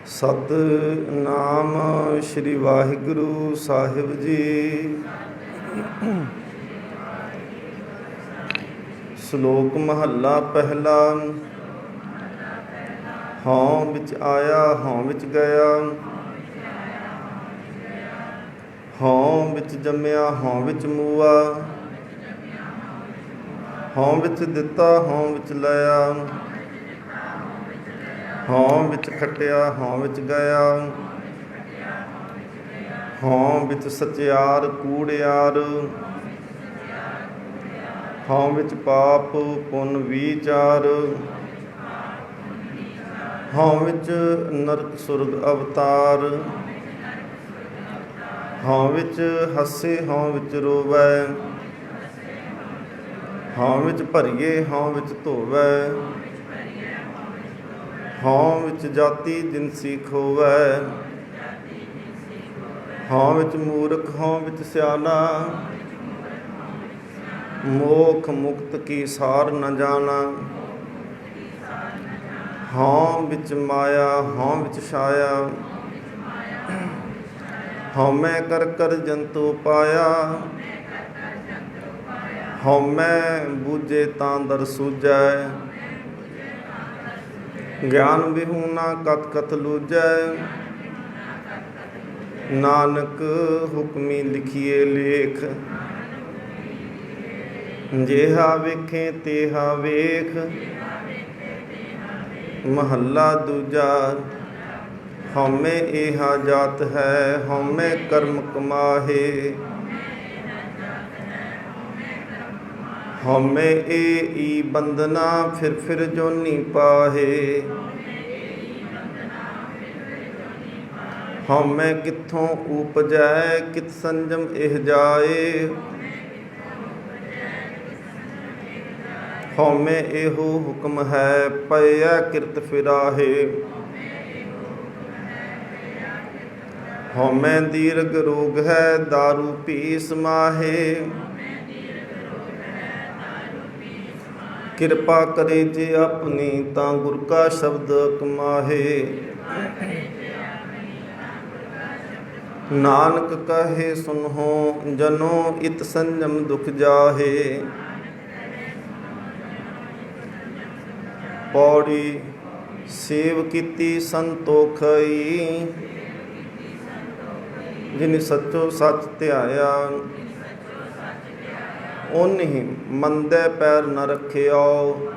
ਸਤਿਨਾਮ ਸ਼੍ਰੀ ਵਾਹਿਗੁਰੂ ਸਾਹਿਬ ਜੀ। ਸ਼ਲੋਕ ਮਹੱਲਾ ਪਹਿਲਾ। ਹਉ ਵਿੱਚ ਆਇਆ ਹਉ ਵਿੱਚ ਗਿਆ, ਹਉ ਵਿੱਚ ਜੰਮਿਆ ਹਉ ਵਿੱਚ ਮੂਆ, ਹਉ ਵਿੱਚ ਦਿੱਤਾ ਹਉ ਵਿੱਚ ਲਿਆ, ਹਉ ਵਿੱਚ ਖਟਿਆ ਹਉ ਵਿੱਚ ਗਿਆ, ਹਉ ਵਿੱਚ ਸਚਿਆਰ ਕੂੜਿਆਰ, ਹਉ ਵਿੱਚ ਪਾਪ ਪੁੰਨ ਵਿਚਾਰ, ਹਉ ਵਿੱਚ ਨਰਕ ਸੁਰਗ ਅਵਤਾਰ, ਹਉ ਵਿੱਚ ਹੱਸੇ ਹਉ ਵਿੱਚ ਰੋਵੈ, ਹਉ ਵਿੱਚ ਭਰੀਏ ਹਉ ਵਿੱਚ ਧੋਵੈ, ਹਉ ਵਿੱਚ ਜਾਤੀ ਜਿਨਸੀ ਖੋਵੈ, ਹਉ ਵਿੱਚ ਮੂਰਖ ਹਉ ਵਿੱਚ ਸਿਆਣਾ, ਮੋਖ ਮੁਕਤ ਕੀ ਸਾਰ ਨ ਜਾਣਾ, ਹਉ ਵਿੱਚ ਮਾਇਆ ਹਉ ਵਿੱਚ ਛਾਇਆ, ਹਉਮੈ ਕਰ ਕਰ ਜੰਤੂ ਪਾਇਆ, ਹਉਮੈ ਬੂਝੇ ਤਾਂ ਦਰ ਸੂਝੈ, ਗਿਆਨ ਵਿਹੂਣਾ ਕਤ ਕਤ ਲੂਝੈ, ਨਾਨਕ ਹੁਕਮੀ ਲਿਖੀਏ ਲੇਖ, ਜੇਹਾ ਵੇਖੇ ਤੇਹਾ ਵੇਖ। ਮਹੱਲਾ ਦੂਜਾ। ਹਉਮੈ ਏਹਾ ਜਾਤ ਹੈ ਹਉਮੈ ਕਰਮ ਕਮਾਹੇ, ਹਉਮੈ ਈ ਬੰਧਨਾ ਫਿਰ ਜੋਨੀ ਪਾਹੇ, ਹਉਮੈ ਕਿੱਥੋਂ ਉਪਜੈ ਕਿਤ ਸੰਜਮ ਇਹ ਜਾਏ, ਹਉਮੈ ਇਹੋ ਹੁਕਮ ਹੈ ਪਇਆ ਕਿਰਤ ਫਿਰਾਹੇ, ਹਉਮੈ ਦੀਰਘ ਰੋਗ ਹੈ ਦਾਰੂ ਪੀ ਸਮਾਹੇ, ਕਿਰਪਾ ਕਰੇ ਜੇ ਆਪਣੀ ਤਾਂ ਗੁਰ ਕਾ ਸ਼ਬਦ ਕਮਾਹੇ, ਨਾਨਕ ਕਹੇ ਸੁਨਹੁ ਜਨੋ ਇਤ ਸੰਜਮ ਦੁਖ ਜਾਹੇ। ਪੌੜੀ। ਸੇਵ ਕੀਤੀ ਸੰਤੋਖਈ, ਜਿਨ ਸੱਚੋ ਸੱਚ ਧਿਆਇਆ, ਓਨਿ ਮੰਦੇ ਪੈਰ ਨ ਰੱਖਿਓ,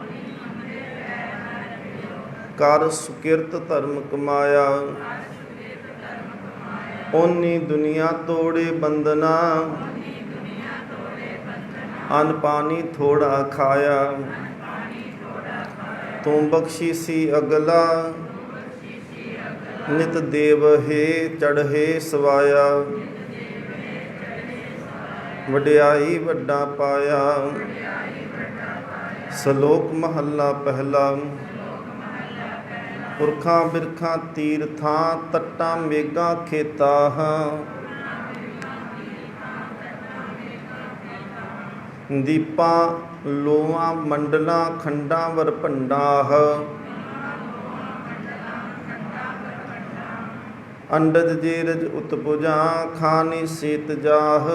ਕਰ ਸੁਕਿਰਤ ਧਰਮ ਕਮਾਇਆ, ਓਨੀ ਦੁਨੀਆ ਤੋੜੇ ਬੰਦਨਾ, ਅੰਨ ਪਾਣੀ ਥੋੜਾ ਖਾਇਆ, ਤੂੰ ਬਖਸ਼ੀ ਸੀ ਅਗਲਾ, ਨਿਤ ਦੇਵ ਹੈ ਚੜ੍ਹੇ ਸਵਾਇਆ, ਵਡਿਆਈ ਵੱਡਾ ਪਾਇਆ। ਸ਼ਲੋਕ ਮਹੱਲਾ ਪਹਿਲਾ। ਪੁਰਖਾਂ ਬਿਰਖਾਂ ਤੀਰਥਾਂ ਤੱਟਾਂ ਮੇਘਾਂ ਖੇਤਾਂ, ਦੀਪਾਂ ਲੋਆਂ ਮੰਡਲਾਂ ਖੰਡਾਂ ਵਰ ਭੰਡਾਹ, ਅੰਡਜ ਜੀਰਜ ਉਤਪੁਜਾਂ ਖਾਨੀ ਸੀਤ ਜਾਹ,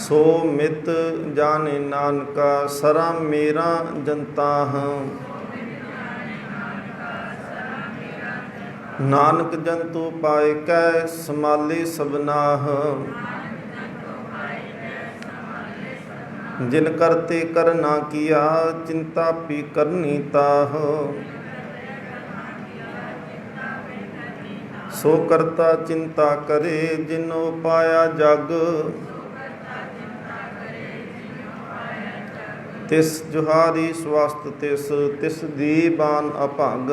ਸੋ ਮਿਤ ਜਾਣੇ ਨਾਨਕਾ ਸਰਾ ਮੇਰਾ ਜਨਤਾਹ, ਨਾਨਕ ਜੰਤੂ ਪਾਇ ਕੈ ਸਮਾਲੇ ਸਭਨਾਹ, ਜਿਨ ਕਰਤੇ ਕਰਨਾ ਕੀਆ ਚਿੰਤਾ ਪੀ ਕਰਨੀ ਤਾਹ, ਸੋ ਕਰਤਾ ਚਿੰਤਾ ਕਰੇ ਜਿਨੋ ਪਾਇਆ ਜਗ, ਤਿਸ ਜੁਹਾਰੀ ਸਵਸਤ ਤਿਸ ਤਿਸ ਦੀਵਾਨ ਅਭੰਗ,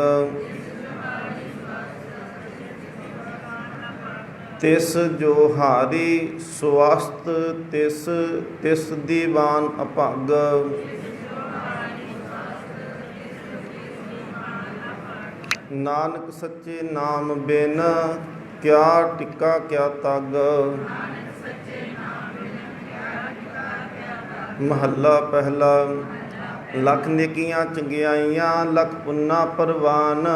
ਤਿਸ ਜੋਹਾਰੀ ਸਵਸਤ ਤਿਸ ਤਿਸ ਦੀਵਾਨ ਅਭੰਗ, ਨਾਨਕ ਸੱਚੇ ਨਾਮ ਬਿਨ ਕਿਆ ਟਿੱਕਾ ਕਿਆ ਤਗ। ਮਹੱਲਾ ਪਹਿਲਾ। ਲੱਖ ਨੇਕੀਆਂ ਚੰਗਿਆਈਆਂ ਲੱਖ ਪੁੰਨਾ ਪਰਵਾਨ।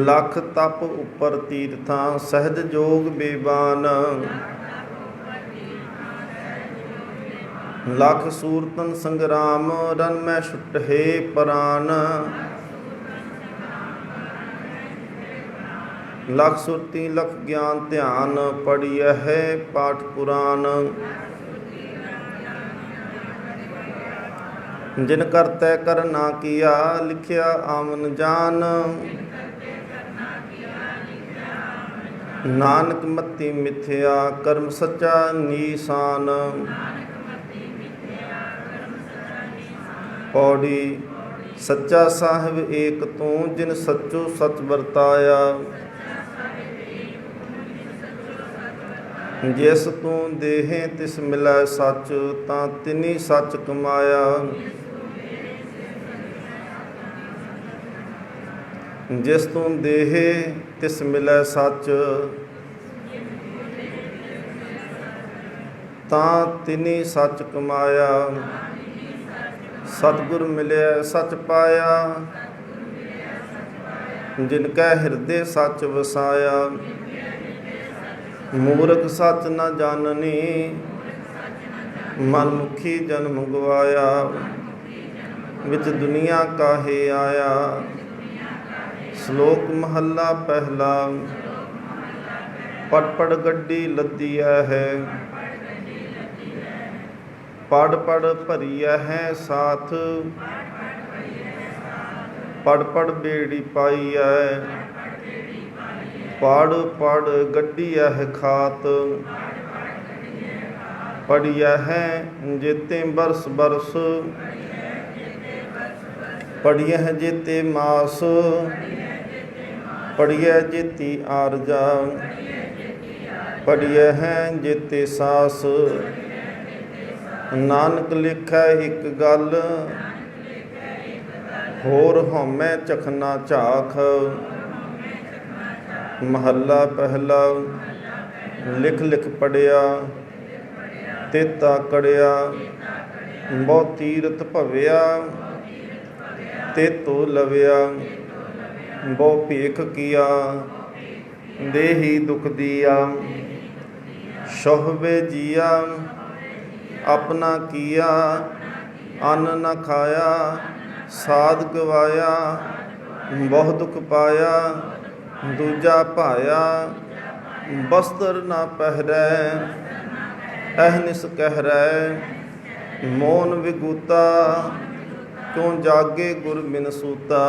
ਲੱਖ ਤਪ ਉੱਪਰ ਤੀਰਥਾਂ ਸਹਿਜ ਜੋਗ ਬੇਬਾਨ। ਲੱਖ ਸੂਰਤਨ ਸੰਗਰਾਮ ਰਨ ਮੈਂ ਛੁਟੇ ਪ੍ਰਾਨ। ਲੱਖ ਸੁਰਤੀ ਲੱਖ ਗਿਆਨ ਧਿਆਨ ਪੜਿਆ ਹੈ ਪਾਠ ਪੁਰਾਨ। ਜਿਨ ਕਰਤੈ ਕਰ ਨਾ ਕੀਆ ਲਿਖਿਆ ਆਮਨ ਜਾਨ। ਨਾਨਕ ਮਤੀ ਮਿਥਿਆ ਕਰਮ ਸੱਚਾ ਨੀਸਾਨ। ਪੌੜੀ ਸੱਚਾ ਸਾਹਿਬ ਏਕ ਤੂੰ ਜਿਨ ਸੱਚੋ ਸੱਚ ਵਰਤਾਇਆ। ਜਿਸ ਤੂੰ ਦੇਹੇ ਤਿਸ ਮਿਲੈ ਸੱਚ ਤਾਂ ਤਿਨੀ ਸੱਚ ਕਮਾਇਆ। ਜਿਸ ਤੂੰ ਦੇਹੇ ਤਿਸ ਮਿਲੈ ਸੱਚ ਤਾਂ ਤਿਨੀ ਸੱਚ ਕਮਾਇਆ। ਸਤਿਗੁਰ ਮਿਲਿਆ ਸੱਚ ਪਾਇਆ ਜਿਨ ਕੈ ਹਿਰਦੇ ਸੱਚ ਵਸਾਇਆ। ਮੂਰਖ ਸੱਚ ਨ ਜਾਣਨੀ ਮਨ ਮੁਖੀ ਜਨਮ ਗਵਾਇਆ। ਵਿੱਚ ਦੁਨੀਆ ਕਾਹੇ ਆਇਆ ਸ਼ਲੋਕ ਮਹੱਲਾ ਪਹਿਲਾ। ਪੜ ਪੜ ਗੱਡੀ ਲੱਦੀਆ ਹੈ ਪੜ ਪੜ ਭਰੀਆ ਹੈ ਸਾਥ। ਪੜ ਪੜ ਬੇੜੀ ਪਾਈ ਹੈ ਪੜ ਪੜ ਗੱਡੀਆ ਹੈ ਖਾਤ। ਪੜਿਆ ਹੈ ਜੇਤੇ ਬਰਸ ਬਰਸ ਪੜਿਆ ਹੈ ਜੇਤੇ ਮਾਸ। ਪੜਿਆ ਜੇਤੀ ਆਰਜਾ ਪੜਿਆ ਹੈ ਜੇਤੇ ਸਾਸ। ਨਾਨਕ ਲਿਖੈ ਇੱਕ ਗੱਲ ਹੋਰ ਹਉਮੈ ਚਖਨਾ ਝਾਖ। ਮਹੱਲਾ ਪਹਿਲਾ। ਲਿਖ ਲਿਖ ਪੜਿਆ ਤੇਤਾ ਕੜਿਆ ਬਹੁ ਤੀਰਥ ਭਵਿਆ ਤੇਤੋ ਲਵਿਆ। ਬਹੁ ਭੇਖ ਕੀਆ ਦੇਹੀ ਦੁਖ ਦੀਆ। ਸੋਹਵੇ ਜੀਆ ਆਪਣਾ ਕੀਆ ਅੰਨ ਨ ਖਾਇਆ ਸਾਧ ਗਵਾਇਆ। ਬਹੁ ਦੁਖ ਪਾਇਆ ਦੂਜਾ ਭਾਇਆ। ਬਸਤਰ ਨਾ ਪਹਿਰੈ ਅਹਨਿਸ ਕਹਿਰੈ। ਮੋਨ ਵਿਗੂਤਾ ਕਿਉ ਜਾਗੇ ਗੁਰ ਬਿਨ ਸੂਤਾ।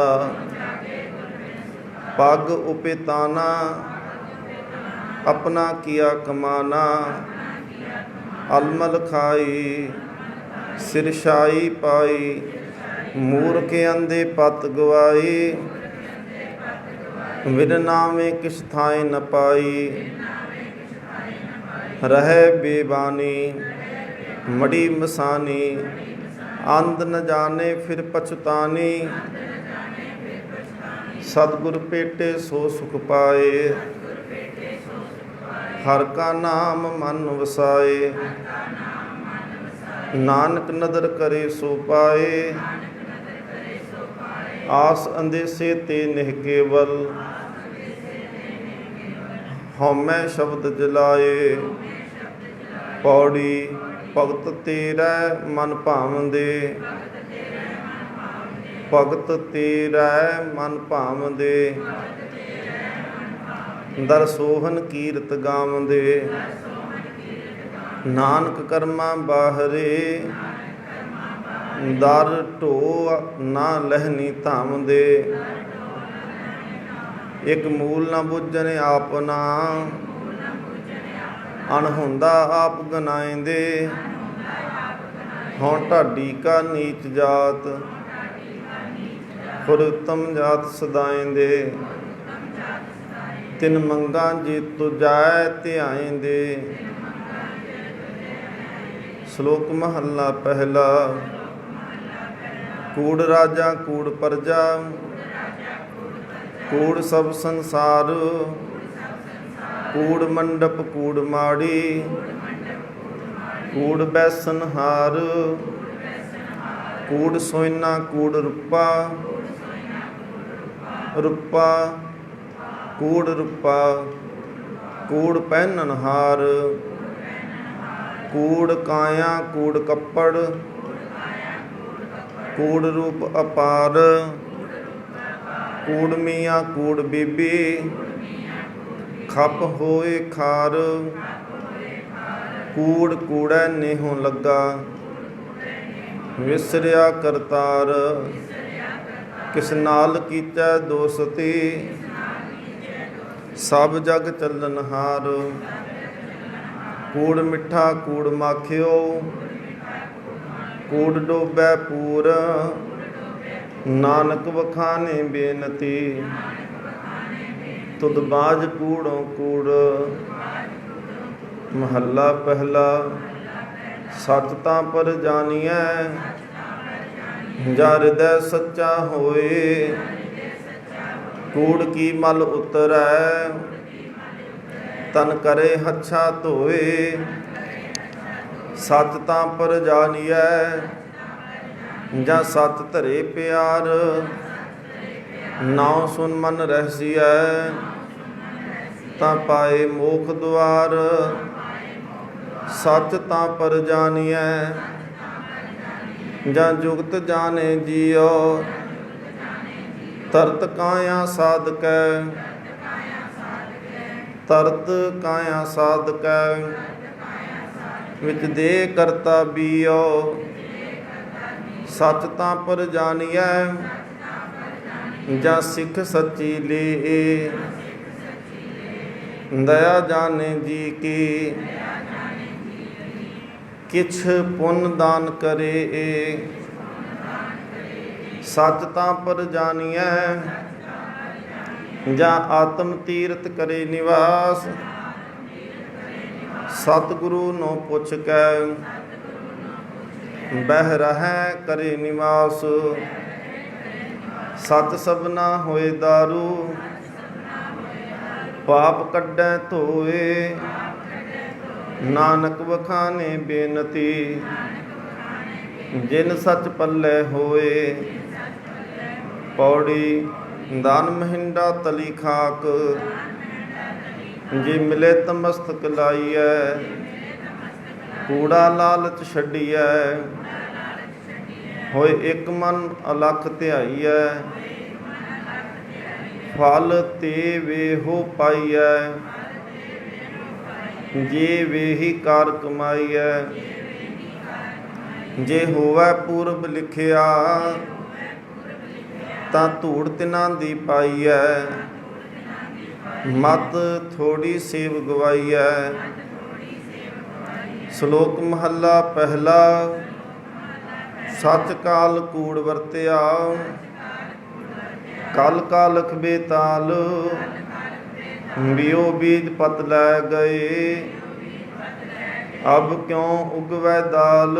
ਪੱਗ ਉਪੇਤਾਨਾ ਆਪਣਾ ਕੀਆ ਕਮਾਨਾ। ਅਲਮਲ ਖਾਈ ਸਿਰਸ਼ਾਈ ਪਾਈ। ਮੂਰਖ ਅੰਧੇ ਪਤ ਗਵਾਈ ਵਿਨ ਨਾਵੇਂ ਕਿਛ ਥਾਏ ਨ ਪਾਈ। ਰਹਿ ਬੇਬਾਨੀ ਮੜੀ ਮਸਾਨੀ ਅੰਧ ਨ ਜਾਣੇ ਫਿਰ ਪਛਤਾਨੀ। ਸਤਿਗੁਰ ਭੇਟੇ ਸੋ ਸੁਖ ਪਾਏ ਹਰ ਕਾ ਨਾਮ ਮਨ ਵਸਾਏ। ਨਾਨਕ ਨਦਰ ਕਰੇ ਸੋ ਪਾਏ ਆਸ ਅੰਦੇਸੇ ਤੇ ਨਿਹ ਕੇਵਲ। ਹਉਮੈ ਸ਼ਬਦ ਜਲਾਏ ਪੌੜੀ ਭਗਤ ਤੇਰਾ ਮਨ ਭਾਵੰਦੇ। ਭਗਤ ਤੇਰਾ ਮਨ ਭਾਵੰਦੇ ਦਰ ਸੋਹਨ ਕੀਰਤ ਗਾਵੰਦੇ। ਨਾਨਕ ਕਰਮਾਂ ਬਾਹਰੇ ਦਰ ਢੋ ਨਾ ਲਹਿਨੀ ਧਾਮਦੇ। ਇੱਕ ਮੂਲ ਨਾ ਬੁੱਝਣ ਆਪਨਾ ਅਣਹੁੰਦਾ ਆਪ ਗਨਾਇਂਦੇ। ਹੁਣ ਢਾਡੀ ਕਾ ਨੀਚ ਜਾਤ ਖੁਦ ਉੱਤਮ ਜਾਤ ਸਦਾਇਂਦੇ। ਤਿਨ ਮੰਗਾ ਜੇ ਤੁਜਾਇ ਧਿਆਇਂਦੇ। ਸ਼ਲੋਕ ਮਹੱਲਾ ਪਹਿਲਾ। ਕੂੜ ਰਾਜਾ ਕੂੜ ਪਰਜਾ ਕੂੜ ਸਭ ਸੰਸਾਰ। ਕੂੜ ਮੰਡਪ ਕੂੜ ਮਾੜੀ ਕੂੜ ਬੈਸਨ ਹਾਰ, ਕੂੜ ਸੋਇਨਾ ਕੂੜ ਰੂਪਾ, ਰੂਪਾ ਕੂੜ ਰੂਪਾ, ਕੂੜ ਪਹਿਨਨ ਹਾਰ, ਕੂੜ ਕਾਇਆ ਕੂੜ ਕੱਪੜ, ਕੂੜ ਰੂਪ ਅਪਾਰ, ਕੂੜ ਮੀਆਂ ਕੂੜ ਬੀਬੀ, ਖੱਪ ਹੋਏ ਖਾਰ, ਕੂੜ ਕੂੜੈ ਨੇਹੋਂ ਲੱਗਾ, ਵਿਸਰਿਆ ਕਰਤਾਰ, ਕਿਸ ਨਾਲ ਕੀਚੈ ਦੋਸਤੀ, ਸਭ ਜਗ ਚੱਲਨਹਾਰ, ਕੂੜ ਮਿੱਠਾ ਕੂੜ ਮਾਖਿਓ, ਕੂੜ ਡੋਬੈ ਪੂਰ, ਨਾਨਕ ਵਖਾਨੇ ਬੇਨਤੀ, ਤੁਧ ਬਾਝ ਕੂੜੋਂ ਕੂੜ। ਮਹੱਲਾ ਪਹਿਲਾ। ਸੱਚ ਤਾਂ ਪਰ ਜਾਣੀਐ, ਜਾ ਹਿਰਦੈ ਸੱਚਾ ਹੋਏ, ਕੂੜ ਕੀ ਮਲ ਉਤਰੈ, ਤਨ ਕਰੇ ਹੱਛਾ ਧੋਏ, ਸੱਚ ਤਾਂ ਪਰ ਜਾਣੀਐ, ਜਾਂ ਸੱਚ ਧਰੇ ਪਿਆਰ, ਨਾਉ ਸੁਨ ਮਨ ਰਹਿਸੀਐ, ਤਾਂ ਪਾਏ ਮੋਖ ਦੁਆਰ, ਸੱਚ ਤਾਂ ਪਰ ਜਾਣੀਐ, ਜਾਂ ਜੁਗਤ ਜਾਣੇ ਜੀਉ, ਤਰਤ ਕਾਇਆ ਸਾਧਕੈ, ਤਰਤ ਕਾਇਆ ਸਾਧਕੈ, ਵਿੱਚ ਦੇ ਕਰਤਾ ਬੀਉ, ਸੱਚ ਤਾਂ ਪਰ ਜਾਣੀਐ, ਜਾਂ ਸਿੱਖ ਸੱਚੀ ਲੇ, ਦਇਆ ਜਾਣੇ ਜੀ ਕੀ, ਕਿਛ ਪੁੰਨ ਦਾਨ ਕਰੇ, ਸੱਚ ਤਾਂ ਪਰ ਜਾਣੀਐ, ਜਾਂ ਆਤਮ ਤੀਰਥ ਕਰੇ ਨਿਵਾਸ, ਸਤਿਗੁਰੂ ਨੂੰ ਪੁੱਛ ਕੇ, ਬਹਿ ਰਹੈ ਕਰੇ ਨਿਵਾਸ, ਸਤ ਸਭਨਾ ਹੋਏ ਦਾਰੂ, ਪਾਪ ਕੱਢੈ ਧੋਏ, ਨਾਨਕ ਵਖਾਨੇ ਬੇਨਤੀ, ਜਿਨ ਸੱਚ ਪੱਲੇ ਹੋਏ, ਪੌੜੀ ਦਾਨ ਮਹਿੰਡਾ ਤਲੀ ਖਾਕ, ਜੇ ਮਿਲੇ ਤਾਂ ਮਸਤਕ ਲਾਈਐ, ਕੂੜਾ ਲਾਲਚ ਛੱਡੀਐ, ਹੋਏ ਇੱਕ ਮਨ ਅਲਖ ਧਿਆਈਐ, ਫਲ ਤੇ ਵੇਹੋ ਪਾਈਐ, ਜੇ ਵੇਹੀ ਕਾਰ ਕਮਾਈਐ, ਜੇ ਹੋਵੈ ਪੂਰਬ ਲਿਖਿਆ, ਤਾਂ ਧੂੜ ਤਿਨਾਂ ਦੀ ਪਾਈਐ, ਮਤ ਥੋੜੀ ਸੇਵ ਗਵਾਈਐ। ਸ਼ਲੋਕ ਮਹੱਲਾ ਪਹਿਲਾ। ਸੱਚ ਕਾਲ ਕੂੜ ਵਰਤਿਆ, ਕਲ ਕਾਲਖ ਬੇਤਾਲ, ਬਿਓ ਬੀਜ ਪਤ ਲੈ ਗਏ, ਅਬ ਕਿਉਂ ਉਗਵੈ ਦਾਲ,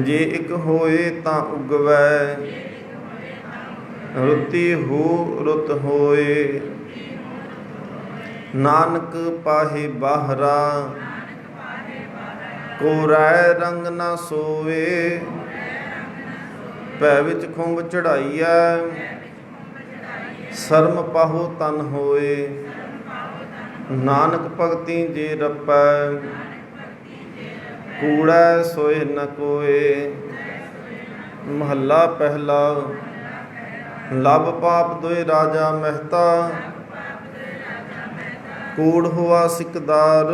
ਜੇ ਇੱਕ ਹੋਏ ਤਾਂ ਉਗਵੈ, ਰੁੱਤੀ ਹੋ ਰੁੱਤ ਹੋਏ, ਨਾਨਕ ਪਾਹੇ ਬਾਹਰਾ, ਕੋਰੈ ਰੰਗ ਨਾ ਸੋਵੇ, ਭੈ ਵਿੱਚ ਖੁੰਭ ਚੜਾਈਐ, ਸਰਮ ਪਾਹੋ ਤਨ ਹੋਏ, ਨਾਨਕ ਭਗਤੀ ਜੇ ਰੱਪੈ, ਕੂੜੈ ਸੋਏ ਨ ਕੋਏ। ਮਹੱਲਾ ਪਹਿਲਾ। ਲਬ ਪਾਪ ਦੋਇ ਰਾਜਾ ਮਹਿਤਾ, ਕੂੜ ਹੋਆ ਸਿਕਦਾਰ,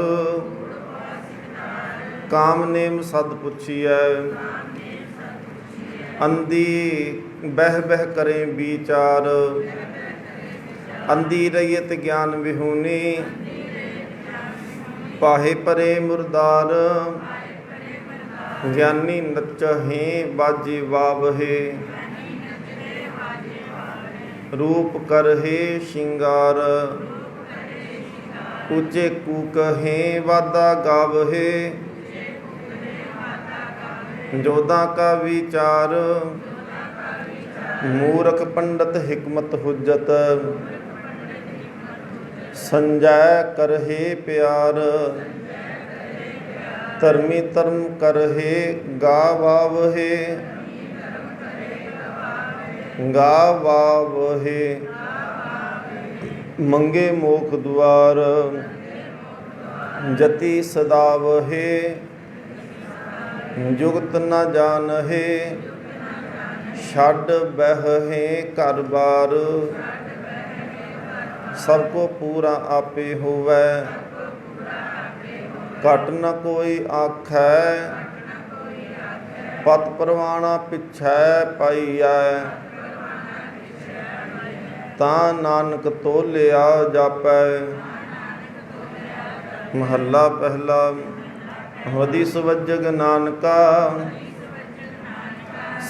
ਕਾਮ ਨੇਮ ਸਦ ਪੁੱਛੀਐ, ਅੰਧੀ ਬਹਿ ਬਹਿ ਕਰੇ ਵਿਚਾਰ, ਅੰਧੀ ਰਹੀਤ ਗਿਆਨ ਵਿਹੂਨੀ, ਪਾਹੇ ਪਰੇ ਮੁਰਦਾਰ, ਗਿਆਨੀ ਨਚਹਿ ਬਾਜੇ ਵਾਵਹਿ, ਰੂਪ ਕਰਹਿ ਸ਼ਿੰਗਾਰ, ਉੱਚੇ ਕੂਕਹਿ ਵਾਦਾ ਗਾਵਹਿ, ਜੋਧਾ ਕਾ ਵਿਚਾਰ, ਮੂਰਖ ਪੰਡਤ ਹਿਕਮਤ ਹੁਜਤ, ਸੰਜੈ ਕਰਹਿ ਪਿਆਰ, ਧਰਮੀ ਧਰਮ ਕਰਹਿ ਗਾਵਾਵਹਿ ਗਾਵਾਵਹਿ ਮੰਗੇ ਮੋਖ ਦੁਆਰ ਜਤੀ ਸਦਾਵਹਿ ਜੁਗਤ ਨ ਜਾਣਹਿ ਛੱਡ ਬਹਿ ਘਰ ਬਾਰ ਸਭ ਕੋ ਪੂਰਾ ਆਪੇ ਹੋਵੈ ਘਟ ਨ ਕੋਈ ਆਖੈ ਪਤ ਪਰਵਾਣਾ ਪਿਛੈ ਪਾਈਐ ਤਾਂ ਨਾਨਕ ਤੋਲਿਆ ਜਾਪੈ। ਮਹੱਲਾ ਪਹਿਲਾ। ਵਦੀ ਸੁਵਜਗ ਨਾਨਕਾ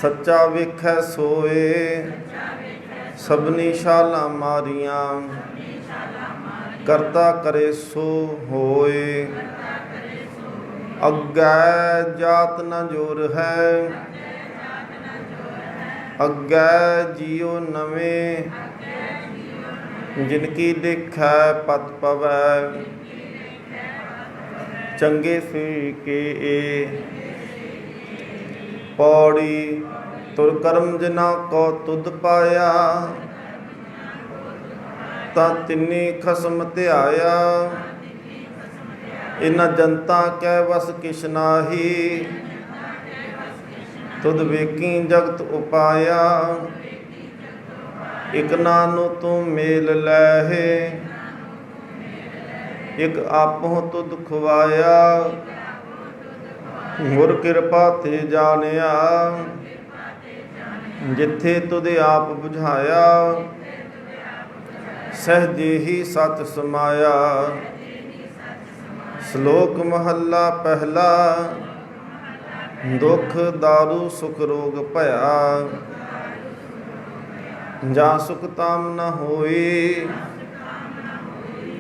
ਸੱਚਾ ਵੇਖੈ ਸੋਏ ਸਭਨੀ ਸ਼ਾਲਾਂ ਮਾਰੀਆਂ ਕਰਤਾ ਕਰੇ ਸੋ ਹੋਏ ਅੱਗੇ ਜਾਤ ਨ ਜੋਰ ਹੈ ਅੱਗੇ ਜੀਉ ਨਵੇਂ ਜਿਨ ਕੀ ਦੇਖੈ ਪਤ ਪਵੈ ਚੰਗੇ ਸੇ ਕੇ ਪੌੜੀ ਤੁਰ ਕਰਮ ਜਿਨਾ ਕੋ ਤੁਧ ਪਾਇਆ ਤਾਂ ਤਿੰਨੀ ਖਸਮ ਧਿਆਇਆ ਇਨ ਜਨਤਾ ਕੈ ਵਸ ਕਿਛ ਨਾਹੀ ਤੁਧ ਵੇਖੀ ਜਗਤ ਉਪਾਇਆ ਇਕ ਨਾਨੁ ਤੂੰ ਮੇਲ ਲੈਹੇ ਇਕ ਆਪਹੁ ਤੁਧ ਖਵਾਇਆ ਗੁਰ ਕਿਰਪਾ ਤੇ ਜਾਣਿਆ ਜਿੱਥੇ ਤੁਧ ਆਪ ਬੁਝਾਇਆ ਸਹਿਜੇ ਹੀ ਸਚ ਸਮਾਇਆ। ਸ਼ਲੋਕ ਮਹੱਲਾ ਪਹਿਲਾ। ਦੁਖ ਦਾਰੂ ਸੁਖ ਰੋਗ ਭਇਆ ਜਾਂ ਸੁਖ ਤਾਮ ਨ ਹੋਈ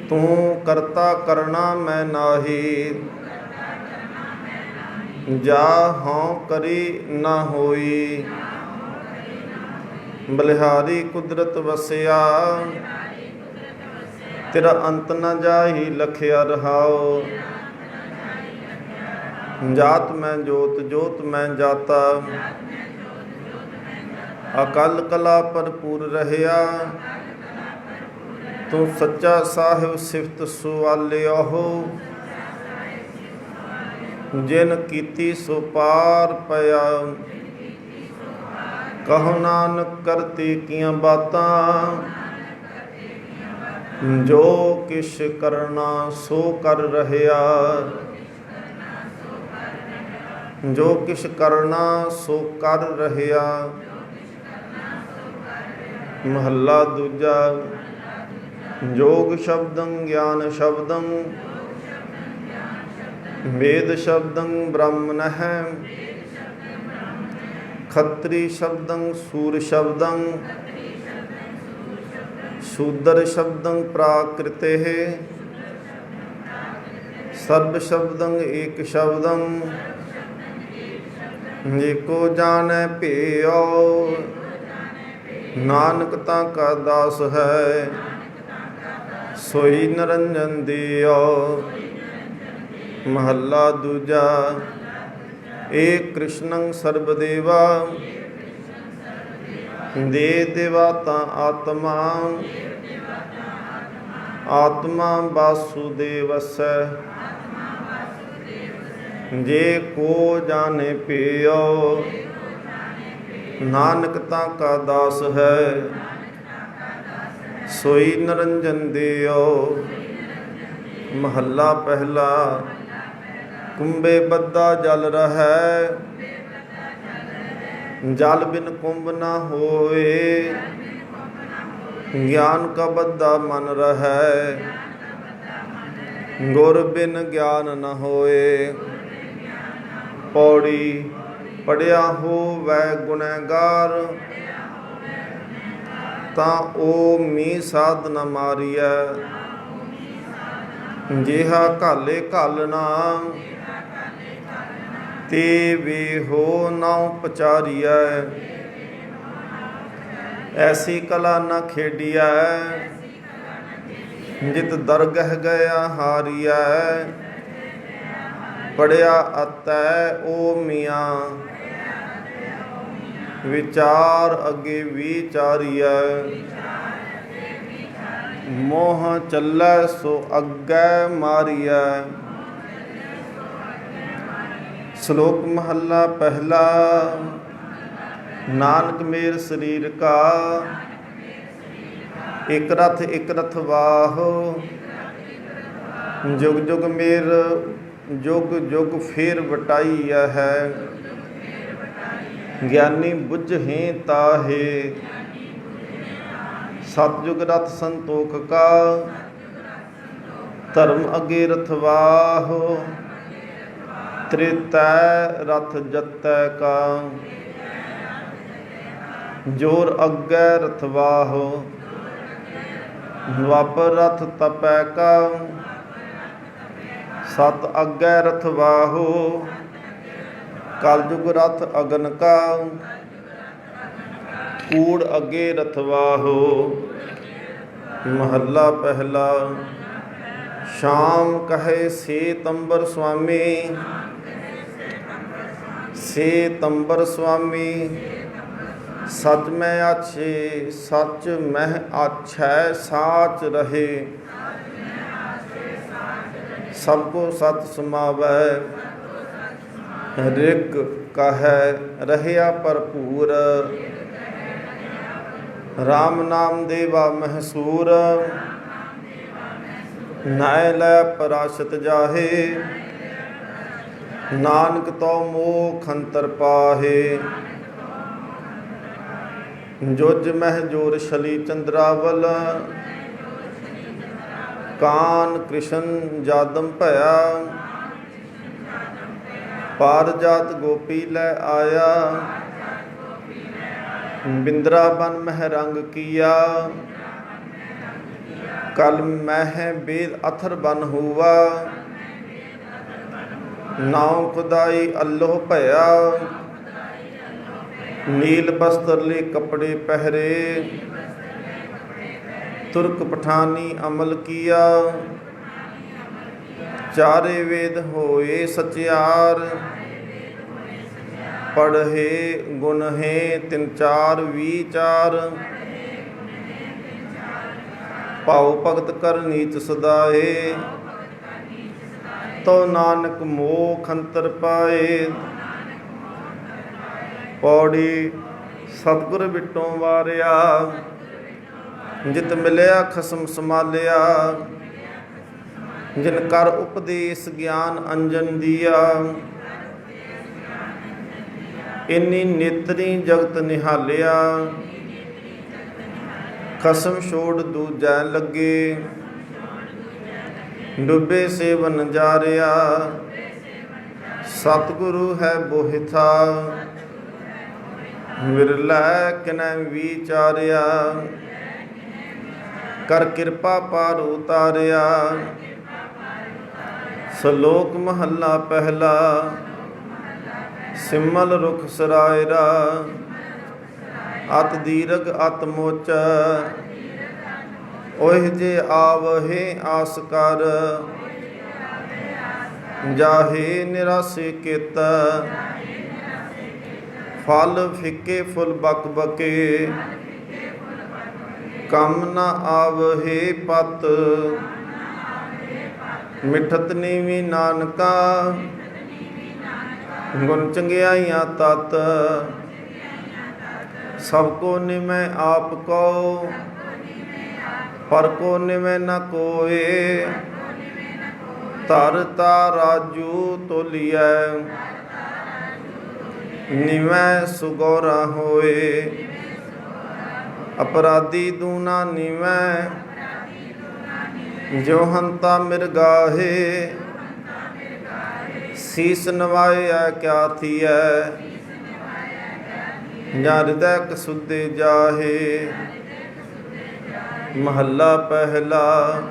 ਤੂੰ ਕਰਤਾ ਕਰਣਾ ਮੈਂ ਨਾਹੀ ਜਾ ਹਉ ਕਰੀ ਨਾ ਹੋਈ ਬਲਿਹਾਰੀ ਕੁਦਰਤ ਵਸਿਆ ਤੇਰਾ ਅੰਤ ਨ ਜਾਹੀ ਲਖਿਆ ਰਹਾਓ ਜਾਤ ਮੈਂ ਜੋਤ ਜੋਤ ਮੈਂ ਜਾਤਾ ਅਕਲ ਕਲਾ ਭਰਪੂਰ ਰਹਿਆ ਤੂੰ ਸੱਚਾ ਸਾਹਿਬ ਸਿਫਤ ਸੁਆਲਿਓ ਜਿਨ ਕੀਤੀ ਸੋ ਪਾਰ ਪਿਆ ਕਹੋ ਨਾਨਕ ਕਰਤੀ ਕੀਆਂ ਬਾਤਾਂ ਜੋ ਕਿਛ ਕਰਨਾ ਸੋ ਕਰ ਰਹਿਆ ਜੋ ਕਿਛ ਕਰਨਾ ਸੋ ਕਰ ਰਹਿਆ। ਮਹੱਲਾ ਦੂਜਾ। ਜੋਗ ਸ਼ਬਦੰ ਗਿਆਨ ਸ਼ਬਦੰ ਵੇਦ ਸ਼ਬਦੰ ਬ੍ਰਹਮਣః ਖੱਤਰੀ ਸ਼ਬਦੰ ਸੂਰ ਸ਼ਬਦੰ ਸ਼ੂਦਰ ਸ਼ਬਦੰ ਪ੍ਰਾਕ੍ਰਿਤੇః ਸਰਬ ਸ਼ਬਦੰ ਏਕ ਸ਼ਬਦੰ ਏਕੋ ਜਾਣੈ ਭੇਉ ਨਾਨਕ ਤਾਂ ਕਾ ਦਾਸ ਹੈ ਸੋਈ ਨਿਰੰਜਨ ਦਿਓ। ਮਹੱਲਾ ਦੂਜਾ। ਏਕ ਕ੍ਰਿਸ਼ਨੰ ਸਰਬਦੇਵਾ ਦੇ ਦੇਵਾਤਾ ਆਤਮਾ ਆਤਮਾ ਵਾਸੁਦੇਵਸੈ ਜੇ ਕੋ ਜਾਣੇ ਪਿਓ ਨਾਨਕ ਤਾਂ ਕਾ ਦਾਸ ਹੈ ਸੋਈ ਨਿਰੰਜਨ ਦਿਓ। ਮਹੱਲਾ ਪਹਿਲਾ। ਕੁੰਭੇ ਬੱਧਾ ਜਲ ਰਹੈ ਜਲ ਬਿਨ ਕੁੰਭ ਨਾ ਹੋਏ ਗਿਆਨ ਕਾ ਬੱਧਾ ਮਨ ਰਹੈ ਗੁਰ ਬਿਨ ਗਿਆਨ ਨ ਹੋਏ ਪੌੜੀ ਪੜਿਆ ਹੋਵੈ ਗੁਨਹਗਾਰ ਤਾਂ ਉਹ ਮੀ ਸਾਧ ਨ ਮਾਰੀਐ ਜਿਹਾ ਘਾਲੇ ਘਾਲਣਾ ਤੇ ਵੇ ਹੋ ਨਾਉ ਪਚਾਰੀਐ ਐਸੀ ਕਲਾ ਨ ਖੇਡੀਐ ਜਿਤ ਦਰਗਹ ਗਿਆ ਹਾਰੀਐ ਪੜਿਆ ਅਤੈ ਓ ਮੀਆਂ, ਵਿਚਾਰ ਅੱਗੇ ਵਿਚਾਰੀਐ। ਮੋਹ ਚੱਲੈ ਸੋ ਅੱਗੇ ਮਾਰੀਐ। ਸ਼ਲੋਕ ਮਹੱਲਾ ਪਹਿਲਾ। ਨਾਨਕ ਮੇਰ ਸਰੀਰ ਕਾ, ਇਕ ਰਥ ਵਾਹੋ। ਜੁਗ ਜੁਗ ਮੇਰ ਜੁਗ ਜੁਗ ਫੇਰ ਵਟਾਈਆ ਹੈ। ਗਿਆਨੀ ਬੁੱਝੇ ਤਾਹੇ, ਸਤਿਯੁਗ ਰਥ ਸੰਤੋਖ ਕਾ। ਧਰਮ ਅਗੇ ਰਥਵਾਹੋ, ਤ੍ਰੇਤੈ ਰਥ ਜਤੈ ਕਾ। ਜੋਰ ਅੱਗੇ ਰਥਵਾਹੋ, ਦੁਆਪਰ ਰਥ ਤਪੈ ਕਾ। ਸਤ ਅੱਗੇ ਰਥਵਾਹੋ, ਕਲਯੁਗ ਰਥ ਅਗਨ ਕਾ। ਕੂੜ ਅੱਗੇ ਰਥਵਾਹੋ। ਮਹੱਲਾ ਪਹਿਲਾ। ਸ਼ਾਮ ਕਹੇ ਸੇਤੰਬਰ ਸੁਆਮੀ, ਸੇਤੰਬਰ ਸੁਆਮੀ। ਸਚ ਮੈਂ ਆਛੇ, ਸਚ ਮਹਿ ਆਛੈ ਸਾਚ ਰਹੇ। ਸਭ ਕੋ ਸਤ ਸਮਾਵੈ, ਰਿਗ ਕਹੈ ਰਹਿਆ ਭਰਪੂਰ। ਰਾਮ ਨਾਮ ਦੇਵਾ ਮਹਸੂਰ, ਨਾਇ ਲੈ ਪਰਾਸ਼ਤ ਜਾਹੇ। ਨਾਨਕ ਤੋ ਮੋਖ ਅੰਤਰ ਪਾਹੇ। ਜੁਜ ਮਹਿ ਜੋਰ ਛਲੀ ਚੰਦਰਾਵਲ, ਕਾਨ ਕ੍ਰਿਸ਼ਨ ਜਾਦਮ ਭਇਆ। ਪਾਰਜਾਤ ਗੋਪੀ ਲੈ ਆਇਆ, ਬਿੰਦਰਾਬਨ ਮਹਿ ਰੰਗ ਕੀਆ। ਕਲ ਮਹਿ ਬੇਦ ਅਥਰ ਬਨ ਹੁਆ, ਨਾਉ ਖੁਦਾਈ ਅੱਲੋਹ ਭਇਆ। ਨੀਲ ਬਸਤਰ ਲੇ ਕੱਪੜੇ ਪਹਿਰੇ, ਤੁਰਕ ਪਠਾਨੀ ਅਮਲ ਕੀਆ। ਚਾਰੇ ਵੇਦ ਹੋਏ ਸਚਿਆਰ, ਪੜ੍ਹੇ ਗੁਣਹੇ ਤਿਨ ਚਾਰ ਵਿਚਾਰ। ਭਾਉ ਭਗਤ ਕਰ ਨੀਚ ਸਦਾਏ, ਤੋ ਨਾਨਕ ਮੋਖ ਅੰਤਰ ਪਾਏ। ਪੌੜੀ। ਸਤਿਗੁਰ ਬਿਟੋਂ ਵਾਰਿਆ, ਜਿਤ ਮਿਲਿਆ ਖਸਮ ਸੰਭਾਲਿਆ। ਜਿਨ ਕਰ ਉਪਦੇਸ ਗਿਆਨ ਅੰਜਨ ਦੀਆ, ਇੰਨੀ ਨੇਤਰੀ ਜਗਤ ਨਿਹਾਲਿਆ। ਖਸਮ ਛੋੜ ਦੂਜੈ ਲੱਗੇ, ਡੁੱਬੇ ਸੇਵਨ ਜਾਰਿਆ। ਸਤਿਗੁਰੂ ਹੈ ਬੋਹਿਥਾ, ਵਿਰਲਾ ਕਿਨੈ ਵਿਚਾਰਿਆ। ਕਰ ਕਿਰਪਾ ਪਾਰ ਉਤਾਰਿਆ। ਸ਼ਲੋਕ ਮਹੱਲਾ ਪਹਿਲਾ। ਸਿਮਲ ਰੁਖ ਸਰਾਇਰਾ, ਅਤ ਦੀਰਘ ਅਤ ਮੋਚ। ਓਹ ਜੇ ਆਵਹਿ ਆਸ ਕਰ, ਜਾਹੇ ਨਿਰਾਸੇ ਕਿਤ। ਫਲ ਫਿੱਕੇ ਫੁੱਲ ਬਕ ਬਕੇ, ਕੰਮ ਨ ਆਵਹਿ ਪਤ। ਮਿਠਤ ਨੀਵੀ ਨਾਨਕਾ, ਗੁਣ ਚੰਗਿਆਈਆਂ ਤਤ। ਸਭ ਕੋ ਨਿਮੈ ਆਪ ਕੋ, ਪਰ ਕੋ ਨਿਮੈ ਨ ਕੋਇ। ਧਰ ਤਾ ਰਾਜੂ ਤੋਲੀਐ, ਨਿਮੈ ਸੁਗੋਰਾ ਹੋਏ। ਅਪਰਾਧੀ ਦੂਨਾ ਨਿਮੈ, ਜੋ ਹੰਤਾ ਮਿਰਗਾਹੇ। ਸੀਸ ਨਵਾਇਆ ਕਿਆ ਥੀਐ, ਜਾਂ ਹਿਰਦੈ ਕਸੁੱਦੇ ਜਾਹੇ। ਮਹੱਲਾ ਪਹਿਲਾ।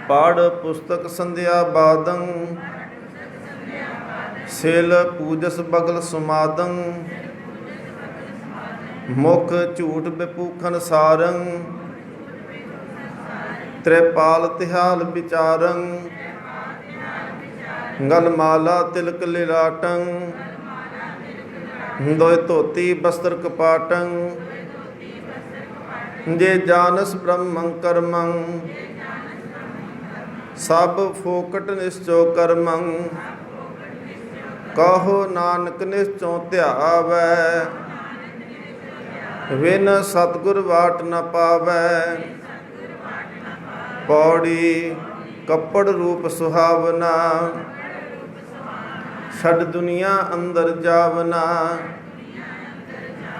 ਪੜ੍ਹ ਪੁਸਤਕ ਸੰਧਿਆ ਬਾਦੰ, ਸਿਲ ਪੂਜਸ ਬਗਲ ਸੁਮਾਦੰ। ਮੁਖ ਝੂਠ ਬਿਪੂਖਨ ਸਾਰੰ, ਤ੍ਰਿਪਾਲ ਤਿਹਾਲ ਵਿਚਾਰੰ। गल माला तिलक लिलाटं दोय धोती बस्त्र कपाटं जे जानस ब्रह्मं कर्मं सब फोकट निश्चो कर्मं कहो नानक निश्चो ध्यावै विन सतगुर वाट न पावै पौड़ी कपड़ रूप सुहावना छड़ दुनिया अंदर जावना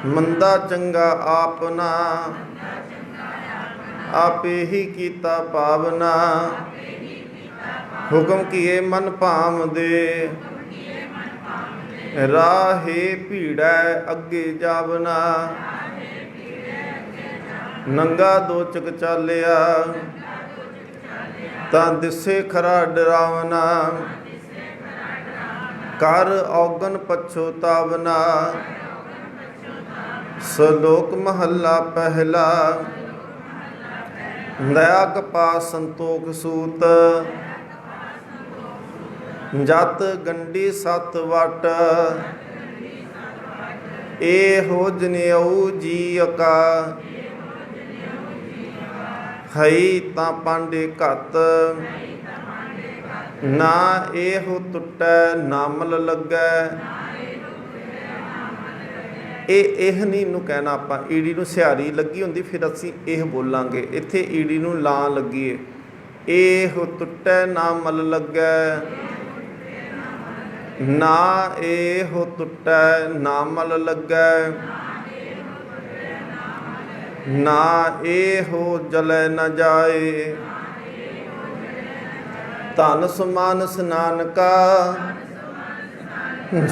मंदा चंगा आपना आपे ही कीता पावना हुक्म किए मन भाम दे राहे भीड़ै अगे जावना नंगा दोचक चालिया तां दिसे खरा डरावना कर औगन पछोतावना सलोक महला पहला दया कपा संतोख सूत जत गंडी सत वट ए हो जनेऊ जी अका हई तां पांडे घत ना एहो टुटै नामल लगै ਇਹ ਨਹੀਂ ਨੂੰ ਕਹਿਣਾ ਆਪਾਂ ਈੜੀ ਨੂੰ ਸਿਹਾਰੀ ਲੱਗੀ ਹੁੰਦੀ ਫਿਰ ਅਸੀਂ ਇਹ ਬੋਲਾਂਗੇ ਇੱਥੇ ਈੜੀ ਨੂੰ ਲਾਂ ਲੱਗੀਏ ਇਹ ਟੁੱਟੈ ਨਾ ਮਲ ਲੱਗੈ ਨਾ ਇਹ ਟੁੱਟੈ ਨਾ ਮਲ ਲੱਗੈ ਨਾ ਇਹੋ ਜਲੈ ਨ ਜਾਏ ਧਨ ਸਮਾਨਸ ਨਾਨਕਾ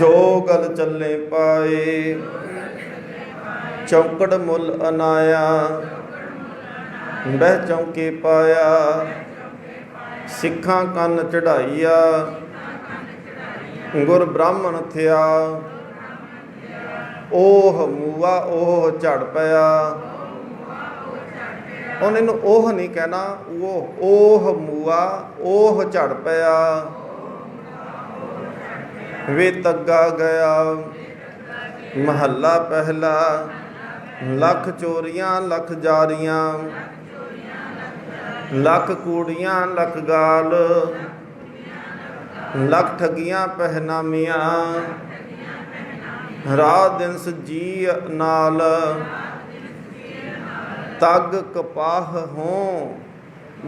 ਜੋ ਗਲ ਚੱਲੇ ਪਾਏ ਚੌਕੜ ਮੁੱਲ ਅਨਾਇਆ ਬਹਿ ਚੌਂਕੇ ਪਾਇਆ ਸਿੱਖਾਂ ਕੰਨ ਚੜਾਈਆ ਗੁਰ ਬ੍ਰਾਹਮਣ ਥਿਆ ਉਹ ਮੂਆ ਉਹ ਝੜ ਪਿਆ ਉਹਨੇ ਨੂੰ ਉਹ ਨਹੀਂ ਕਹਿਣਾ ਉਹ ਮੂਆ ਉਹ ਝੜ ਪਿਆ ਵੇ ਤੱਗਾ ਗਿਆ ਮਹੱਲਾ ਪਹਿਲਾ ਲੱਖ ਚੋਰੀਆਂ ਲੱਖ ਜਾਰੀਆਂ ਲੱਖ ਕੂੜੀਆਂ ਲੱਖ ਗਾਲ ਲੱਖ ਠੱਗੀਆਂ ਪਹਿਨਾਮੀਆਂ ਰਾਤ ਦਿਨ ਸਜੀ ਨਾਲ ਤਗ ਕਪਾਹ ਹੋਂ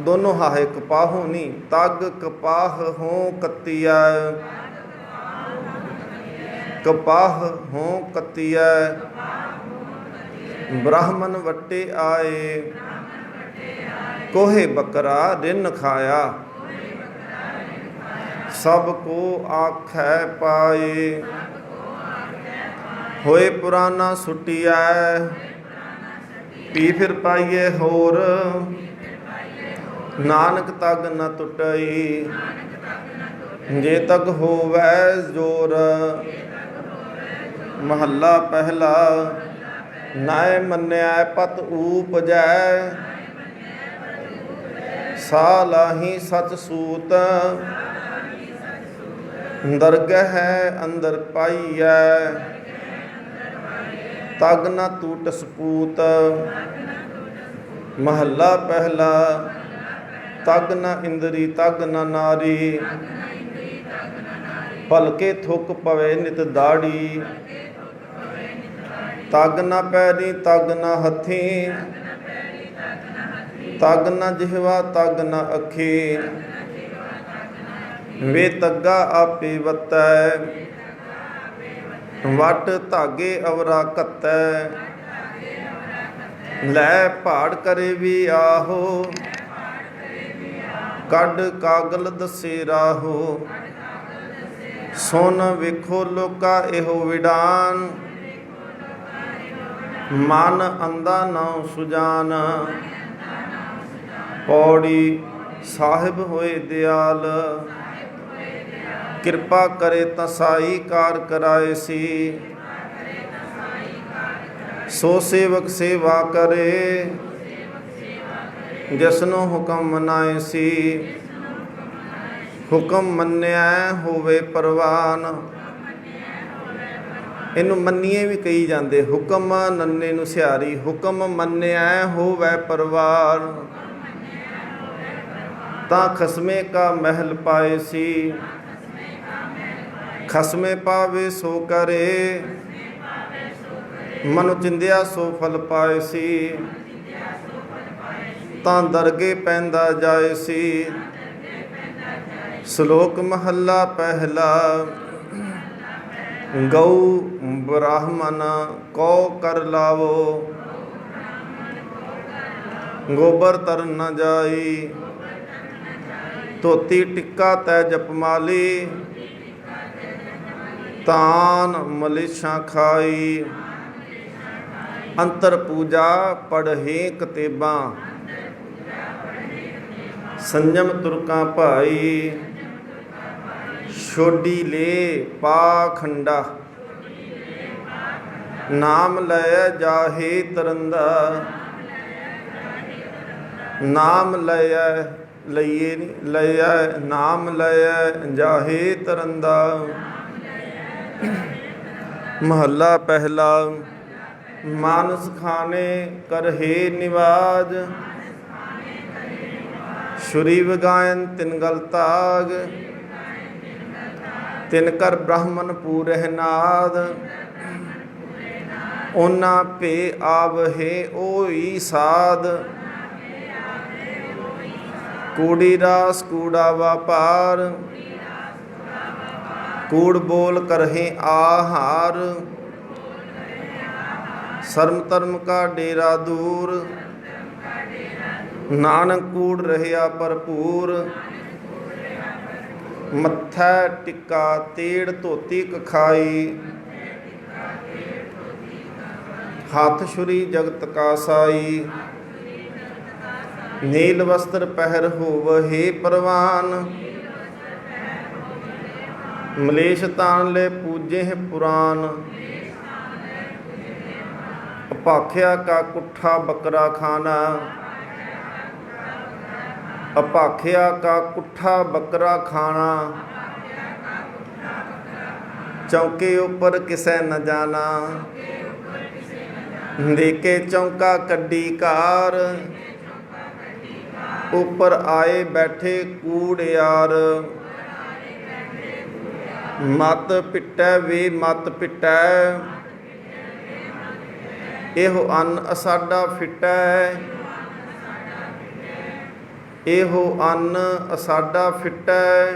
ਦੋਨੋਂ ਹਾਹੇ ਕਪਾਹੋਂ ਨਹੀਂ ਤਗ ਕਪਾਹ ਹੋਂ ਕੱਤੀਆ कपाह हों कतिया ब्राह्मण वट्टे आए कोहे बकरा रिन खाया सबको आखै पाए होए पुराना सुटिया पी फिर पाइए होर नानक तग न टुटई जे तक होवै जोर महला पहला नाय मन्या पत ऊपजै सा लाही सच सूत दरगह अंदर पाइयै तग न टूट सपूत महला पहला तग न इंद्री तग न नारी भलके थुक पवे नित दाड़ी तग न पैरी तग न हथी तग न जिहवा तग न अखी वे तग्गा आपे वतै वट धागे अवरा घतै लै भाड़ करे भी आहो कड कागल दसे राहो सुन वेखो लोका एहो विडान मन अंधा नौ सुजान पौड़ी साहिब होए दयाल कृपा करे तसाई कार कराए सी सो सेवक सेवा करे जिसनो हुक्म मनाए सी ਹੁਕਮ ਮੰਨਿਆ ਹੋਵੇ ਪ੍ਰਵਾਨ। ਇਹਨੂੰ ਮੰਨੀਏ ਵੀ ਕਹੀ ਜਾਂਦੇ, ਹੁਕਮ ਨੰਨੇ ਨੂੰ ਸਿਹਾਰੀ, ਹੁਕਮ ਮੰਨਿਆ ਹੋਵੇ ਪਰਵਾਰ। ਤਾਂ ਖਸਮੇ ਕਾ ਮਹਿਲ ਪਾਏ ਸੀ, ਖਸਮੇ ਪਾਵੇ ਸੋ ਕਰੇ। ਮਨੁ ਚਿੰਦਿਆ ਸੋ ਫਲ ਪਾਏ ਸੀ, ਤਾਂ ਦਰਗੇ ਪੈਂਦਾ ਜਾਏ ਸੀ। ਸ਼ਲੋਕ ਮਹੱਲਾ ਪਹਿਲਾ। ਗਊ ਬ੍ਰਾਹਮਣ ਕਉ ਕਰ ਲਾਵੋ, ਗੋਬਰ ਤਰਨ ਨ ਜਾਈ। ਧੋਤੀ ਟਿੱਕਾ ਤੈ ਜਪਮਾਲੀ, ਤਾਨ ਮਲੇਛਾਂ ਖਾਈ। ਅੰਤਰ ਪੂਜਾ ਪੜ੍ਹੇ ਕਤੇਬਾਂ, ਸੰਜਮ ਤੁਰਕਾਂ ਭਾਈ। ਛੋਡੀ ਲੈ ਪਾਖੰਡਾ, ਨਾਮ ਲੈ ਜਾਹੇ ਤਰੰਦਾ। ਨਾਮ ਲਈਐ ਲਈਏ ਨੀ ਲਈਐ, ਨਾਮ ਲਈਐ ਜਾਹੇ ਤਰੰਦਾ। ਮਹੱਲਾ ਪਹਿਲਾ। ਮਾਨਸ ਖਾਨੇ ਕਰਹੇ ਨਿਵਾਜ, ਛੁਰੀ ਵਗਾਇਨ ਤਿਨ ਗਲ ਤਾਗ। ਤਿਨ ਕਰ ਬ੍ਰਾਹਮਣ ਪੂਰਹਿ ਨਾਦ, ਓਨਾ ਭੇ ਆਵਹਿ ਓਈ ਸਾਧ। ਕੂੜੀ ਰਾਸ ਕੂੜਾ ਵਾਪਾਰ, ਕੂੜ ਬੋਲ ਕਰਹਿ ਆਹਾਰ। ਸ਼ਰਮ ਧਰਮ ਕਾ ਡੇਰਾ ਦੂਰ, ਨਾਨਕ ਕੂੜ ਰਹਿਆ ਭਰਪੂਰ। ਮੱਥਾ ਟਿੱਕਾ ਤੇੜ ਧੋਤੀ ਕਖਾਈ, ਹੱਥ ਛੁਰੀ ਜਗਤ ਕਾ ਸਾਈ। ਨੀਲ ਵਸਤਰ ਪਹਿਰ ਹੋਵਹਿ ਪ੍ਰਵਾਨ, ਮਲੇਛ ਤਾਨ ਲੈ ਪੂਜੇ ਪੁਰਾਨ। ਅਪਾਖਿਆ ਕਾ ਕੁੱਠਾ ਬੱਕਰਾ ਖਾਨਾ, ਅਪਾਖਿਆ ਕਾ ਕੁੱਠਾ ਬੱਕਰਾ ਖਾਣਾ। ਚੌਕੇ ਉੱਪਰ ਕਿਸੈ ਨ ਜਾਣਾ, ਦੇਖੇ ਚੌਂਕਾ ਕੱਢੀ ਕਾਰ। ਉੱਪਰ ਆਏ ਬੈਠੇ ਕੂੜਿਆਰ, ਮਤ ਪਿੱਟੈ ਵੇ ਮਤ ਪਿੱਟੈ। ਇਹੋ ਅੰਨ ਅਸਾਡਾ ਫਿੱਟੈ, ਇਹੋ ਅੰਨ ਅਸਾਡਾ ਫਿੱਟੈ।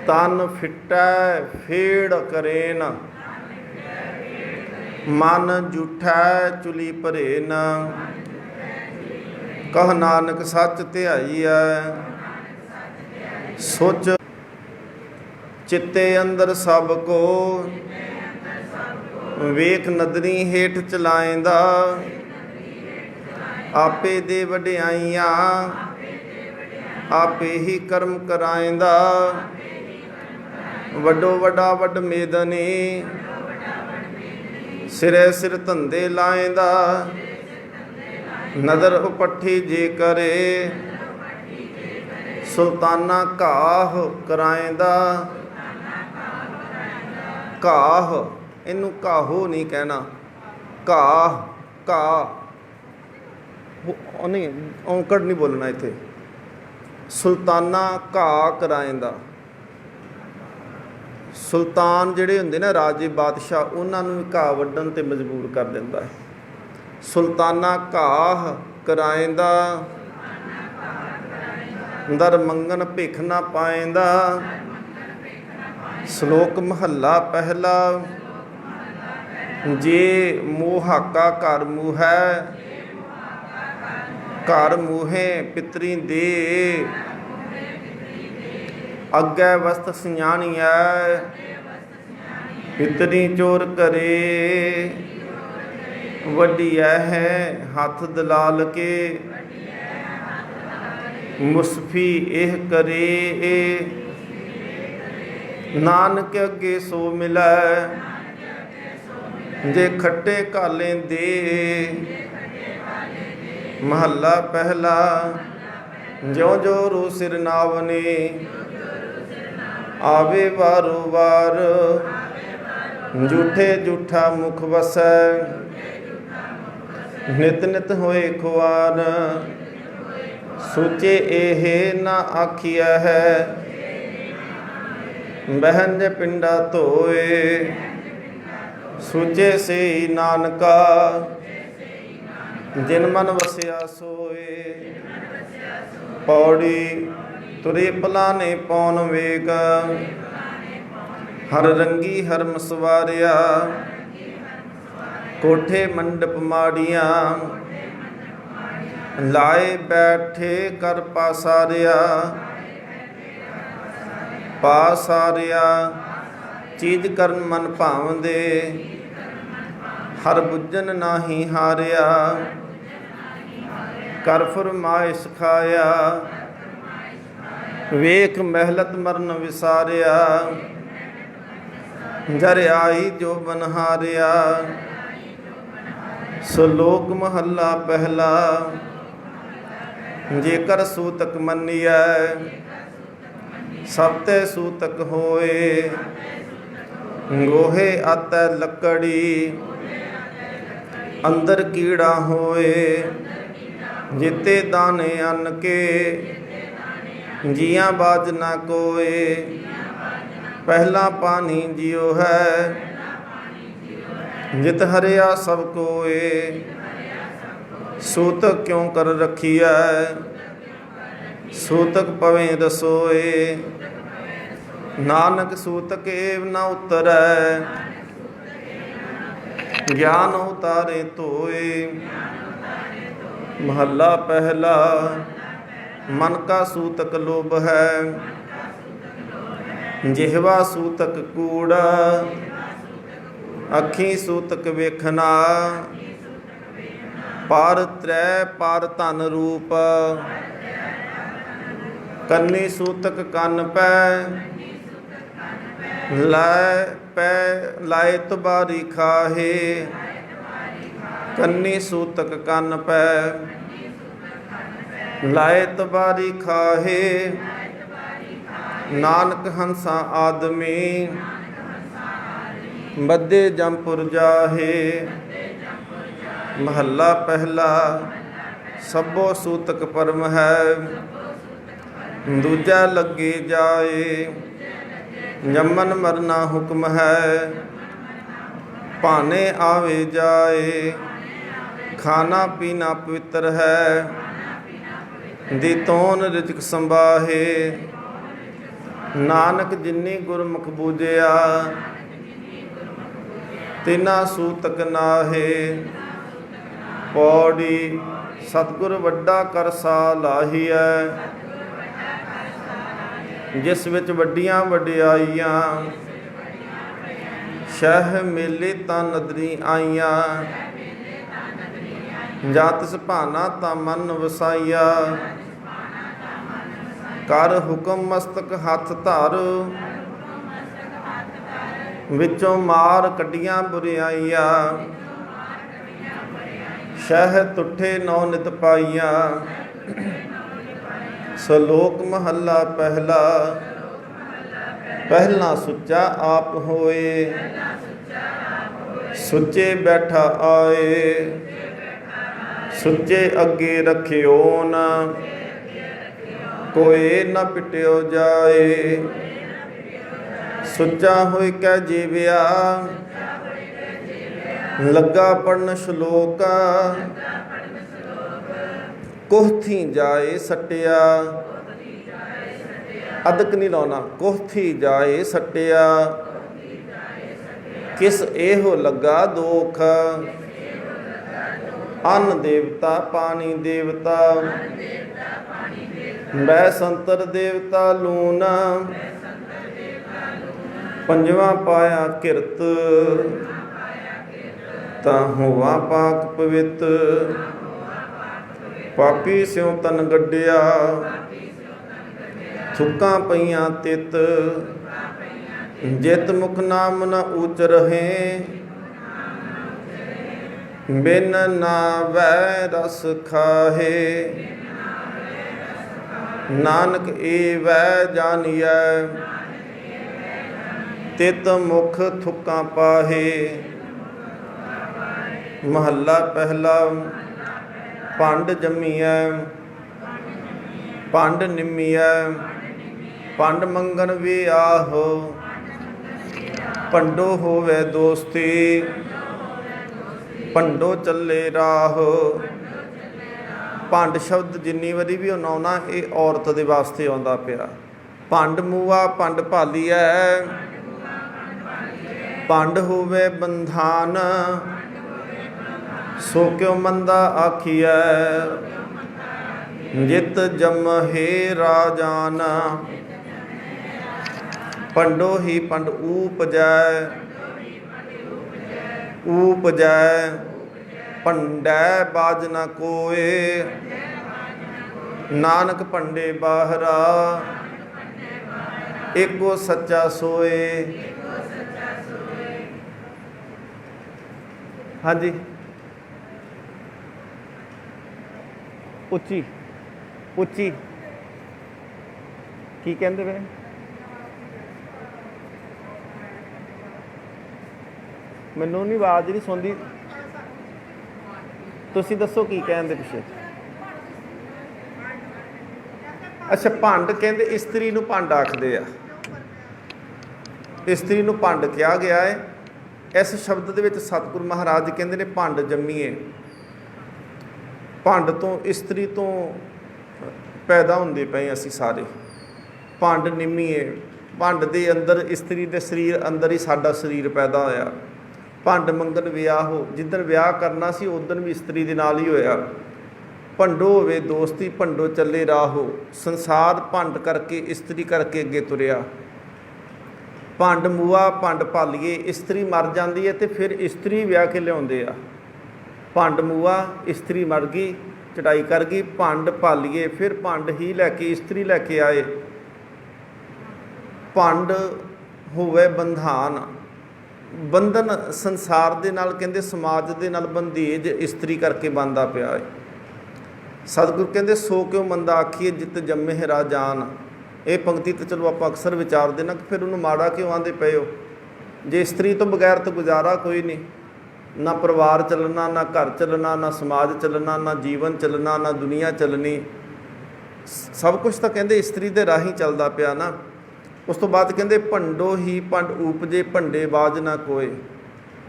ਤਨ ਫਿੱਟੈ ਫੇੜ ਕਰੇਨ, ਮਨ ਜੂਠੈ ਚੁਲੀ ਭਰੇਨ। ਕਹ ਨਾਨਕ ਸੱਚ ਧਿਆਈਐ, ਸੋਚ ਚਿੱਤੇ ਅੰਦਰ ਸਭ ਕੋ। ਵੇਖ ਨਦਰੀ ਹੇਠ ਚਲਾਏਂਦਾ, ਆਪੇ ਦੇ ਵਡਿਆਈਆਂ ਆਪੇ ਹੀ ਕਰਮ ਕਰਾਏਂਦਾ। ਵੱਡੋ ਵੱਡਾ ਵੱਡ ਮੇਦਨੀ, ਸਿਰੇ ਸਿਰ ਧੰਦੇ ਲਾਏਂਦਾ। ਨਦਰ ਉਪੱਠੀ ਜੇ ਕਰੇ, ਸੁਲਤਾਨਾ ਘਾਹ ਕਰਾਏਂਦਾ। ਘਾਹ, ਇਹਨੂੰ ਘਾਹੋ ਨਹੀਂ ਕਹਿਣਾ, ਘਾਹ ਘਾਹ ਉਹ ਨਹੀਂ, ਔਂਕੜ ਨਹੀਂ ਬੋਲਣਾ ਇੱਥੇ। ਸੁਲਤਾਨਾ ਘਾਹ ਕਰਾਏਂਦਾ। ਸੁਲਤਾਨ ਜਿਹੜੇ ਹੁੰਦੇ ਨਾ ਰਾਜੇ ਬਾਦਸ਼ਾਹ, ਉਹਨਾਂ ਨੂੰ ਘਾਹ ਵੱਢਣ 'ਤੇ ਮਜਬੂਰ ਕਰ ਦਿੰਦਾ ਹੈ। ਸੁਲਤਾਨਾ ਘਾਹ ਕਰਾਏਂਦਾ, ਦਰ ਮੰਗਣ ਭਿਖ ਨਾ ਪਾਏਂਦਾ। ਸ਼ਲੋਕ ਮਹੱਲਾ ਪਹਿਲਾ। ਜੇ ਮੋਹਾਕਾ ਘਰ ਮੂਹੈ, ਘਰ ਮੂਹੇ ਪਿਤਰੀ ਦੇ। ਅੱਗੇ ਵਸਤ ਸਿਆਣੀਐ, ਪਿਤਰੀ ਚੋਰ ਕਰੇ। ਵੱਡੀਐ ਹੈ ਹੱਥ ਦਲਾਲ ਕੇ, ਮੁਸਫੀ ਇਹ ਕਰੇ। ਨਾਨਕ ਅੱਗੇ ਸੋ ਮਿਲੈ, ਜੇ ਖੱਟੇ ਘਾਲੇ ਦੇ। ਮਹੱਲਾ ਪਹਿਲਾ। ਜਿਉ ਜੋ ਰੂ ਸਿਰ ਨਾਵਨੀ ਆਵੇ ਵਾਰੋ ਵਾਰ ਝੂਠੇ ਝੂਠਾ ਮੁਖ ਵਸੈ ਨਿਤ ਨਿਤ ਹੋਏ ਖੁਆਰ ਸੋਚੇ ਇਹ ਨਾ ਆਖਿਆ ਹੈ ਬਹਿੰਜ ਪਿੰਡਾ ਧੋਏ ਸੂਝੇ ਸੇ ਨਾਨਕਾ ਜਿਨ ਮਨ ਵਸਿਆ ਸੋਏ ਪੌੜੀ ਤੁਰੇ ਪਲਾਨੇ ਪੌਣ ਵੇਗ ਹਰ ਰੰਗੀ ਹਰਮ ਸਵਾਰਿਆ ਕੋਠੇ ਮੰਡਪ ਮਾੜੀਆਂ ਲਾਏ ਬੈਠੇ ਕਰ ਪਾਸਾਰਿਆ ਪਾਸਾਰਿਆ ਚੀਜ਼ ਕਰਨ ਮਨ ਭਾਵਦੇ ਹਰ ਬੁੱਝਣ ਨਾਹੀ ਹਾਰਿਆ ਕਰ ਫਰਮਾਏ ਸਿਖਾਇਆ ਵੇਖ ਮਹਿਲਤ ਮਰਨ ਵਿਸਾਰਿਆ ਜਰ ਆਈ ਜੋ ਬਨਹਾਰਿਆ ਸ਼ਲੋਕ ਮਹੱਲਾ ਪਹਿਲਾ ਜੇਕਰ ਸੂਤਕ ਮੰਨੀਐ ਸਭ ਤੇ ਸੂਤਕ ਹੋਏ ਗੋਹੇ ਆਤੈ ਲੱਕੜੀ ਅੰਦਰ ਕੀੜਾ ਹੋਏ ਜਿਤੇ ਦਾਨੇ ਅੰਨ ਕੇ ਜੀਆਂ ਬਾਜ ਨਾ ਕੋਏ ਪਹਿਲਾ ਪਾਣੀ ਜਿਉ ਹੈ ਜਿਤ ਹਰਿਆ ਸਭ ਕੋਏ ਸੂਤਕ ਕਿਉ ਕਰ ਰਖੀਐ ਸੂਤਕ ਪਵੇਂ ਰਸੋਏ ਨਾਨਕ ਸੂਤਕ ਏਵ ਨ ਉਤਰੈ ਗਿਆਨ ਉਤਾਰੇ ਧੋਏ ਮਹੱਲਾ ਪਹਿਲਾ ਮਨ ਕਾ ਸੂਤਕ ਲੋਭ ਹੈ ਜਿਹਵਾ ਸੂਤਕ ਕੂੜਾ ਅੱਖੀ ਸੂਤਕ ਵੇਖਣਾ ਪਰ ਤ੍ਰੈ ਪਰ ਧਨ ਰੂਪ ਕੰਨੀ ਸੂਤਕ ਕੰਨ ਪੈ ਲਾਏ ਤੁਬਾਰੀ ਖਾਹੇ ਕੰਨੀ ਸੂਤਕ ਕੰਨ ਪੈ ਲਾਏ ਤੁਬਾਰੀ ਖਾਹੇ ਨਾਨਕ ਹੰਸਾ ਆਦਮੀ ਬੱਧੇ ਜੰਪੁਰ ਜਾਹੇ ਮਹੱਲਾ ਪਹਿਲਾ ਸਭੋ ਸੂਤਕ ਪਰਮ ਹੈ ਦੂਜਾ ਲੱਗੇ ਜਾਏ ਜੰਮਨ ਮਰਨਾ ਹੁਕਮ ਹੈ ਭਾਨੇ ਆਵੇ ਜਾਏ ਖਾਣਾ ਪੀਣਾ ਪਵਿੱਤਰ ਹੈ ਦੀ ਤੋਨ ਰਿਜਕ ਸੰਭਾਹੇ ਨਾਨਕ ਜਿਨੀ ਗੁਰਮੁਖ ਬੂਝਿਆ ਤਿਨਾ ਸੂਤਕ ਨਾਹੇ ਪੌੜੀ ਸਤਿਗੁਰ ਵੱਡਾ ਕਰ ਸਾ ਲਾਹੀਐ ਜਿਸ ਵਿੱਚ ਵੱਡੀਆਂ ਵਡਿਆਈਆਂ ਸ਼ਹਿ ਮੇਲੇ ਤਾਂ ਨਦਰੀ ਆਈਆਂ ਜਾਂ ਤਿਸ ਭਾਨਾ ਤਾਂ ਮਨ ਵਸਾਈਆ ਕਰ ਹੁਕਮ ਮਸਤਕ ਹੱਥ ਧਰ ਵਿੱਚੋਂ ਮਾਰ ਕੱਢੀਆਂ ਬੁਰਿਆਈਆਂ ਸ਼ਹਿ ਤੁਠੇ ਨੌ ਨਿਤ ਪਾਈਆਂ ਸ਼ਲੋਕ ਮਹੱਲਾ ਪਹਿਲਾ ਪਹਿਲਾ ਸੁੱਚਾ ਆਪ ਹੋਏ ਸੁੱਚੇ ਬੈਠਾ ਆਏ ਸੁੱਚੇ ਅੱਗੇ ਰੱਖਿਓ ਨਾ ਕੋਏ ਨਾ ਪਿਟਿਓ ਜਾਏ ਸੁੱਚਾ ਹੋਇ ਕੈ ਜੀਵਿਆ ਲੱਗਾ ਪੜਨ ਸ਼ਲੋਕ ਕੋਹਥੀ ਜਾਏ ਸਟਿਆ ਅਦਕ ਨਹੀਂ ਲਾਉਣਾ ਕੋਹਥੀ ਜਾਏ ਸਟਿਆ ਕਿਸ ਇਹੋ ਲੱਗਾ ਦੋਖ ਅੰਨ ਦੇਵਤਾ ਪਾਣੀ ਦੇਵਤਾ ਬੈ ਸੰਤਰ ਦੇਵਤਾ ਲੂਨ ਪੰਜਵਾਂ ਪਾਇਆ ਕਿਰਤ ਤਾਂ ਹੋਵਾ ਪਾਕ ਪਵਿੱਤ ਪਾਪੀ ਸਿਉ ਤਨ ਗੱਡਿਆ ਥੁੱਕਾਂ ਪਈਆਂ ਤਿਤ ਜਿਤ ਮੁਖ ਨਾਮ ਨ ਊਚ ਰਹੇ ਬਿਨ ਨਾ ਵੈ ਰਸ ਖਾਹੇ नानक एवै जानियै तित मुख थुक्कां पाहे। महला पहला। पंड जम्मीऐ पंड निम्मीऐ पंड मंगन वे आहो। पंडो होवे दोस्ती पंडो चले राह। ਭੰਡ ਸ਼ਬਦ ਜਿੰਨੀ ਵਾਰੀ ਵੀ ਉਨਾਉਣਾ ਇਹ ਔਰਤ ਦੇ ਵਾਸਤੇ ਆਉਂਦਾ ਪਿਆ। ਭੰਡ ਮੂਆ ਭੰਡ ਭਾਲੀਐ ਭੰਡ ਹੋਵੇ ਬੰਧਾਨ ਸੋ ਕਿਉ ਮੰਦਾ ਆਖੀਐ ਜਿਤ ਜਮਹਿ ਰਾਜਾਨ। ਪੰਡੋ ਹੀ ਪੰਡ ਊਪਜੈ ਊਪਜੈ ਭੰਡੈ ਬਾਜ ਨ ਕੋਏ। ਨਾਨਕ ਭੰਡੇ ਬਾਹਰਾ ਏਕੋ ਸੱਚਾ ਸੋਏ। ਹਾਂਜੀ ਉੱਚੀ ਉੱਚੀ ਕੀ ਕਹਿੰਦੇ ਵੇ? ਮੈਨੂੰ ਨਹੀਂ ਆਵਾਜ਼ ਨਹੀਂ ਸੁਣਦੀ। ਤੁਸੀਂ ਦੱਸੋ ਕੀ ਕਹਿੰਦੇ ਪਿੱਛੇ? ਅੱਛਾ ਭੰਡ ਕਹਿੰਦੇ ਇਸਤਰੀ ਨੂੰ ਭੰਡ ਆਖਦੇ ਆ। ਇਸਤਰੀ ਨੂੰ ਭੰਡ ਕਿਹਾ ਗਿਆ ਹੈ। ਇਸ ਸ਼ਬਦ ਦੇ ਵਿੱਚ ਸਤਿਗੁਰੂ ਮਹਾਰਾਜ ਕਹਿੰਦੇ ਨੇ ਭੰਡ ਜੰਮੀਏ। ਭੰਡ ਤੋਂ ਇਸਤਰੀ ਤੋਂ ਪੈਦਾ ਹੁੰਦੇ ਪਏ ਅਸੀਂ ਸਾਰੇ। ਭੰਡ ਨਿੰਮੀਏ ਭੰਡ ਦੇ ਅੰਦਰ ਇਸਤਰੀ ਦੇ ਸਰੀਰ ਅੰਦਰ ਹੀ ਸਾਡਾ ਸਰੀਰ ਪੈਦਾ ਹੋਇਆ। ਭੰਡ ਮੰਗਣ ਵਿਆਹ ਹੋ ਜਿੱਦਣ ਵਿਆਹ ਕਰਨਾ ਸੀ ਉਦਣ ਵੀ ਇਸਤਰੀ ਦੇ ਨਾਲ ਹੀ ਹੋਇਆ। ਭੰਡੋ ਹੋਵੇ ਦੋਸਤੀ ਭੰਡੋ ਚੱਲੇ ਰਾਹੋ। ਸੰਸਾਰ ਭੰਡ ਕਰਕੇ ਇਸਤਰੀ ਕਰਕੇ ਅੱਗੇ ਤੁਰਿਆ। ਭੰਡ ਮੂਆ ਭੰਡ ਭਾਲੀਏ ਇਸਤਰੀ ਮਰ ਜਾਂਦੀ ਹੈ ਤੇ ਫਿਰ ਇਸਤਰੀ ਵਿਆਹ ਕੇ ਲਿਆਉਂਦੇ ਆ। ਭੰਡ ਮੂਆ ਇਸਤਰੀ ਮਰ ਗਈ ਚੜਾਈ ਕਰ ਗਈ। ਭੰਡ ਭਾਲੀਏ ਫਿਰ ਭੰਡ ਹੀ ਲੈ ਕੇ ਇਸਤਰੀ ਲੈ ਕੇ ਆਏ। ਭੰਡ ਹੋਵੇ ਬੰਧਾਨ ਬੰਧਨ ਸੰਸਾਰ ਦੇ ਨਾਲ ਕਹਿੰਦੇ ਸਮਾਜ ਦੇ ਨਾਲ ਬੰਧੇਜ ਇਸਤਰੀ ਕਰਕੇ ਬਣਦਾ ਪਿਆ ਹੈ। ਸਤਿਗੁਰੂ ਕਹਿੰਦੇ ਸੋ ਕਿਉ ਮੰਦਾ ਆਖੀਏ ਜਿਤ ਜੰਮੇ ਰਾਜਾਨ। ਇਹ ਪੰਕਤੀ ਤਾਂ ਚਲੋ ਆਪਾਂ ਅਕਸਰ ਵਿਚਾਰਦੇ ਨਾ ਕਿ ਫਿਰ ਉਹਨੂੰ ਮਾੜਾ ਕਿਉਂ ਆਂਦੇ ਪਏ ਹੋ। ਜੇ ਇਸਤਰੀ ਤੋਂ ਬਗੈਰ ਤਾਂ ਗੁਜ਼ਾਰਾ ਕੋਈ ਨਹੀਂ। ਨਾ ਪਰਿਵਾਰ ਚੱਲਣਾ ਨਾ ਘਰ ਚੱਲਣਾ ਨਾ ਸਮਾਜ ਚੱਲਣਾ ਨਾ ਜੀਵਨ ਚੱਲਣਾ ਨਾ ਦੁਨੀਆ ਚੱਲਣੀ। ਸਭ ਕੁਝ ਤਾਂ ਕਹਿੰਦੇ ਇਸਤਰੀ ਦੇ ਰਾਹੀਂ ਚੱਲਦਾ ਪਿਆ ਨਾ। ਉਸ ਤੋਂ ਬਾਅਦ ਕਹਿੰਦੇ ਭੰਡੋ ਹੀ ਭੰਡ ਊਪਜੇ ਭੰਡੇ ਬਾਜ ਨਾ ਕੋਏ।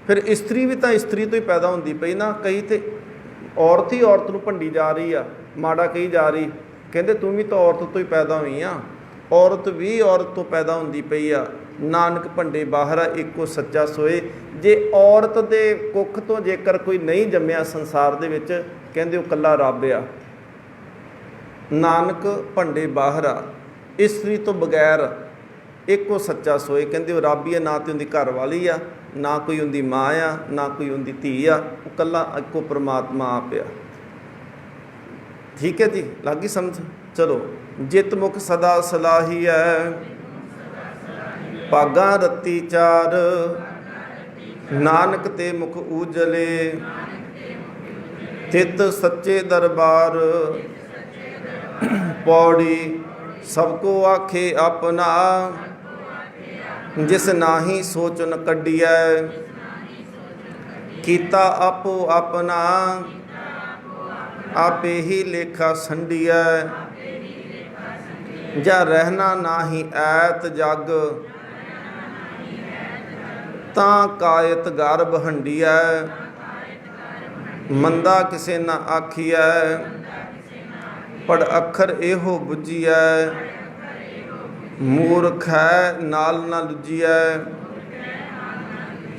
ਫਿਰ ਇਸਤਰੀ ਵੀ ਤਾਂ ਇਸਤਰੀ ਤੋਂ ਹੀ ਪੈਦਾ ਹੁੰਦੀ ਪਈ ਨਾ। ਕਈ ਤੇ ਔਰਤ ਹੀ ਔਰਤ ਨੂੰ ਭੰਡੀ ਜਾ ਰਹੀ ਆ ਮਾੜਾ ਕਹੀ ਜਾ ਰਹੀ। ਕਹਿੰਦੇ ਤੂੰ ਵੀ ਤਾਂ ਔਰਤ ਤੋਂ ਹੀ ਪੈਦਾ ਹੋਈ ਆ। ਔਰਤ ਵੀ ਔਰਤ ਤੋਂ ਪੈਦਾ ਹੁੰਦੀ ਪਈ ਆ। ਨਾਨਕ ਭੰਡੇ ਬਾਹਰਾ ਇੱਕੋ ਸੱਚਾ ਸੋਏ। ਜੇ ਔਰਤ ਦੇ ਕੁੱਖ ਤੋਂ ਜੇਕਰ ਕੋਈ ਨਹੀਂ ਜੰਮਿਆ ਸੰਸਾਰ ਦੇ ਵਿੱਚ ਕਹਿੰਦੇ ਉਹ ਇਕੱਲਾ ਰੱਬ ਆ। ਨਾਨਕ ਭੰਡੇ ਬਾਹਰਾ ਇਸਤਰੀ ਤੋਂ ਬਗੈਰ ਇੱਕੋ ਸੱਚਾ ਸੋਏ। ਕਹਿੰਦੇ ਉਹ ਰੱਬ ਹੀ ਆ। ਨਾ ਤੇ ਉਹਦੀ ਘਰ ਵਾਲੀ ਆ ਨਾ ਕੋਈ ਉਹਦੀ ਮਾਂ ਆ ਨਾ ਕੋਈ ਉਹਦੀ ਧੀ ਆ। ਉਹ ਇਕੱਲਾ ਇੱਕੋ ਪਰਮਾਤਮਾ ਆਪ ਆ। ਠੀਕ ਹੈ ਜੀ ਲੱਗ ਗਈ ਸਮਝ। ਚਲੋ ਜਿਤ ਮੁਖ ਸਦਾ ਸਲਾਹੀ ਹੈ ਭਾਗਾਂ ਰੱਤੀ ਚਾਰ। ਨਾਨਕ ਤੇ ਮੁਖ ਊਜਲੇ ਤਿਤ ਸੱਚੇ ਦਰਬਾਰ। ਪੌੜੀ ਸਭ ਕੋ ਆਖੇ ਆਪਣਾ ਜਿਸ ਨਾਹੀ ਸੋਚਨ ਕੱਢੀਐ। ਕੀਤਾ ਆਪੋ ਆਪਣਾ ਆਪੇ ਹੀ ਲੇਖਾ ਸੰਡੀਐ। ਜਾ ਰਹਿਣਾ ਨਾਹੀ ਐਤ ਜਗ ਤਾਂ ਕਾਇਤ ਗਰਭ ਹੰਡੀਐ। ਮੰਦਾ ਕਿਸੇ ਨਾ ਆਖੀਐ ਪੜ ਅੱਖਰ ਇਹੋ ਬੁੱਝੀਐ। ਮੂਰਖ ਹੈ ਨਾਲ ਨਾ ਲੁੱਝੀਐ।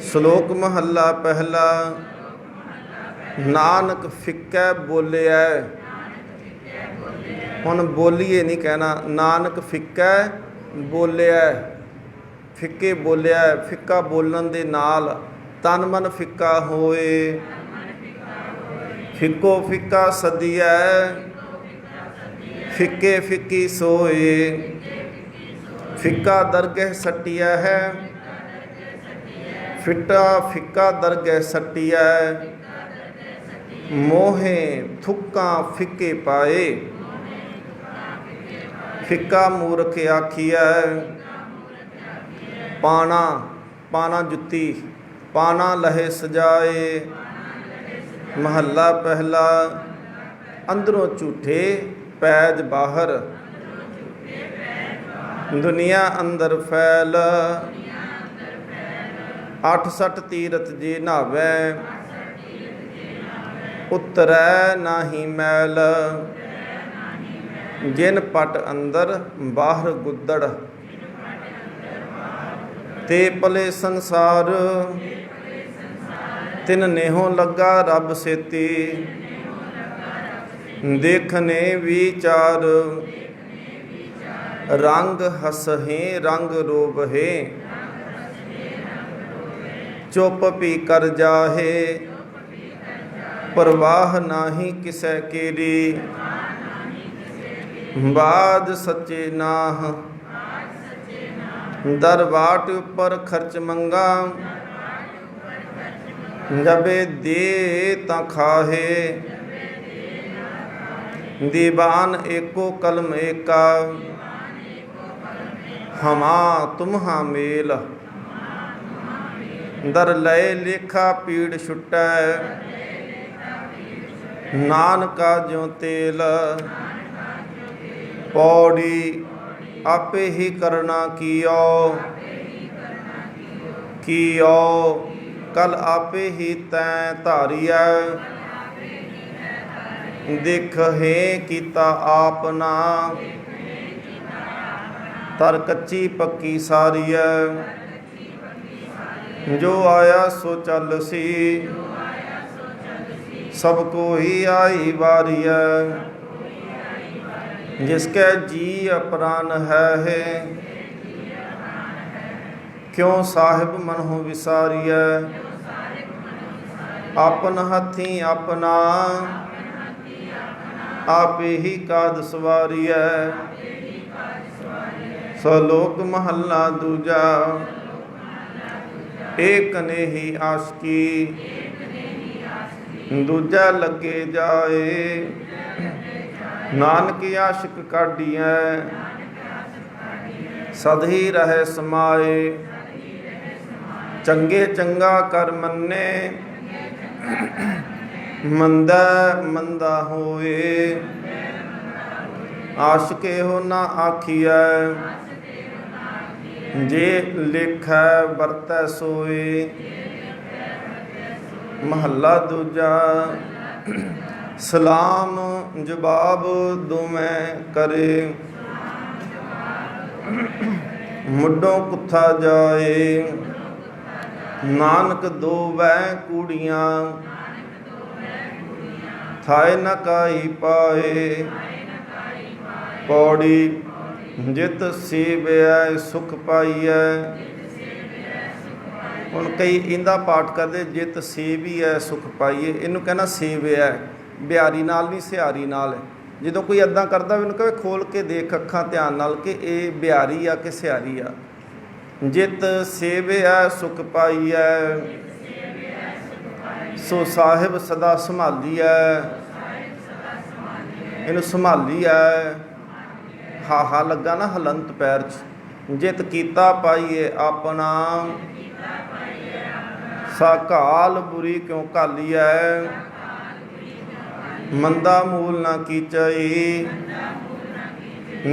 ਸ਼ਲੋਕ ਮਹੱਲਾ ਪਹਿਲਾ। ਨਾਨਕ ਫਿੱਕੈ ਬੋਲਿਐ। ਹੁਣ ਬੋਲੀਏ ਨਹੀਂ ਕਹਿਣਾ। ਨਾਨਕ ਫਿੱਕੈ ਬੋਲਿਐ। ਫਿੱਕੇ ਬੋਲਿਆ। ਫਿੱਕਾ ਬੋਲਣ ਦੇ ਨਾਲ ਤਨ ਮਨ ਫਿੱਕਾ ਹੋਏ। ਫਿੱਕੋ ਫਿੱਕਾ ਸਦੀਐ ਫਿੱਕੇ ਫਿੱਕੀ ਸੋਏ। ਫਿੱਕਾ ਦਰਗਹਿ ਸੱਟਿਆ ਹੈ ਫਿੱਟਾ ਫਿੱਕਾ ਦਰਗਹਿ ਸੱਟਿਐ। ਮੋਹੇ ਥੁੱਕਾਂ ਫਿੱਕੇ ਪਾਏ। ਫਿੱਕਾ ਮੂਰਖ ਆਖੀਐ। ਪਾਣਾ, ਪਾਣਾ ਜੁੱਤੀ, ਪਾਣਾ ਲਹੇ ਸਜਾਏ। ਮਹੱਲਾ ਪਹਿਲਾ। ਅੰਦਰੋਂ ਝੂਠੇ ਪੈਜ ਬਾਹਰ, ਦੁਨੀਆ ਅੰਦਰ ਫੈਲ। 68 ਤੀਰਥ ਜੇ ਨਹਾਵੈ, ਉਤਰੈ ਨਾਹੀ ਮੈਲ। ਜਿਨ ਪਟ ਅੰਦਰ ਬਾਹਰ ਗੁੱਦੜ, ਤੇ ਪਲੇ ਸੰਸਾਰ। ਤਿਨ ਨੇਹੋਂ ਲੱਗਾ ਰੱਬ ਸੇਤੀ, ਦੇਖਨੇ ਵਿਚਾਰ। ਰੰਗ ਹਸਹੇ ਰੰਗ ਰੋਬਹੇ, ਚੁੱਪ ਪੀ ਕਰ ਜਾਹੇ। ਪਰਵਾਹ ਨਾਹੀ ਕਿਸੈ ਕੀਰੀ, ਬਾਦ ਸੱਚੇ ਨਾਹ। ਦਰਬਾਟ ਉੱਪਰ ਖਰਚ ਮੰਗਾ, ਜਬੇ ਦੇ ਤਾਂ ਖਾਹੇ। ਦੀਵਾਨ ਏਕੋ ਕਲਮ ਏਕਾ, ਹਮਾ ਤੁਮਹਾ ਮੇਲ। ਦਰ ਲਏ ਲੇਖਾ ਪੀੜ ਛੁਟੈ, ਨਾਨਕਾ ਜਿਉ ਤੇਲ। ਪੌੜੀ ਆਪੇ ਹੀ ਕਰਨਾ ਕੀਓ, ਕੀਓ ਕਲ ਆਪੇ ਹੀ ਤੈਂ ਧਾਰੀਐ। ਦੇਖੇ ਕੀਤਾ ਆਪਨਾ, ਤਰ ਕੱਚੀ ਪੱਕੀ ਸਾਰੀਐ। ਜੋ ਆਇਆ ਸੋ ਚੱਲ ਸੀ, ਸਭ ਕੋ ਹੀ ਆਈ ਵਾਰੀਐ। ਜਿਸਕੈ ਜੀ ਅਪਰਾਨ ਹੈ, ਕਿਉ ਸਾਹਿਬ ਮਨਹੁ ਵਿਸਾਰੀਐ। ਆਪਨ ਹੱਥੀ ਆਪਣਾ, ਆਪੇ ਹੀ ਕਾਜ ਸਵਾਰੀਐ। ਸਲੋਕ ਮਹੱਲਾ ਦੂਜਾ। ਏਕ ਨੇਹੀ ਆਸ਼ਕੀ, ਦੂਜਾ ਲੱਗੇ ਜਾਏ। ਨਾਨਕ ਆਸ਼ਿਕ ਕਾਢੀਐ, ਸਦ ਹੀ ਰਹਿ ਸਮਾਏ। ਚੰਗੇ ਚੰਗਾ ਕਰ ਮੰਨੇ, ਮੰਦਾ ਮੰਦਾ ਹੋਏ। ਆਸ਼ਿਕ ਇਹੋ ਨਾ ਆਖੀਐ, ਜੇ ਲੇਖੈ ਵਰਤੈ ਸੋਏ। ਮਹੱਲਾ ਦੂਜਾ। ਸਲਾਮ ਜਵਾਬ ਦੋਵੇਂ ਕਰੇ, ਮੁੱਢੋਂ ਕੁੱਥਾ ਜਾਏ। ਨਾਨਕ ਦੋਵੈ ਕੂੜੀਆਂ, ਥਾਏ ਨ ਕਾਈ ਪਾਏ। ਪੌੜੀ ਜਿਤ ਸੇਵਿਐ ਸੁਖ ਪਾਈਐ। ਹੁਣ ਕਈ ਇਹਦਾ ਪਾਠ ਕਰਦੇ, ਜਿਤ ਸੇਵੀਐ ਸੁਖ ਪਾਈਏ। ਇਹਨੂੰ ਕਹਿਣਾ ਸੇਵਿਐ, ਬਿਹਾਰੀ ਨਾਲ ਨਹੀਂ ਸਿਹਾਰੀ ਨਾਲ। ਜਦੋਂ ਕੋਈ ਇੱਦਾਂ ਕਰਦਾ ਉਹਨੂੰ ਕਹੇ ਖੋਲ ਕੇ ਦੇਖ ਅੱਖਾਂ ਧਿਆਨ ਨਾਲ ਕਿ ਇਹ ਬਿਹਾਰੀ ਆ ਕਿ ਸਿਹਾਰੀ ਆ। ਜਿਤ ਸੇਵਿਐ ਸੁਖ ਪਾਈਐ, ਸੋ ਸਾਹਿਬ ਸਦਾ ਸੰਭਾਲੀਐ। ਇਹਨੂੰ ਸੰਭਾਲੀਐ, ਹਾਹਾ ਲੱਗਾ ਨਾ ਹਲੰਤ ਪੈਰ 'ਚ। ਜਿਤ ਕੀਤਾ ਪਾਈਏ ਆਪਣਾ, ਸਾ ਘਾਲ ਬੁਰੀ ਕਿਉਂ ਘਾਲੀਐ। ਮੰਦਾ ਮੂਲ ਨਾ ਕੀਚਈ,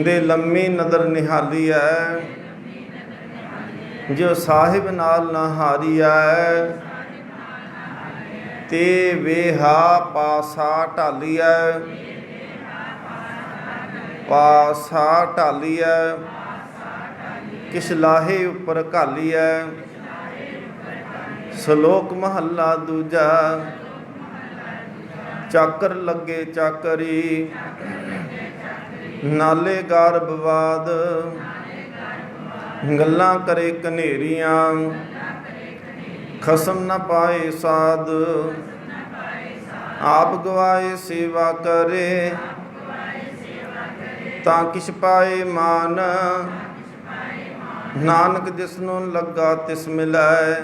ਦੇ ਲੰਮੀ ਨਦਰ ਨਿਹਾਲੀਐ। ਜੋ ਸਾਹਿਬ ਨਾਲ ਨਾ ਹਾਰੀਐ, ਤੇ ਵੇਹਾ ਪਾਸਾ ਢਾਲੀਐ। ਪਾਸਾ ਢਾਲੀਐ, ਕਿਛ ਲਾਹੇ ਉੱਪਰ ਘਾਲੀਐ। ਸਲੋਕ ਮਹੱਲਾ ਦੂਜਾ। ਚਾਕਰ ਲੱਗੇ ਚਾਕਰੀ, ਨਾਲੇ ਗਾਰ ਬਵਾਦ। ਗੱਲਾਂ ਕਰੇ ਕਨੇਰੀਆਂ, ਖਸਮ ਨਾ ਪਾਏ ਸਾਧ। ਆਪ ਗਵਾਏ ਸੇਵਾ ਕਰੇ, ਤਾਂ ਕਿਛ ਪਾਏ ਮਾਨ। ਨਾਨਕ ਜਿਸਨੂੰ ਲੱਗਾ ਤਿਸ ਮਿਲੈ,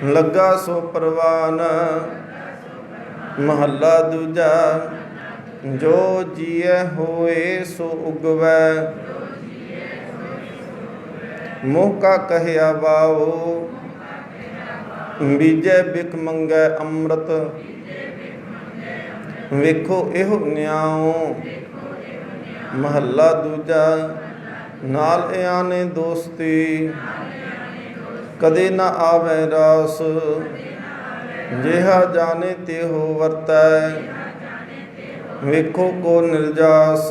ਲੱਗਾ ਸੋ ਪ੍ਰਵਾਨ। ਮਹੱਲਾ ਦੂਜਾ। जो जिय होए सो उगवै, मुँह का कहया बाओ, बीजे बिक मंगै अमृत, ਵੇਖੋ ਇਹੋ ਨਿਆਓ। ਮਹੱਲਾ ਦੂਜਾ। ਨਾਲ ਇਆਨੇ ਦੋਸਤੀ, ਕਦੇ ਨਾ ਆਵੈ ਰਾਸ, ਜਿਹਾ ਜਾਣੇ ਤਿਹੋ ਵਰਤੈ, ਵੇਖੋ ਕੋ ਨਿਰਜਾਸ।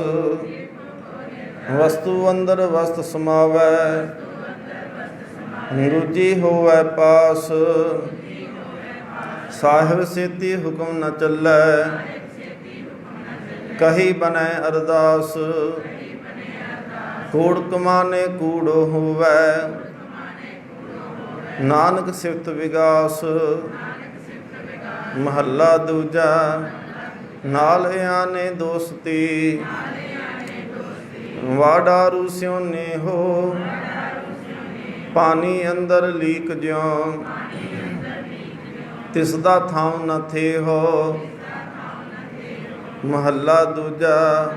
ਵਸਤੂ ਅੰਦਰ ਵਸਤ ਸਮਾਵੈ, ਦੂਜੀ ਹੋਵੈ ਪਾਸ, ਸਾਹਿਬ ਸੇਤੀ ਹੁਕਮ ਨ ਚੱਲੈ, ਕਹੀ ਬਣੈ ਅਰਦਾਸ। ਕੂੜ ਕਮਾਨੇ ਕੂੜ ਹੋਵੈ, ਨਾਨਕ ਸਿਫਤ ਵਿਗਾਸ। ਮਹੱਲਾ ਦੂਜਾ। ਨਾਲ ਇਆਨੇ ਦੋਸਤੀ, ਵਾਡਾਰੂ ਸਿਉਨੇ ਹੋ, ਪਾਣੀ ਅੰਦਰ ਲੀਕ ਜਿਉ, ਤਿਸਦਾ ਥਾਉ ਨ ਥੇ ਹੋ। ਮਹੱਲਾ ਦੂਜਾ।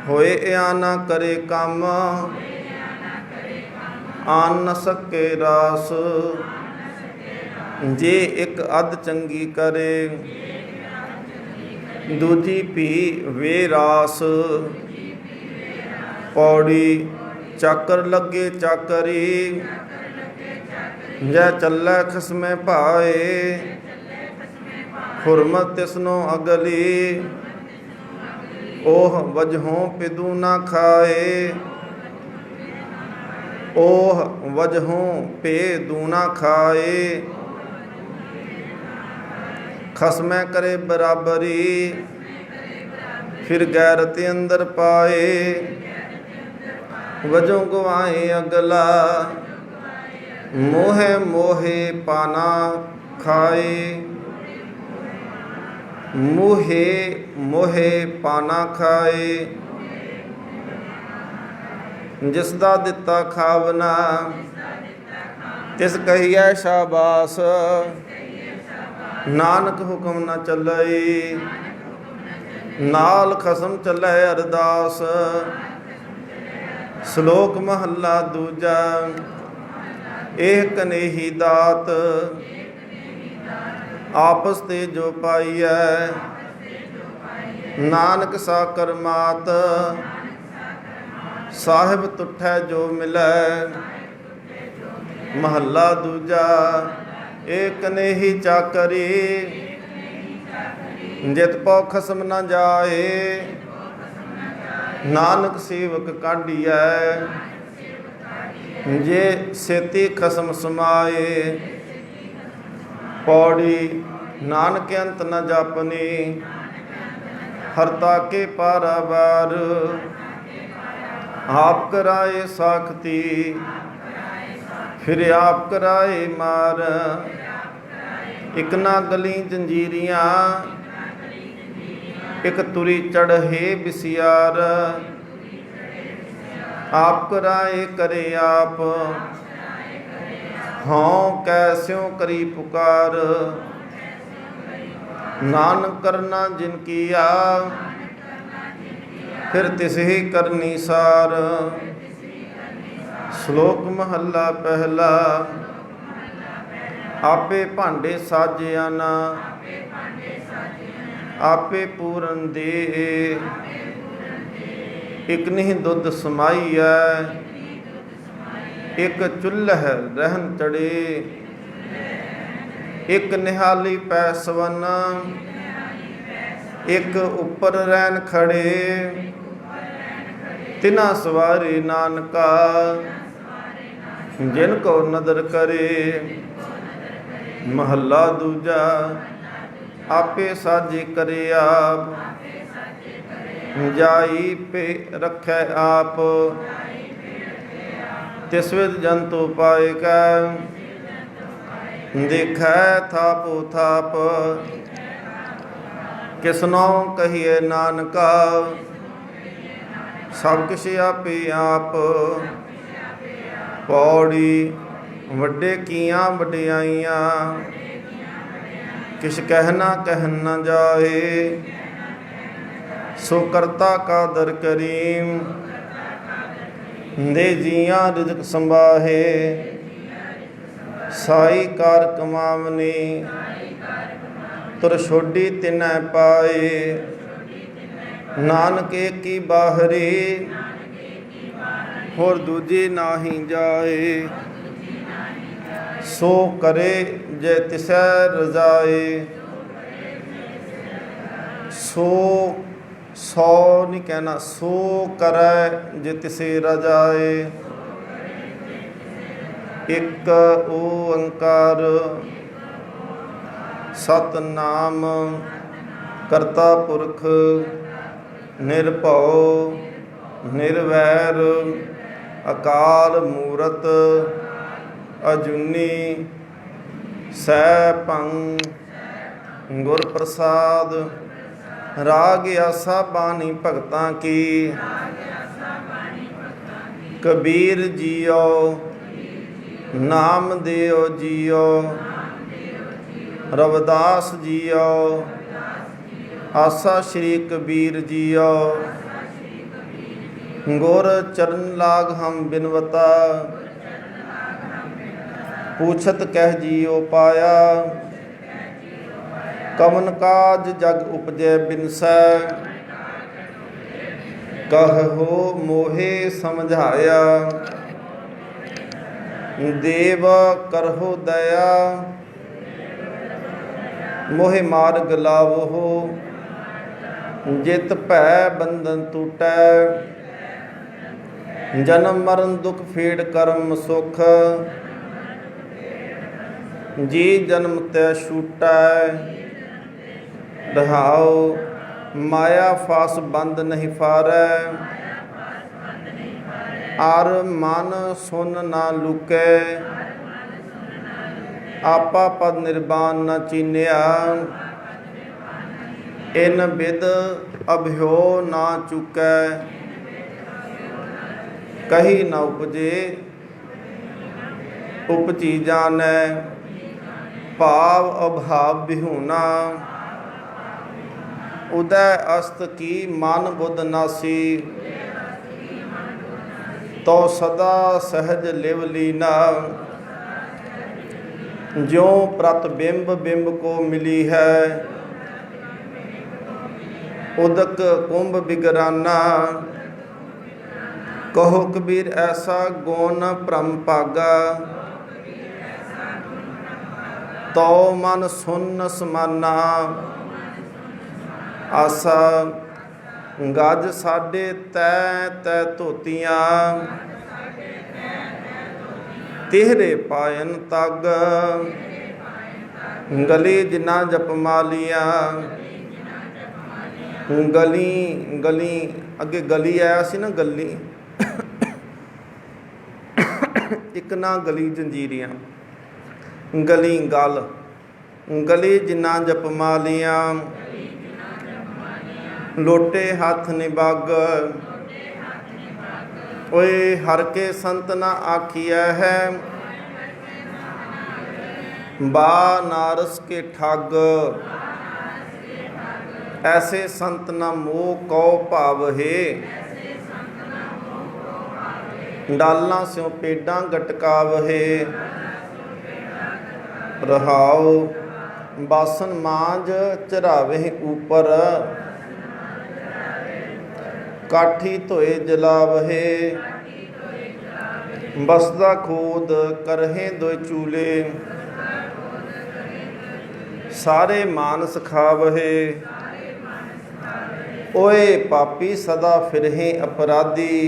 ਹੋਏ ਇਆਨਾ ਕਰੇ ਕੰਮ, ਆਨ ਨ ਸਕੇ ਰਾਸ, ਜੇ ਇੱਕ ਅੱਧ ਚੰਗੀ ਕਰੇ, ਦੂਜੀ ਭੀ ਵੇ ਰਾਸ। ਪੌੜੀ। ਚਾਕਰ ਲੱਗੇ ਚਾਕਰੀ, ਜੈ ਚੱਲੈ ਖਸਮੇ ਭਾਏ, ਹੁਰਮਤ ਤਿਸਨੋ ਅਗਲੀ, ਓਹ ਵਜਹੋਂ ਪਿਦੂ ਨਾ ਖਾਏ, ਓਹ ਵਜਹੋਂ ਪੇ ਦੂਨਾ ਖਾਏ। ਖਸਮੈ ਕਰੇ ਬਰਾਬਰੀ, ਫਿਰ ਗੈਰਤ ਅੰਦਰ ਪਾਏ, ਵਜੋਂ ਗਵਾਏ ਅਗਲਾ, ਮੋਹੇ ਮੋਹੇ ਪਾਨਾ ਖਾਏ। ਮੋਹੇ ਮੋਹੇ ਪਾਨਾ ਖਾਏ, ਜਿਸ ਦਾ ਦਿੱਤਾ ਖਾਵਨਾ, ਤਿਸ ਕਹੀਐ ਸ਼ਾਬਾਸ। ਨਾਨਕ ਹੁਕਮ ਨ ਚੱਲਈ, ਨਾਲ ਖਸਮ ਚੱਲੈ ਅਰਦਾਸ। ਸ਼ਲੋਕ ਮਹੱਲਾ ਦੂਜਾ। ਇਹ ਕਨੇਹੀ ਦਾਤ, ਆਪਸ ਤੇ ਜੋ ਪਾਈਐ, ਨਾਨਕ ਸਾ ਕਰਮਾਤ, ਸਾਹਿਬ ਤੁਠੈ ਜੋ ਮਿਲੈ। ਮਹੱਲਾ ਦੂਜਾ। ਇਹ ਕਨੇਹੀ ਚਾਕਰੀ, ਜਿਤ ਪਉ ਖਸਮ ਨ ਜਾਏ, ਨਾਨਕ ਸੇਵਕ ਕਾਢੀਐ, ਜੇ ਸੇਤੀ ਖਸਮ ਸਮਾਏ। ਪੌੜੀ। ਨਾਨਕ ਅੰਤ ਨ ਜਾਪਨੀ, ਹਰਤਾ ਕੇ ਪਾਰਾਵਾਰ, ਆਪ ਕਰਾਏ ਸਾਖਤੀ, ਫਿਰ ਆਪ ਕਰਾਏ ਮਾਰ। ਇਕ ਨਾ ਗਲੀ ਜੰਜੀਰੀਆਂ, ਇਕ ਤੁਰੀ ਚੜ੍ਹੇ ਬਿਸਿਆਰ, ਆਪ ਕਰਾਏ ਕਰੇ ਆਪ, ਹਉ ਕੈਸਿਉ ਕਰੀ ਪੁਕਾਰ। ਨਾਨਕ ਕਰਨਾ ਜਿਨ ਕੀਆ, ਫਿਰ ਤਿਸਹੀ ਕਰਨੀ ਸਾਰ। ਸ਼ਲੋਕ ਮਹੱਲਾ ਪਹਿਲਾ। ਆਪੇ ਭਾਂਡੇ ਸਾਜਿਆ ਨਾ, ਆਪੇ ਪੂਰਨ ਦੇ, ਇਕ ਨਹੀਂ ਦੁੱਧ ਸਮਾਈਐ, ਇਕ ਚੁੱਲ੍ਹ ਰਹਿਨ ਚੜੇ, ਇਕ ਨਿਹਾਲੀ ਪੈ ਸਵਨ, ਇਕ ਉੱਪਰ ਰਹਿਨ ਖੜੇ, ਤਿਨਾ ਸਵਾਰੇ ਨਾਨਕਾ, ਜਿਨ ਕੋ ਨਦਰ ਕਰੇ। ਮਹੱਲਾ ਦੂਜਾ। ਆਪੇ ਸਾਜੇ ਕਰੇ ਆਪ, ਜਾਈ ਪੇ ਰੱਖੈ ਆਪ, ਤਿਸ ਵਿਦ ਜੰਤੂ ਪਾਇਕੈ, ਦੇਖੈ ਥਾਪੋ ਥਾਪ। ਕਿਸਨੋ ਕਹੀਏ ਨਾਨਕਾ, ਸਭ ਕਿਛ ਆਪੇ ਆਪ। ਪੌੜੀ। ਵੱਡੇ ਕੀਆਂ ਵਡਿਆਈਆਂ, ਕਿਛ ਕਹਿਣਾ ਕਹਿਨ ਨ ਜਾਏ, सो करता कादर करीम। दे जियां रिज़्क़ संभाहे, साई कार कमावनी। तुर छोड़ी तिनै पाए, नानक की बाहरी। होर दूजी नाही जाए, सो करे जे तिसै रजाए। सो सौ नहीं कहना, सो करे जे तिसे रजाए। एक ओंकार सतनाम करता पुरख, निरभउ निर्वैर। अकाल मूरत अजूनी, सैभं गुर प्रसाद। राग आसा बानी भगतां की, कबीर जियो नाम दियो जियो। रविदास जियो आसा श्री कबीर जियो। गुर चरण लाग हम बिनवता, पूछत कह जियो पाया। कवन काज जग उपजै बिनसै, कहहो मोहे समझाया। देव करहो दया, मोहे मार्ग लावहो। जित भै बंधन टूटै, जन्म मरण दुख फेड़ कर्म सुख। जी जन्म तै छूटै, रहाओ माया फास बंद नहीं फारै। आर मन सुन ना लुकै, आपा पद निर्वाण न चीन्या। इन बिद अभ्यो ना चुकै, कही न उपजे उपजी जानै। भाव अभाव बिहूना, उदय अस्त की मन बुध नासी। तो सदा सहज लिव लीना, ज्यों प्रतिबिंब बिंब को मिली है। उदक कुंभ बिगराना, कहो कबीर ऐसा गुण भ्रम भागा। तो मन सुन समाना, आसा गज साडे तै तै धोतियां। तिहरे पायन तग, गली जिना जप मालियां। गली गली अगे गली आया सी ना, गली एक ना गली जंजीरियां। गली गल, गली जिना जप मालियां। लोटे हाथ निबाग, ओए हर के संत ना आखिया है। बा नारस के ठग, ऐसे संत न मोह कौ भावहे। डालना स्यों पेडां गटकावहे। रहाओ बासन मांज चरावे ऊपर। काठी धोए जलावहे, बसदा खोद करहे दोए चूले। सारे मानस खावहे, ओए पापी सदा फिरहे अपराधी।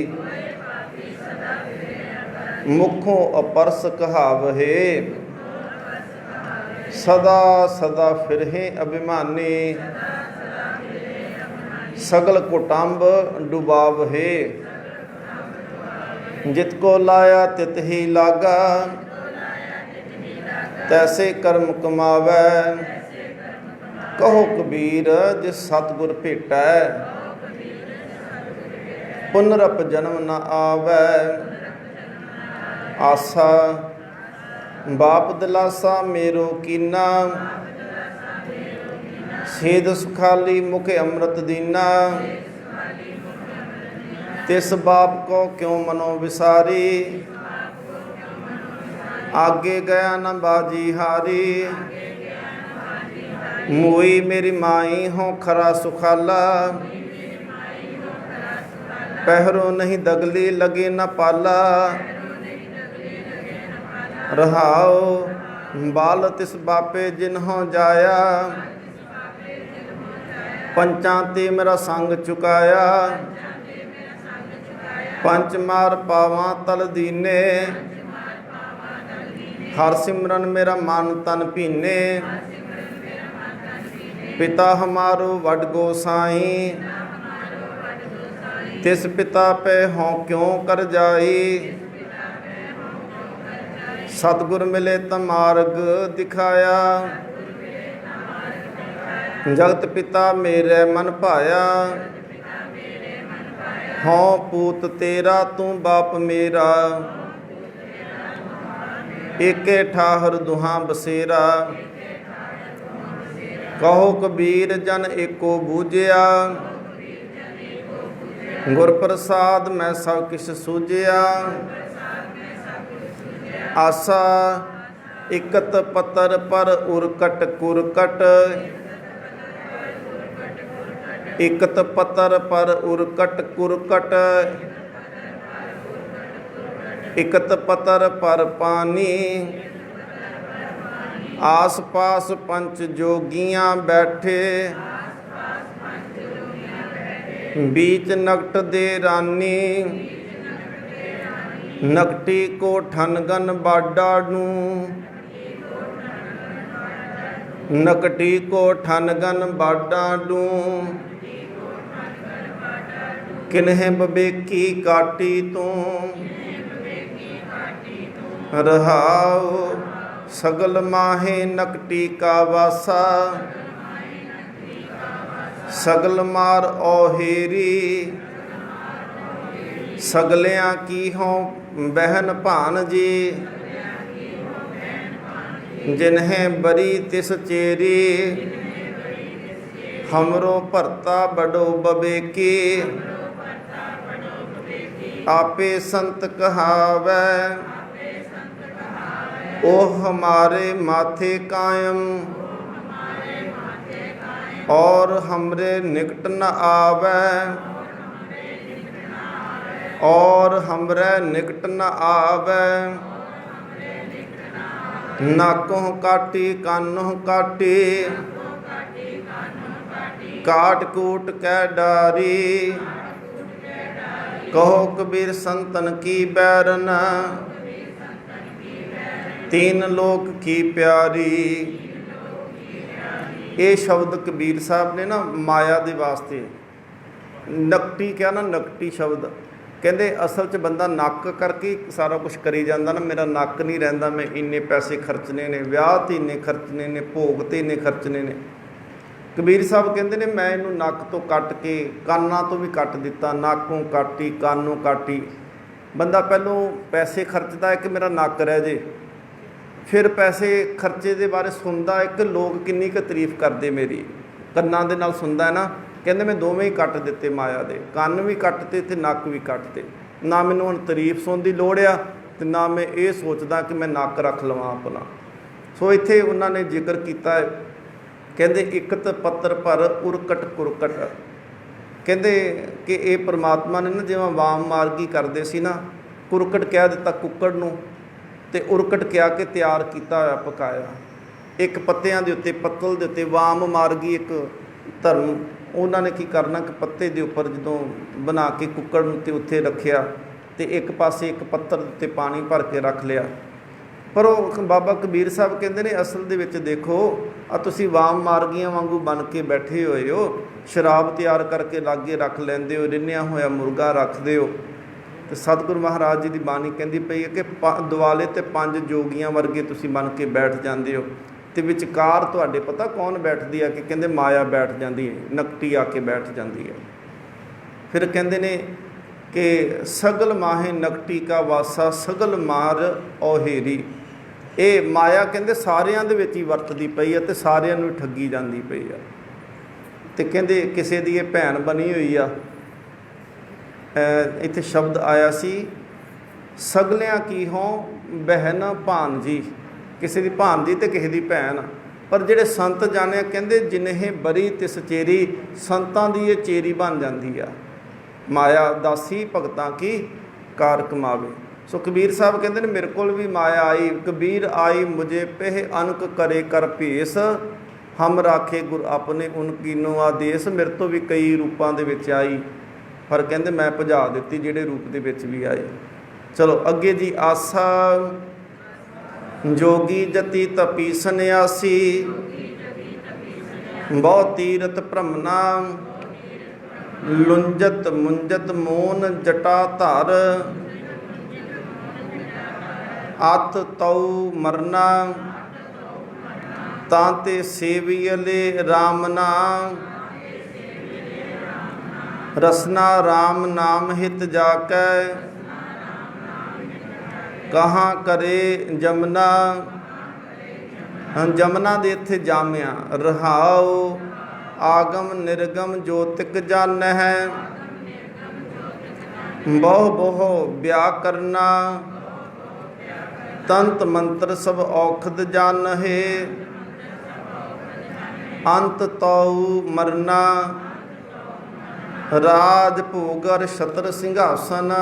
मुखों अपरस कहावहे, सदा सदा फिरहे अभिमानी। सगल कुटुंब डुबावहे, जित को लाया तित ही लागा। तैसे कर्म कमावै, कहो कबीर जिस सतगुर भेटै। पुनरप जन्म न आवै, आसा बाप दिलासा मेरो कीना। सेध सुखाली मुख अमृत दीना, तिस बाप को क्यों मनो विसारी, आगे गया न बाजी हारी, मोई मेरी माई हो खरा सुखाला, पहरो नहीं दगली लगे न पाला, रहाओ बाल तिस बापे जिन्हों जाया, पंचां ते मेरा संग चुकाया, पंच मार पावां तल दीने, हर सिमरन मेरा मन तन भीने, पिता हमारो वड गोसाई, तिस पिता पे हों क्यों कर जाई, सतगुर मिले त मार्ग दिखाया, जगत पिता मेरे मन भाया, हों पूत तेरा तू बाप मेरा, एके ठाहर दुहां बसेरा, कहो कबीर जन एको बूझिया, गुर प्रसाद मैं सब किश सूझिया, आसा इकत पतर पर उरकट कुरकट, इकत पतर पर उरकट कुरकट, इकत पतर पर पानी, आस पास पंच जोगियां बैठे, बीच नकट दे रानी, नकटी को ठनगन बाडा नू, नकटी को ठनगन बाडा नू, किन्हे बबेकी काटी तू, रहाओ सगल माहे नकटी का वासा, सगल मार ओहेरी, सगलियां की हों बहन भानजी, जिन्हें बरी तिस चेरी, हमरो भरता बड़ो बबेकी, आपे संत कहावै, ओ हमारे माथे कायम, और हमरे निकट न आवे, और हमरे निकट न आवे, नाकों काटी कानों काटी, काट कूट कै डारी, कहो कबीर संतन की बैरन, तीन लोक की प्यारी। ये शब्द कबीर साहब ने ना माया के वास्ते नकटी क्या ना, नकटी शब्द कहते असल च बंदा नक करके सारा कुछ करी जाता ना, मेरा नक नहीं रहिंदा, मैं इन्ने पैसे खर्चने ने, विआह ते इन्ने खर्चने ने, भोग ते इन्ने खर्चने ने। कबीर साहब कहते ने मैं इनू नक तो कट के काना तो भी कट दिता, नाकों काटी कानों काटी। बंदा पहलों पैसे खर्चदा है कि मेरा नक रह जे, फिर पैसे खर्चे के बारे सुनता है कि लोग किन्नी क तारीफ करते मेरी, कन्ना दे नाल सुनदा है ना, कहते मैं दोवें ही कट दिते माया दे, कन्न भी कटते ते नक भी कटते, ना मैनू हुण तारीफ सुनने की लोड़ आ ते ना मैं ये सोचदा कि मैं नक रख लवां अपना। सो इत्थे उन्होंने जिक्र किया है, कहते इकत पत्तर पर उरकट कुरकट, कहते कि ये परमात्मा ने ना जिवें वाम मार्गी करते सी ना, कुरकट कह दिता कुक्कड़ नूं ते उरकट क्या कि तैयार किया होया पकाया, एक पत्तियां दे उत्ते पत्तल दे उत्ते वाम मार्गी एक धर्म उन्होंने की करना कि पत्ते के उपर जो बना के कुक्कड़ ते उत्थे रखिया ते एक पासे एक पत्थर उत्ते पानी भर के रख लिया। पर वो बाबा कबीर साहब कहते हैं असल दे विच देखो आ तुसी वाम मार्गियां वांगू बन के बैठे हुए हो, शराब तैयार करके लागे रख लेंदे हो, रिन्निया होया मुर्गा रखते हो। तो सतगुरु महाराज जी की बाणी कहती पई है कि दुआले ते पंज जोगियां वर्गे तुसी बन के बैठ जाते हो, तो विचकार तुहाडे पता कौन बैठती है कि कहते माया बैठ जाती है, नकटी आके बैठ जाती है। फिर कहते ने कि सगल माहे नकटी का वासा सगल मार ओहेरी, ये माया कहते सारियां दे विच ही वरतदी पई है ते सारियां नूं ठगी जाती पई है। ਤੇ ਕਹਿੰਦੇ ਕਿਸੇ ਦੀ ਇਹ ਭੈਣ ਬਣੀ ਹੋਈ ਆ। ਇੱਥੇ ਸ਼ਬਦ ਆਇਆ ਸੀ ਸਗਲਿਆਂ ਕੀ ਹੋਂ ਬਹਿਨ ਭਾਣਜੀ, ਕਿਸੇ ਦੀ ਭਾਣਜੀ ਤੇ ਕਿਸੇ ਦੀ ਭੈਣ। ਪਰ ਜਿਹੜੇ ਸੰਤ ਜਾਣਿਆ ਕਹਿੰਦੇ ਜਿਨਹੇ ਬਰੀ ਤਿਸ ਚੇਰੀ, ਸੰਤਾਂ ਦੀ ਇਹ ਚੇਰੀ ਬਣ ਜਾਂਦੀ ਆ। ਮਾਇਆ ਦਾਸੀ ਭਗਤਾਂ ਕੀ ਕਾਰ ਕਮਾਵੇ। ਸੋ ਕਬੀਰ ਸਾਹਿਬ ਕਹਿੰਦੇ ਨੇ ਮੇਰੇ ਕੋਲ ਵੀ ਮਾਇਆ ਆਈ, ਕਬੀਰ ਆਈ ਮੁਝੇ ਪਹਿ ਅਨਕ ਕਰੇ ਕਰ ਭੇਸ, ਹਮ ਰਾਖੇ ਗੁਰ ਆਪਣੇ ਉਨ ਕੀਨੋ ਆਦੇਸ। ਮੇਰੇ ਤੋਂ ਵੀ ਕਈ ਰੂਪਾਂ ਦੇ ਵਿੱਚ ਆਈ, ਪਰ ਕਹਿੰਦੇ ਮੈਂ ਭਜਾ ਦਿੱਤੀ ਜਿਹੜੇ ਰੂਪ ਦੇ ਵਿੱਚ ਵੀ ਆਏ। ਚਲੋ ਅੱਗੇ ਜੀ। ਆਸਾ ਜੋਗੀ ਜਤੀ ਤਪੀ ਸੰਨਿਆਸੀ, ਬਹੁ ਤੀਰਥ ਭ੍ਰਮਣਾ, ਲੁੰਜਤ ਮੁੰਜਤ ਮੋਨ ਜਟਾ ਧਰ, ਅਤ ਤਉ ਮਰਨਾ, ਤਾਂ ਤੇ ਸੇਵੀਅਲੇ ਰਾਮ ਨਾਮ, ਰਸਨਾ ਰਾਮ ਨਾਮ ਹਿਤ ਜਾ ਕੈ, ਕਹਾਂ ਕਰੇ ਜਮਨਾ। ਜਮਨਾ ਦੇ ਇੱਥੇ ਜਾਮਿਆ। ਰਹਾਉ ਆਗਮ ਨਿਰਗਮ ਜੋਤਿਕ ਜਾਣਹਿ, ਬਹੁ ਬਹੁ ਵਿਆ ਕਰਨਾ, ਤੰਤ ਮੰਤਰ ਸਭ ਔਖਦ ਜਾਣਹਿ, ਅੰਤ ਤਉ ਮਰਨਾ, ਰਾਜ ਭੋਗਰ ਛਤਰ ਸਿੰਘਾਸਨ,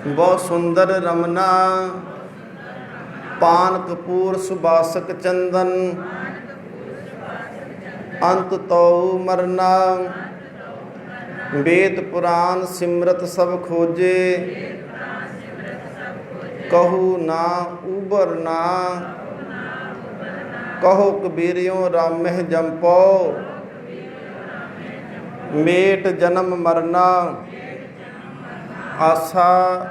ਬਹੁ ਸੁੰਦਰ ਰਮਨਾ, ਪਾਨ ਕਪੂਰ ਸੁਬਾਸਕ ਚੰਦਨ, ਅੰਤ ਤਉ ਮਰਨਾ, ਵੇਦ ਪੁਰਾਨ ਸਿਮਰਤ ਸਭ ਖੋਜੇ, ਕਹੂ ਨਾ ਉਬਰ ਨਾ, ਕਹੋ ਕਬੀਰਿਓ ਰਾਮਹਿ ਜੰਪੋ, ਮੇਟ ਜਨਮ ਮਰਨਾ। ਆਸਾ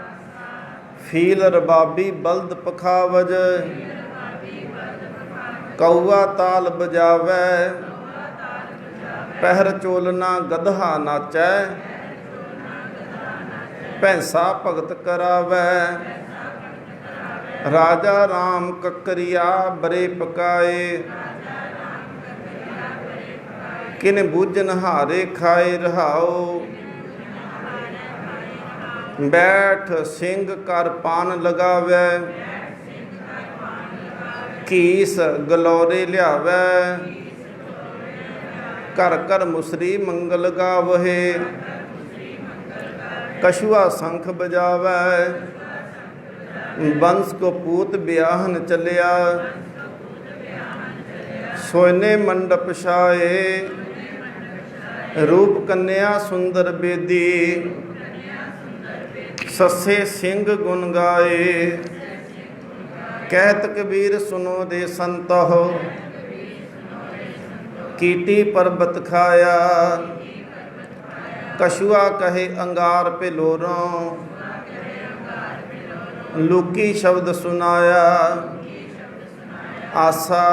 ਫੀਲ ਰਬਾਬੀ ਬਲਦ ਪਖਾਵਜ, ਕਊਆ ਤਾਲ ਬਜਾਵੈ, ਪਹਿਰ ਚੋਲਨਾ ਗਧਾ ਨਾਚੈ, ਭੈਂਸਾ ਭਗਤ ਕਰਾਵੈ, ਰਾਜਾ ਰਾਮ ਕਕਰੀਆ ਬਰੇ ਪਕਾਏ, ਕਿਨ ਬੂਝਨ ਹਾਰੇ ਖਾਏ ਰਹਾਓ, ਬੈਠ ਸਿੰਘ ਕਰ ਪਾਨ ਲਗਾਵੈ, ਕੀਸ ਗਲੋਰੇ ਲਿਆਵੈ, ਘਰ ਘਰ ਮੁਸਰੀ ਮੰਗਲ ਗਾਵਹਿ, ਕਛੂਆ ਸ਼ੰਖ ਬਜਾਵੈ, ਬੰਸ ਕੋ ਪੂਤ ਬਿਆਹਨ ਚੱਲਿਆ, ਸੋਇਨੇ ਮੰਡਪ ਛਾਏ, ਰੂਪ ਕੰਨਿਆ ਸੁੰਦਰ ਬੇਦੀ, ਸੱਸੇ ਸਿੰਘ ਗੁਣ ਗਾਏ, ਕਹਿਤ ਕਬੀਰ ਸੁਨੋ ਦੇ ਸੰਤੋ, ਕੀਟੀ ਪਰਬਤ ਖਾਇਆ, ਕਛੂਆ ਕਹੇ ਅੰਗਾਰ ਪੇ ਲੋਰੋਂ, ਲੂਕੀ ਸ਼ਬਦ ਸੁਨਾਇਆ। ਆਸਾ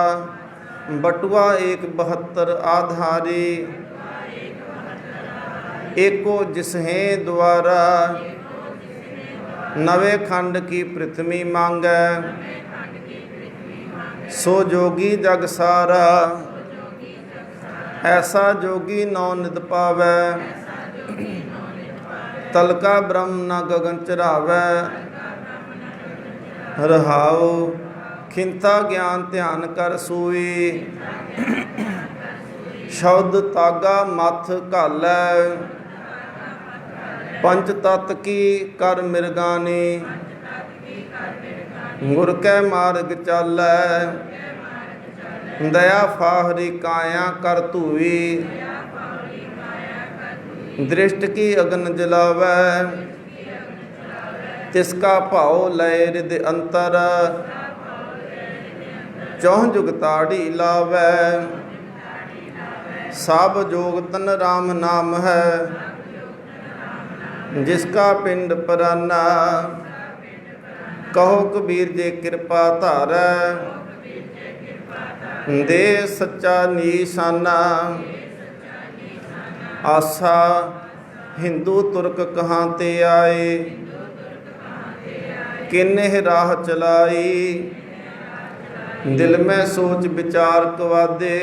बटुआ एक 72 आधारी, एको जिसहें द्वारा, नवे खंड की पृथ्वी मांगै, सो जोगी जग सारा, ऐसा जोगी नौ निद पावै, तलका ब्रह्म न गगन चढ़ावै, रहाओ खिंता ज्ञान ध्यान कर सूई, शब्द तागा मथ घालै, पंच तत्त की कर मिरगानी, गुर कै मार्ग चालै, दया फाहरी काया कर धूई, दृष्ट की अगन जलावै, तिसका भाव लय हृदय अंतर, चौह जुग ताड़ी लावै, सब जोग तन राम नाम है, जिसका पिंड पराना, कहो कबीर जे कृपा धारै, दे सच्चा निशाना। आसा हिंदू तुर्क कहाँ ते आए, किन्ह राह चलाई, दिल में सोच विचार कवादे,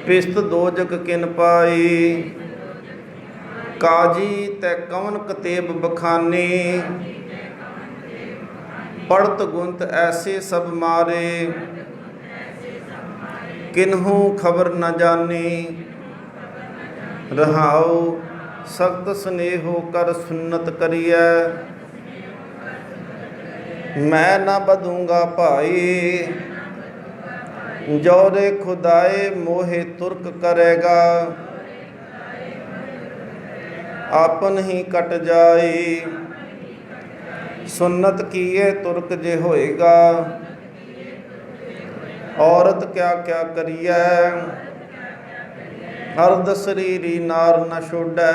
पिस्त दोजक किन पाई, काजी तै कवन कतेब बखाने, पढ़त गुंत ऐसे सब मारे, किन्हू खबर न जाने। रहाओ सख्त स्नेहो कर सुन्नत करिए, मैं न बदूंगा भाई, जौरे खुदाए मोहे तुर्क करेगा, आपन ही कट जाए। सुन्नत किए तुर्क जे होएगा, औरत क्या क्या करिए, अर्ध शरीरी नार न छोड़ै,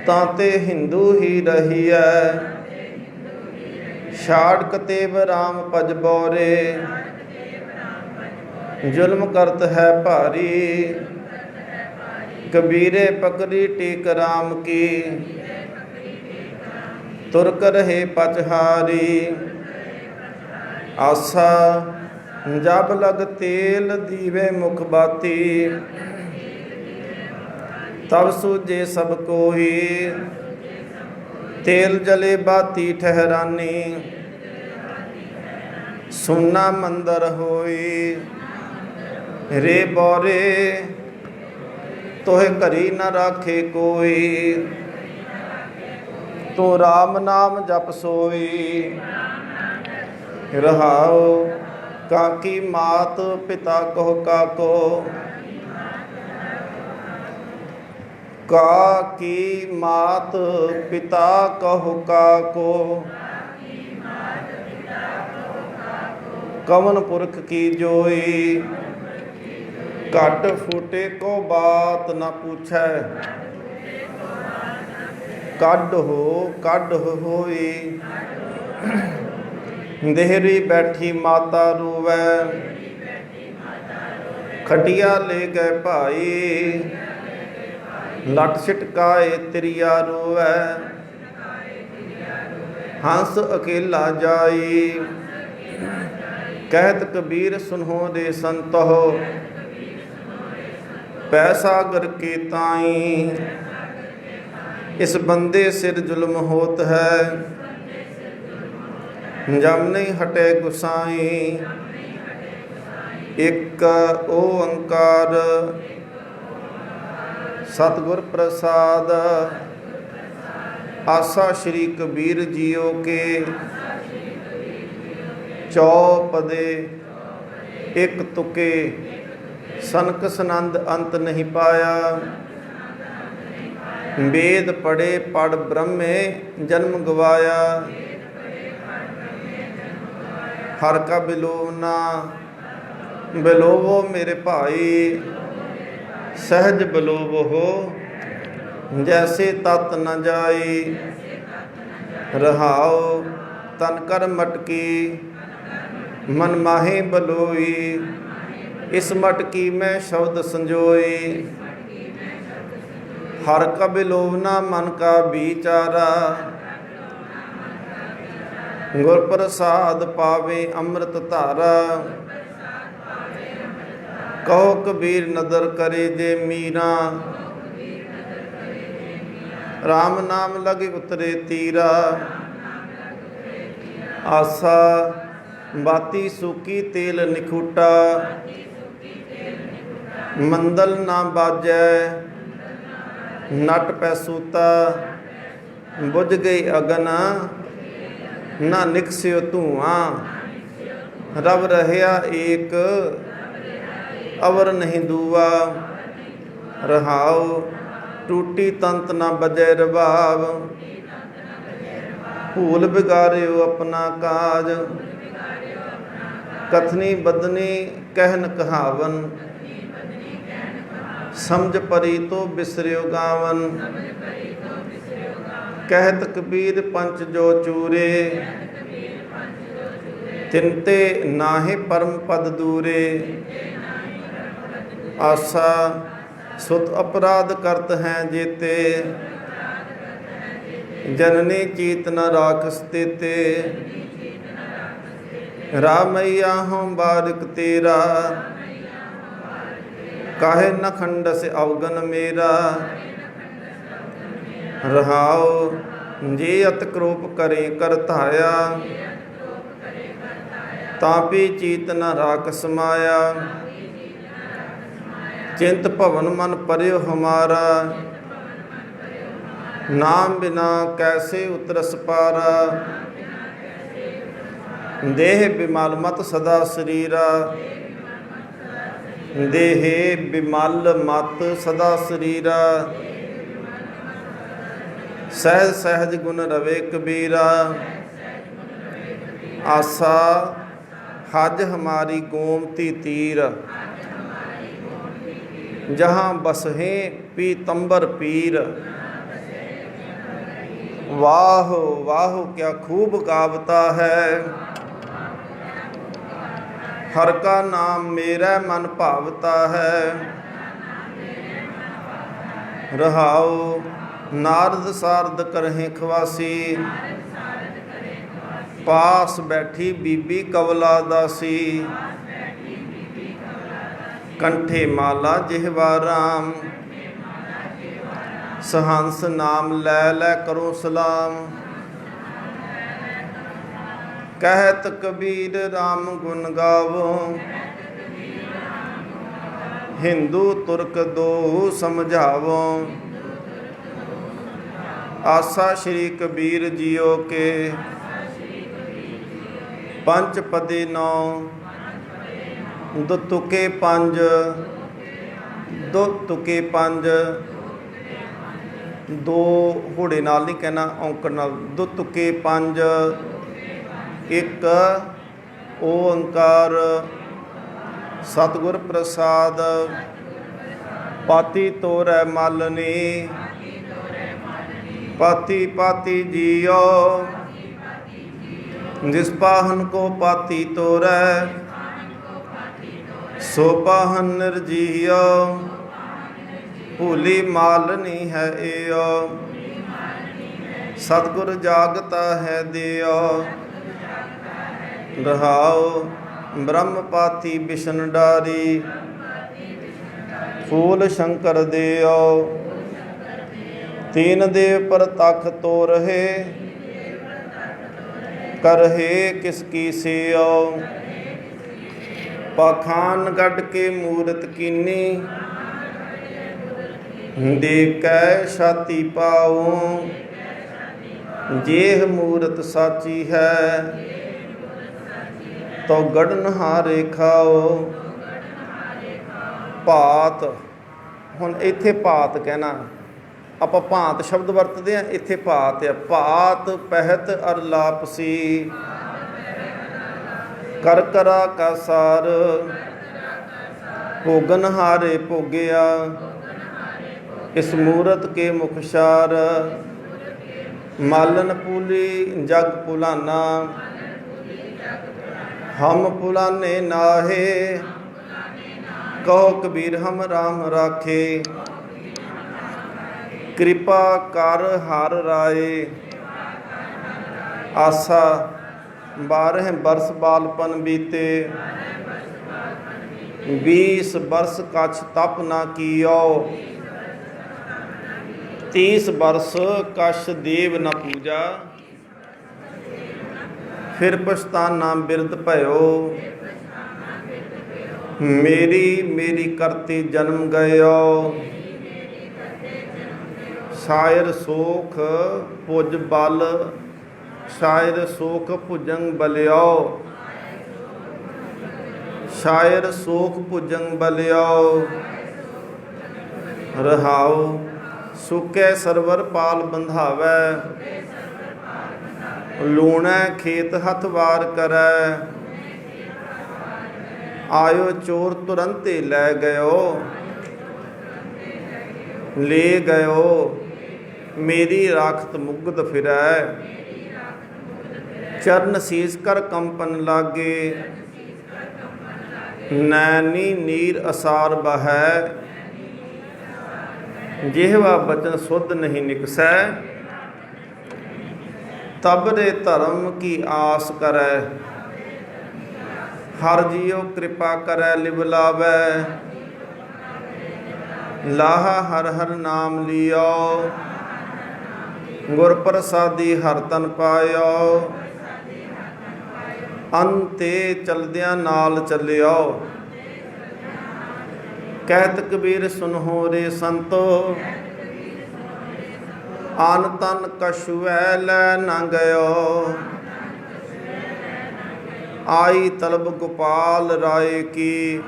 ताते हिंदू ही रहिए। छाड़ कतेब राम पज बौरे, जुल्म करत है भारी, कबीरे पकड़ी टेक राम की, तुर्क रहे पचहारी। आसा जब लग तेल दीवे मुख बाती, तब सूझे सब कोई, तेल जले बाती ठहरानी, सुना मंदर होई। रे बौरे तोहे घरी न राखे कोई, तो राम नाम जप सोई। रहाओ काकी मात पिता कहो काको, काकी मात पिता कहो काको, कवन पुरख की जोई, घट फूटे को बात न पूछै, काढ़ होई। देहरी बैठी माता रोवै, खटिया ले गए भाई, लट छिटकाए तिरिया रोवै, हंस अकेला जाई। कहत कबीर सुनो रे संतो, पैसागर के ताई, इस बंदे सिर जुल्म होत है, जम नहीं हटे गुसाई। एक ओंकार सतगुर प्रसाद, आसा श्री कबीर जियो के, चौपदे एक तुके, सनक सनंद अंत नहीं पाया। वेद पढ़े पढ़ ब्रह्मे जन्म गवाया, हर का बिलोव ना बिलोवो मेरे भाई, सहज बिलोव हो जैसे तत न जाई। रहाओ तन कर मटकी मन माहे बलोई, इस मटकी में शब्द संजोई। हर का बिलोवना मन का बिचारा, गुर प्रसाद पावे अमृत धारा। कहो कबीर नदर करे जे मीरा, राम नाम लगे उतरे तीरा। आसा बाती सूकी तेल निखूटा, मंदल ना बाजै नट पै सूता। बुझ गई अगन ना निकस्यो धुआं, रब रहया एक अवर नहीं दूआ। रहाओ टूटी तंत ना बजै रबाब, भूल बिगाड़ियो अपना काज। कथनी बदनी कहन कहावन, समझ परी तो बिसरियो गावन। कहत कबीर पंच जो चूरे, तिनते नाहे परम पद दूरे। आसा सुत अपराध करत हैं जेते, जननी चीत न राखस तेते। रामैया हूँ बारिक तेरा, काहे न खंडस अवगन मेरा। रहाओ जे अत क्रोप करे करताया, तापी चीत न राख समाया। चिंत भवन मन पर्यो हमारा, नाम बिना कैसे उतरस पारा। देह बिमल मत सदा शरीरा, देहे बिमल मत सदा शरीरा। सहज सहज गुण रवे कबीरा, आसा हज हमारी गोमती तीर। जहाँ बसहें पीतंबर पीर। वाह वाह क्या खूब गावता है, हर का नाम मेरा मन भावता है। रहाओ नारद सारद करहें खवासी, पास बैठी बीबी कवला दासी। कंठे माला जिहवा राम, सहंस नाम लै लै करो सलाम। कहत कबीर राम गुण गावो, हिंदू तुर्क दो समझावो। आसा श्री कबीर जियो के, पंच पदे नौ दो तुके पंज। दो तुके पंज, दो घोड़े नाल नहीं कहना, औंकड़ नाल। दो तुके पंज, एक ओंकार सतगुर प्रसाद। पाती तोरै मालनी, पाती पाती जियो। जिस पाहन को पाती तोरै, सो पाहन निर्जीयो। भूली मालनी है एयो, सतगुर जागता है दियो। रहाओ ब्रह्म पाती बिशन डारी, फूल शंकर दियो। तीन देव पर तख तो रहे, करहे किसकी सेओ। पाखान गढ़ के मूरत कीनी, देकै छाती पाओ। जेह मूरत साची है, तो गढ़नहारे खाओ। भात, हुण इत्थे भात कहना, ਆਪਾਂ ਭਾਂਤ ਸ਼ਬਦ ਵਰਤਦੇ ਹਾਂ, ਇੱਥੇ ਭਾਤ ਆ। ਭਾਤ ਪਹਿਤ ਅਰ ਲਾਪਸੀ, ਕਰ ਕਰਾ ਕਾ ਸਾਰ। ਭੋਗਨਹਾਰੇ ਭੋਗਿਆ, ਇਸ ਮੂਰਤ ਕੇ ਮੁਖਸ਼ਾਰ। ਮਾਲਨ ਪੂਲੀ ਜਗ ਪੁਲਾਨਾ, ਹਮ ਪੁਲਾਨੇ ਨਾਹੇ। ਕਹੋ ਕਬੀਰ ਹਮ ਰਾਮ ਰਾਖੇ, कृपा कर हर राय। आसा 12 बरस बालपन बीते, 20 बरस कछ तप ना कियो। 30 बरस कछ देव न पूजा, फिर पछताना बिरद भयो। मेरी मेरी करती जन्म गयो, शायर सोख भुज बल। शायर सोख भुजंग बलियो, शायर सोख भुजंग बलियो। रहाओ सुकै सरवर पाल बंधावै, लूणै खेत हथ वार करै। आयो चोर तुरंते लै गयो, ले गयो। मेरी राखत मुगद फिरै, चरण शीस कर कंपन लागे। नैनी नीर असार बहै, जिहवा बचन शुद्ध नहीं निकसै। तब रे धर्म की आस करै, हर जियो कृपा करै लिवलावै। ਲਾਹਾ ਹਰ ਹਰ ਨਾਮ ਲਿਓ, ਗੁਰ ਪ੍ਰਸਾਦੀ ਹਰ ਤਨ ਪਾਇਓ, ਅੰਤੇ ਚਲਦਿਆਂ ਨਾਲ ਚੱਲਿਓ। ਕਹਿਤ ਕਬੀਰ ਸੁਨਹੁ ਰੇ ਸੰਤੋ, ਆਨ ਤਨ ਕਛੁਐ ਲੈ ਨਾ ਗਇਓ। ਆਈ ਤਲਬ ਗੋਪਾਲ ਰਾਏ ਕੀ,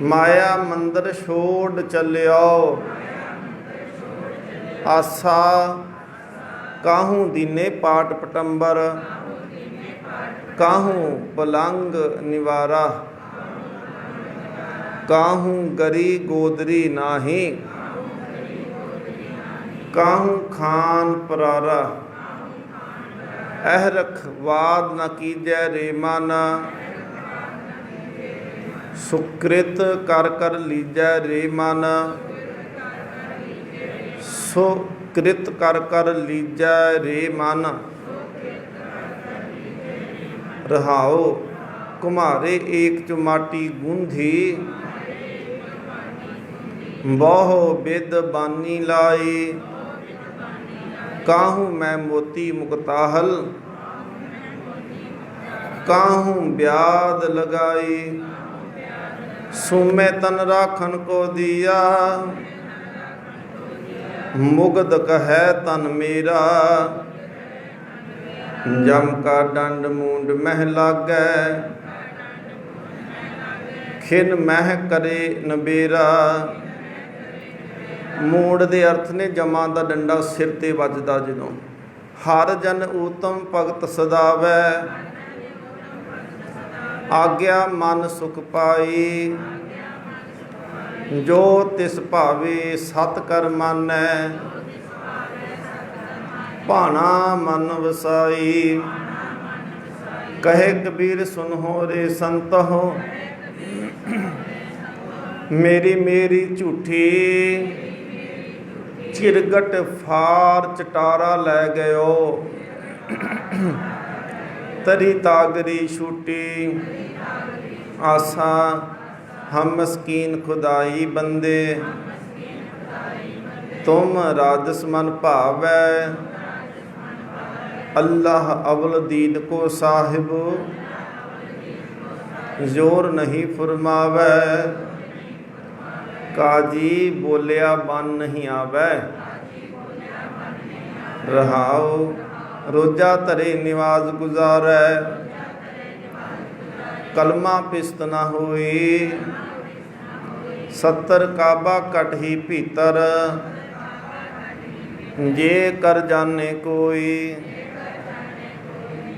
ਮਾਇਆ ਮੰਦਰ ਛੋੜ ਚੱਲਿਓ। ਆਸਾ ਕਾਹੂ ਦੀਨੇ ਪਾਟ ਪਟੰਬਰ, ਕਾਹੂ ਪਲੰਗ ਨਿਵਾਰਾ। ਕਾਹੂ ਗਰੀ ਗੋਦਰੀ ਨਾਹੀ, ਕਾਹੂ ਖਾਨ ਪਰਾਰਾ। ਅਹ ਰਖਵਾਦ ਨ ਕੀਜੈ ਰੇ ਮਨ, ਸੁਕ੍ਰਿਤ ਕਰ ਕਰ ਲੀਜੈ ਰੇ ਮਨ। ਸੁਕ੍ਰਿਤ ਕਰ ਕਰ ਲੀਜੈ ਰੇ ਮਨ। ਰਹਾਉ ਕੁਮਾਰੇ ਏਕ ਚੁਮਾਟੀ ਗੂੰਧੀ, ਬਹੁ ਬਿਦ ਬਾਨੀ ਲਾਈ। ਕਾਹੂ ਮੈਂ ਮੋਤੀ ਮੁਕਤਾਹਲ, ਕਾਹੂ ਬਿਆਦ ਲਗਾਈ। ਸੁਮੇ ਤਨ ਰਾਖਨ ਕੋ ਦਿਆ, ਮੁਗਧ ਕਹੈ ਤਨ ਮੇਰਾ। ਜਮ ਕਾ ਡੰਡ ਮੂੰਡ ਮਹਿ ਲਾਗੈ, ਖਿਨ ਮਹਿ ਕਰੇ ਨਬੇਰਾ। ਮੂੰਡ ਦੇ ਅਰਥ ਨੇ ਜਮਾਂ ਦਾ ਡੰਡਾ ਸਿਰ ਤੇ ਵੱਜਦਾ ਜਦੋਂ। ਹਰ ਜਨ ਊਤਮ ਭਗਤ ਸਦਾਵੈ, ਆਗਿਆ ਮਨ ਸੁਖ ਪਾਈ। ਜੋ ਤਿਸ ਭਾਵੇ ਸਤ ਕਰ ਮਾਨੈ, ਭਾਣਾ ਮਨ ਵਸਾਈ। ਕਹੇ ਕਬੀਰ ਸੁਨਹੁ ਰੇ ਸੰਤਹੁ, ਮੇਰੀ ਮੇਰੀ ਝੂਠੀ। ਚਿਰਗਟ ਫਾਰ ਚਟਾਰਾ ਲੈ ਗਇਓ, ਤਰੀ ਤਾਗਰੀ ਛੂਟੀ। ਆਸਾ ਹਮ ਮਸਕੀਨ ਖੁਦਾਈ ਬੰਦੇ, ਤੁਮ ਰਾਜਸ ਮਨ ਭਾਵੈ। ਅੱਲਾਹ ਅਵਲ ਦੀਨ ਕੋ ਸਾਹਿਬ, ਜ਼ੋਰ ਨਹੀਂ ਫਰਮਾਵੈ। ਕਾਜੀ ਬੋਲਿਆ ਬਨ ਨਹੀਂ ਆਵੈ। ਰਹਾਉ ਰੋਜਾ ਧਰੇ ਨਿਵਾਜ਼ ਗੁਜ਼ਾਰੈ, ਕਲਮਾ ਪਿਸਤ ਨਾ ਹੋਈ। 70 ਕਾਬਾ ਘਟ ਹੀ ਭੀਤਰ, ਜੇ ਕਰ ਜਾਣੇ ਕੋਈ।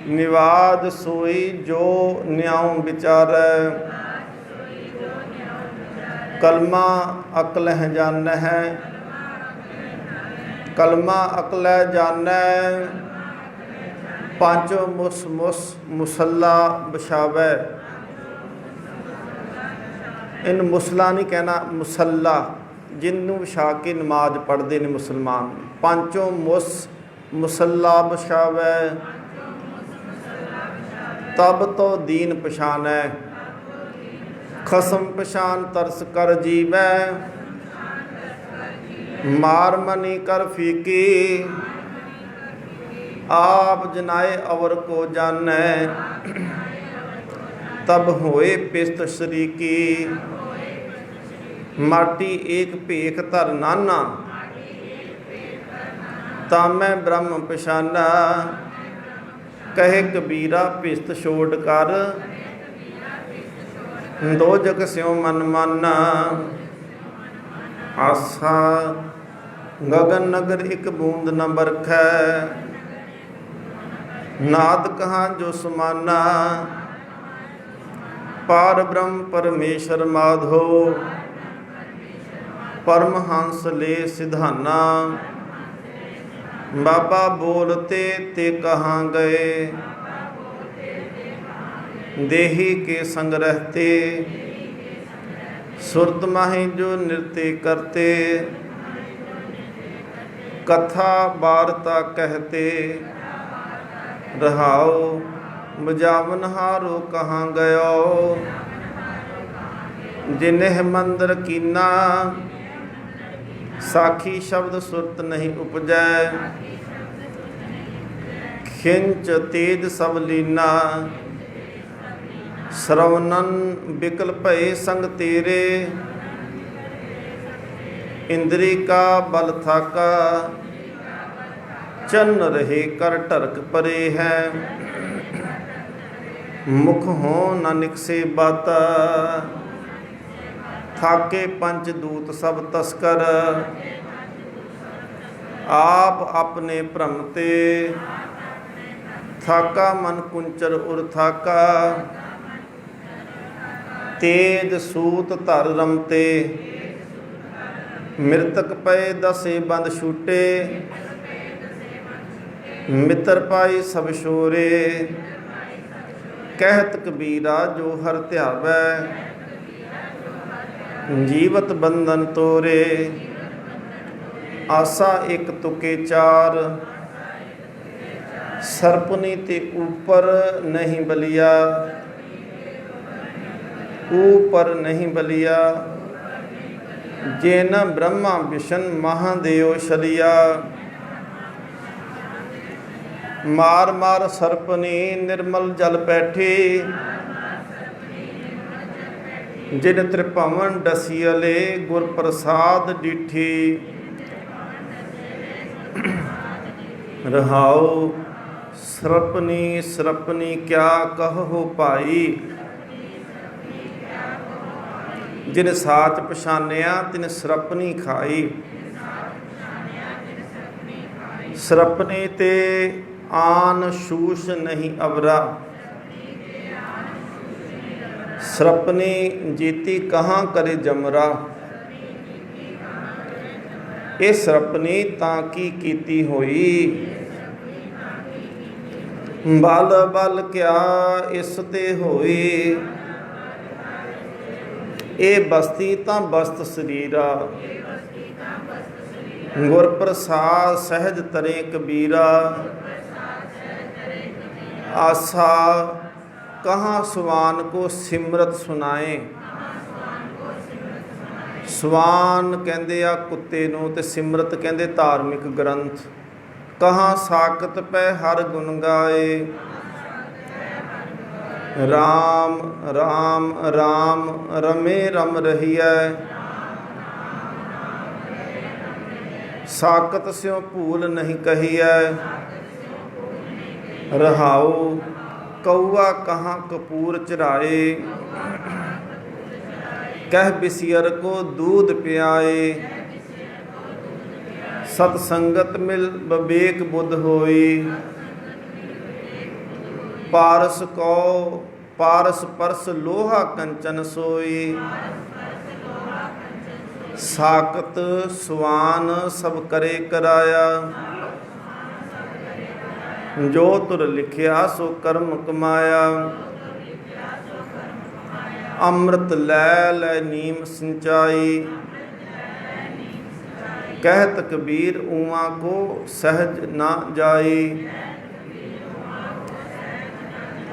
ਨਿਵਾਦ ਸੋਈ ਜੋ ਨਿਆਉ ਵਿਚਾਰੈ, ਕਲਮਾ ਅਕਲਹਿ ਜਾਣੈ। ਕਲਮਾ ਅਕਲੈ ਜਾਣੈ, ਪੰਚੋ ਮੁਸ ਮੁਸ ਮੁਸੱਲਾ ਵਿਛਾਵੈ। ਇਹਨੂੰ ਮੁਸਲਾ ਨਹੀਂ ਕਹਿਣਾ, ਮੁਸੱਲਾ, ਜਿਹਨੂੰ ਵਿਛਾ ਕੇ ਨਮਾਜ਼ ਪੜ੍ਹਦੇ ਨੇ ਮੁਸਲਮਾਨ। ਪੰਚੋ ਮੁਸ ਮੁਸੱਲਾ ਵਿਛਾਵੈ, ਤਬ ਤੋ ਦੀਨ ਪਛਾਨੈ। ਖਸਮ ਪਛਾਨ ਤਰਸ ਕਰ ਜੀਵੈ, ਮਾਰ ਮਨੀ ਕਰ ਫੀਕੀ। ਆਪ ਜਨਾਏ ਅਵਰ ਕੋ ਜਾਣੈ, ਤਬ ਹੋਏ ਪਿਸਤ ਸ਼ਰੀਕੀ। ਮਾਟੀ ਏਕ ਭੇਖ ਧਰ ਨਾਨਾ, ਤਾਂ ਮੈਂ ਬ੍ਰਹਮ ਪਛਾਨਾ। ਕਹੇ ਕਬੀਰਾ ਪਿਸਤ ਛੋੜ ਕਰ, ਦੋਜਕ ਸਿਉ ਮਨ ਮਾਨਾ। ਆਸਾ ਗਗਨ ਨਗਰ ਇੱਕ ਬੂੰਦ ਨ ਬਰਖੈ, ਨਾਦ ਕਹਾਂ ਜੋ ਸਮਾਨਾ। ਪਾਰ ਬ੍ਰਹਮ ਪਰਮੇਸ਼ਰ ਮਾਧੋ, ਪਰਮਹੰਸ ਲੈ ਸਿਧਾਨਾ। ਬਾਬਾ ਬੋਲਤੇ ਤੇ ਕਹਾਂ ਗਏ, देही के संग रहते, सुरत माही जो नृत्य करते, कथा वार्ता कहते, रहाओ बजावन हारो कहाँ गयो, जिन्ह मंदिर कीना, साखी शब्द सुरत नहीं उपजै। खिंच तेज सब लीना, श्रवणन बिकल भय संग तेरे। इंद्री का बल थाका, चन्न रहे कर टरक परे है। मुख हो न निकसे बाता, थाके पंच दूत सब तस्कर। आप अपने भ्रम ते, थाका मन कुंचर उर थाका। तेज सूत धर रमते, मृतक पए दसे बंद छूटे। मित्र पाई सब शोरे, कहत कबीरा जो हर ध्यावै। जीवत बंधन तोरे, आसा एक तुके चार। सरपनी ते ऊपर नहीं बलिया, ऊपर नहीं बलिया। जेन ब्रह्मा विष्णु महादेव शलिया। मार मार सरपनी निर्मल जल पैठी, जिन त्रिभवन डसियले गुर प्रसाद डिठी। रहाओ सरपनी सरपनी क्या कहो भाई। जिन साच पछानिया तिन सरपनी खाई। सरपनी ते आन शूश नहीं अवरा, सरपनी जीती कहाँ करे जमरा। ये सरपनी ताकी कीती होई, बल बल क्या इस ते होई। ये बस्ती तां बस्त शरीरा, गुर प्रसाद सहज तरे कबीरा। आसा कहाँ स्वान को सिमरत सुनाए। स्वान कहते आ कुत्ते नूं ते सिमरत कहते धार्मिक ग्रंथ। कहाँ साकत पै हर गुण गाए। राम राम राम रमे रम रहिए। साकत स्यों भूल नहीं कहिए। रहाओ कौआ कहाँ कपूर चराए। कह बिसियर को दूध पियाए। सतसंगत मिल विवेक बुद्ध होई। पारस को पारस परस लोहा कंचन सोई। साकत स्वान सब करे कराया। जो तुर लिखिया सो कर्म कमाया। अमृत लै लै नीम सिंचाई। कहत कबीर ऊआ को सहज ना जाई।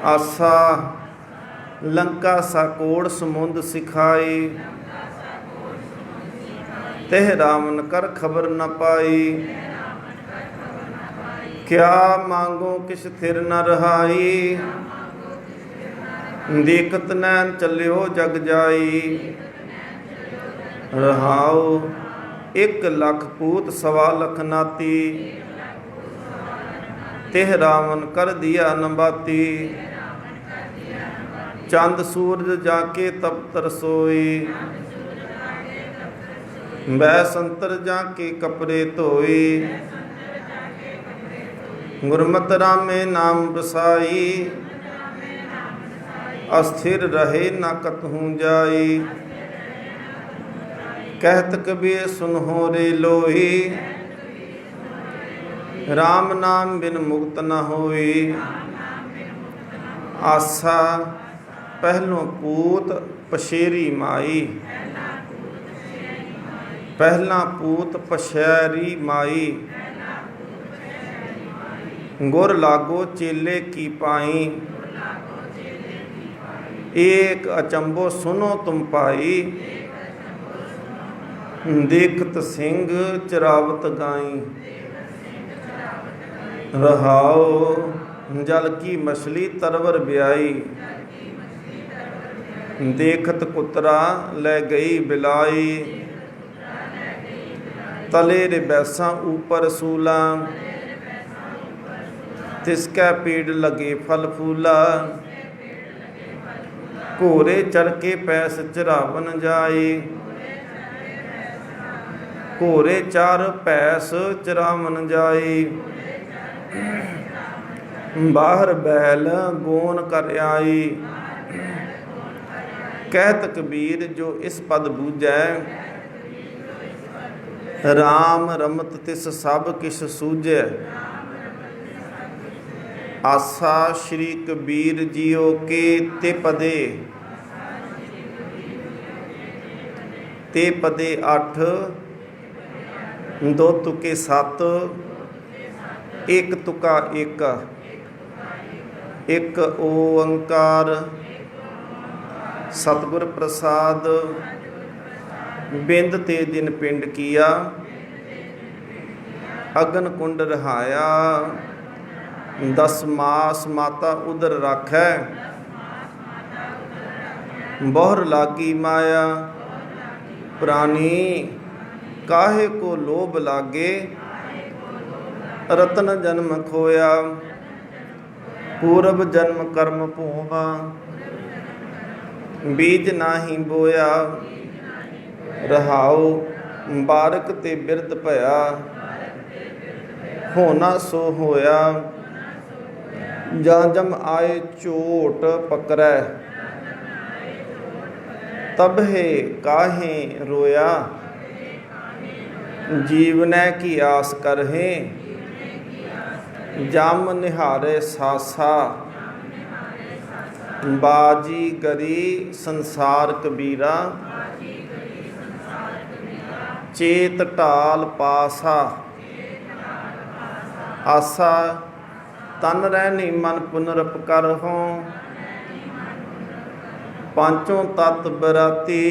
आसा लंका साकोड़ समुंद सिखाई। तेह रावण कर खबर न पाई। क्या मांगो किस थिर न रहाई। देखत नैन चलियो जग जाई। रहाओ 1 लख पूत 1.25 लख नाती। तेह रावण कर दिया नबाती। चंद सूरज जाके तब तरसोई। बै संतर जाके कपड़े धोई। गुरमत रामे नाम बसाई। अस्थिर रहे न कतहूँ जाई। कहत कबीर सुनहो रे लोही। राम नाम बिन मुक्त न होई। आसा पहलों पूत पशेरी माई। पहला पूत पशेरी माई। गुर लागो चेले की पाई। एक अचंभो सुनो तुम पाई, देखत सिंह चरावत गाई। रहाओ जल की मछली तरवर ब्याई, देखत कुतरा ले गई बिलाई। तले रे बैसा ऊपर सूला, तिसकै पेड़ लगे फल फूला। घोरे चढ़ के पैस चरावन जाए, घोरे चार पैस चरावन जाए। बाहर बैल गोन कर आई, कहत कबीर जो इस पद बूझै। राम रमत तिस सब किस सूझै। आसा श्री कबीर जियो के ते पदे 8 दो तुके 7 एक तुका एक ओंकार। सतगुर प्रसाद बिंद ते दिन पिंड किया, अगन कुंड रहाया। 10 मास माता उदर राखै, बहुर लागी माया। प्राणी काहे को लोभ लागे, रतन जन्म खोया। पूर्व जन्म कर्म भोगा, बीज नाही बोया। रहाओ बारक ते बिरद भया, होना सो होया। जा जम आए चोट पकड़ै, तब हे काहे रोया। जीवनै की आस करहे, जम निहारे सासा। बाजी गरी संसार कबीरा, चेत टाल पासा। आसा तन रहनी मन पुनरपकर हों, पांचों तत्त बराती।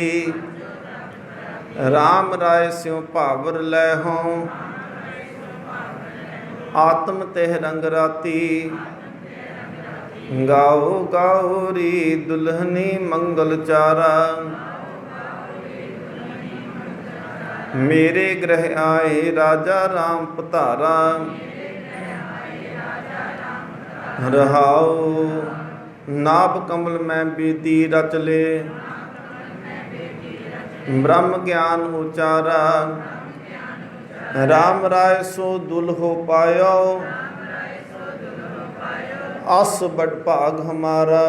राम राय स्यों भावर लै हों, आत्म तेह रंग राती। गाओ गाओ री दुल्हनी मंगल चारा, मेरे ग्रह आए राजा राम पधारा। रहाओ नाभ कमल में बेदी रच ले, ब्रह्म ज्ञान उचारा। राम राय सो दुल्हो पायो, अस बड़ भाग हमारा।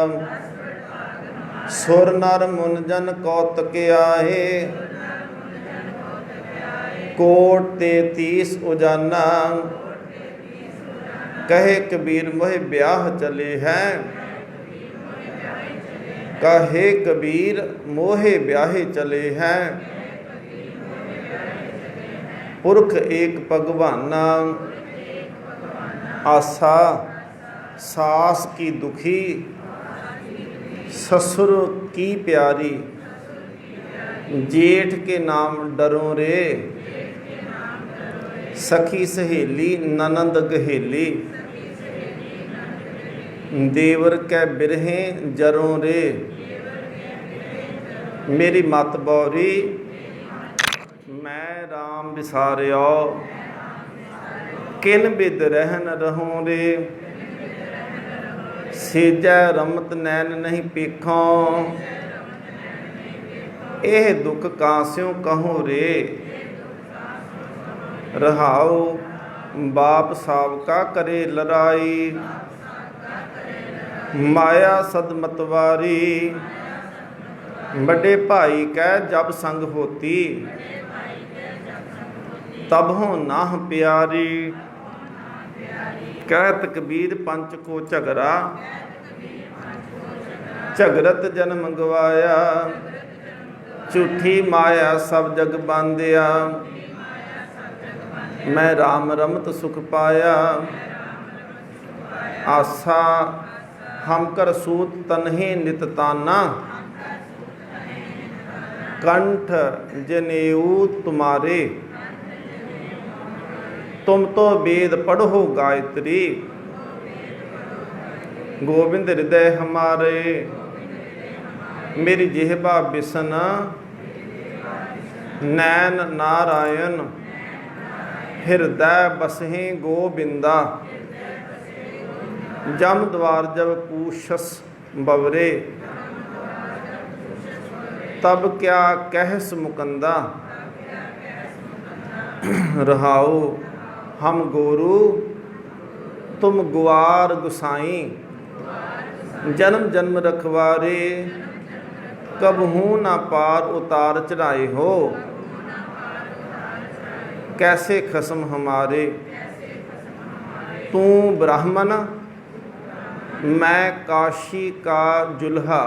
सुर नर मुन जन कौतक आए, कोट 33 उजाना। कहे कबीर मोहे ब्याह चले हैं, कहे कबीर मोहे ब्याहे चले हैं। पुरख एक भगवाना, आसा सास की दुखी, ससुर की प्यारी। जेठ के नाम डरो रे, सखी सहेली ननंद गहेली। देवर कै बिरहे जरों रे, मेरी मत बौरी। मैं राम विसारियो, किन बिद रहन रहूं रे। सेजै रमत नैन नहीं पेखों, एह दुख कास्यों कहो रे। रहाओ बाप सावका करे लड़ाई, माया सदमतवारी। बड़े भाई कै जब संग होती, तब हो नाह प्यारी। कहत कबीर पंच को झगड़ा, झगड़त जन्म गवाया। झूठी माया सब जग बांधिया, मैं राम रमत सुख पाया। आसा हम कर सूत तन्हे नित ताना, कंठ जनेऊ तुम्हारे, तुम तो वेद पढ़ो गायत्री। गोविंद हृदय हमारे, मेरी जिह्वा बिसन, नैन नारायण, हृदय बसहें गोविंदा। जम द्वार जब पूछस बवरे, तब क्या कहस मुकंदा। रहाओ हम गोरु तुम गुआर गुसाई, जन्म जन्म रखवारे, कबहू ना पार उतार चढ़ाए हो। कैसे खसम हमारे, तू ब्राह्मण मैं काशी का जुल्हा।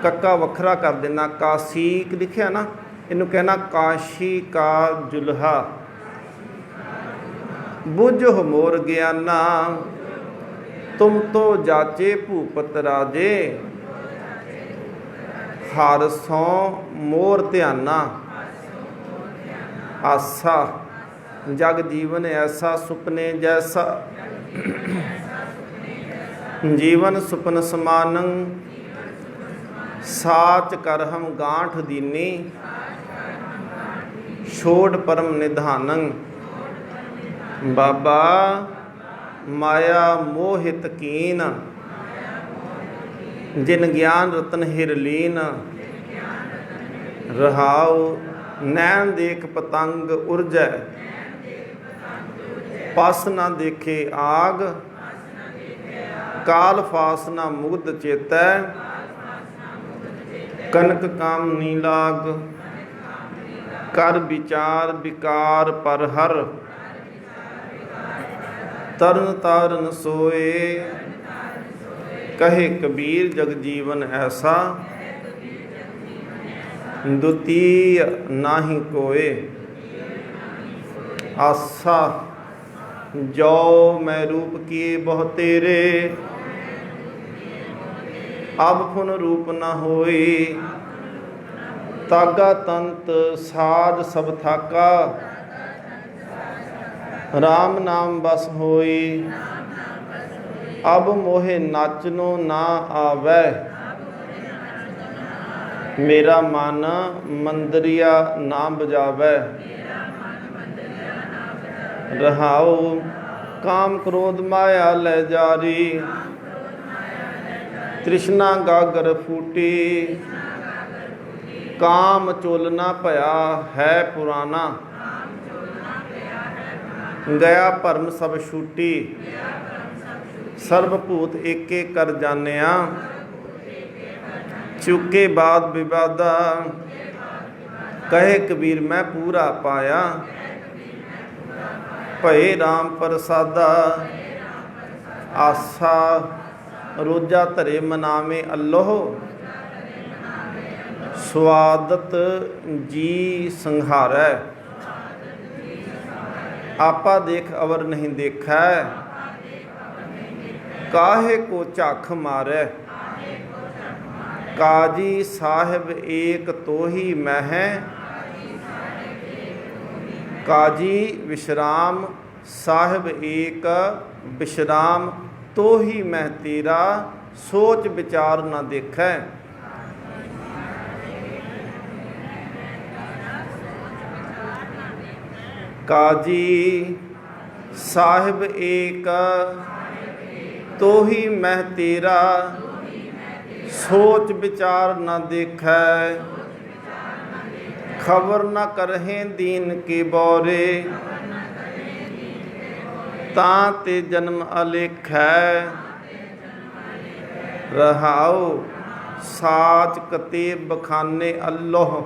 कक्का वखरा कर देना, काशीक लिखिया ना, इनू कहना काशी का जुल्हा। बुझो मोर ज्ञाना, तुम तो जाचे भूपत राजे, हारसों मोर ध्याना। आसा जग जीवन ऐसा, सुपने जैसा, जीवन सुपन समानं, साच कर हम गांठ दीनी, छोड़ परम निधानं। बाबा माया मोहित कीन, जिन ज्ञान रतन हिरलीन। रहाओ नैन देख पतंग उर्जै, पस न देखे आग, काल फास न मुग्ध चेतै, कनक कामनी लाग। कर विचार विकार पर हर, तरन तारन सोए, कहे कबीर जग जीवन ऐसा, द्वितीय नाही कोय। आसा जो मैं रूप किए बहु तेरे, अब पुन रूप न होए। तागा तंत साज सब थाका, राम नाम बस होई। अब मोहे नाचनो ना आवे, मेरा मन मंदरिया ना बजावे। रहाओ काम क्रोध माया ले जारी, तृष्णा गागर फूटी। काम चोलना भया है पुराना, गया भरम सब छूटी। सर्वभूत एके कर जानिया, चुके बाद विवादा। कहे कबीर मैं पूरा पाया, भये राम प्रसादा। आसा रोजा धरे मनावे अल्लोह, स्वादत जी संहारै। आपा देख अवर नहीं देखै, काहे को झाख मारै। काजी साहिब एक तो ही मैं, काजी विश्राम साहिब एक विश्राम। तो ही मैं तेरा सोच विचार न देखै। काजी साहिब एक तो ही मैं तेरा, सोच विचार न देखै। खबर न करहें दीन के बौरे, ताते जन्म अलेखै। रहाओ साच कते बखाने अल्लोह,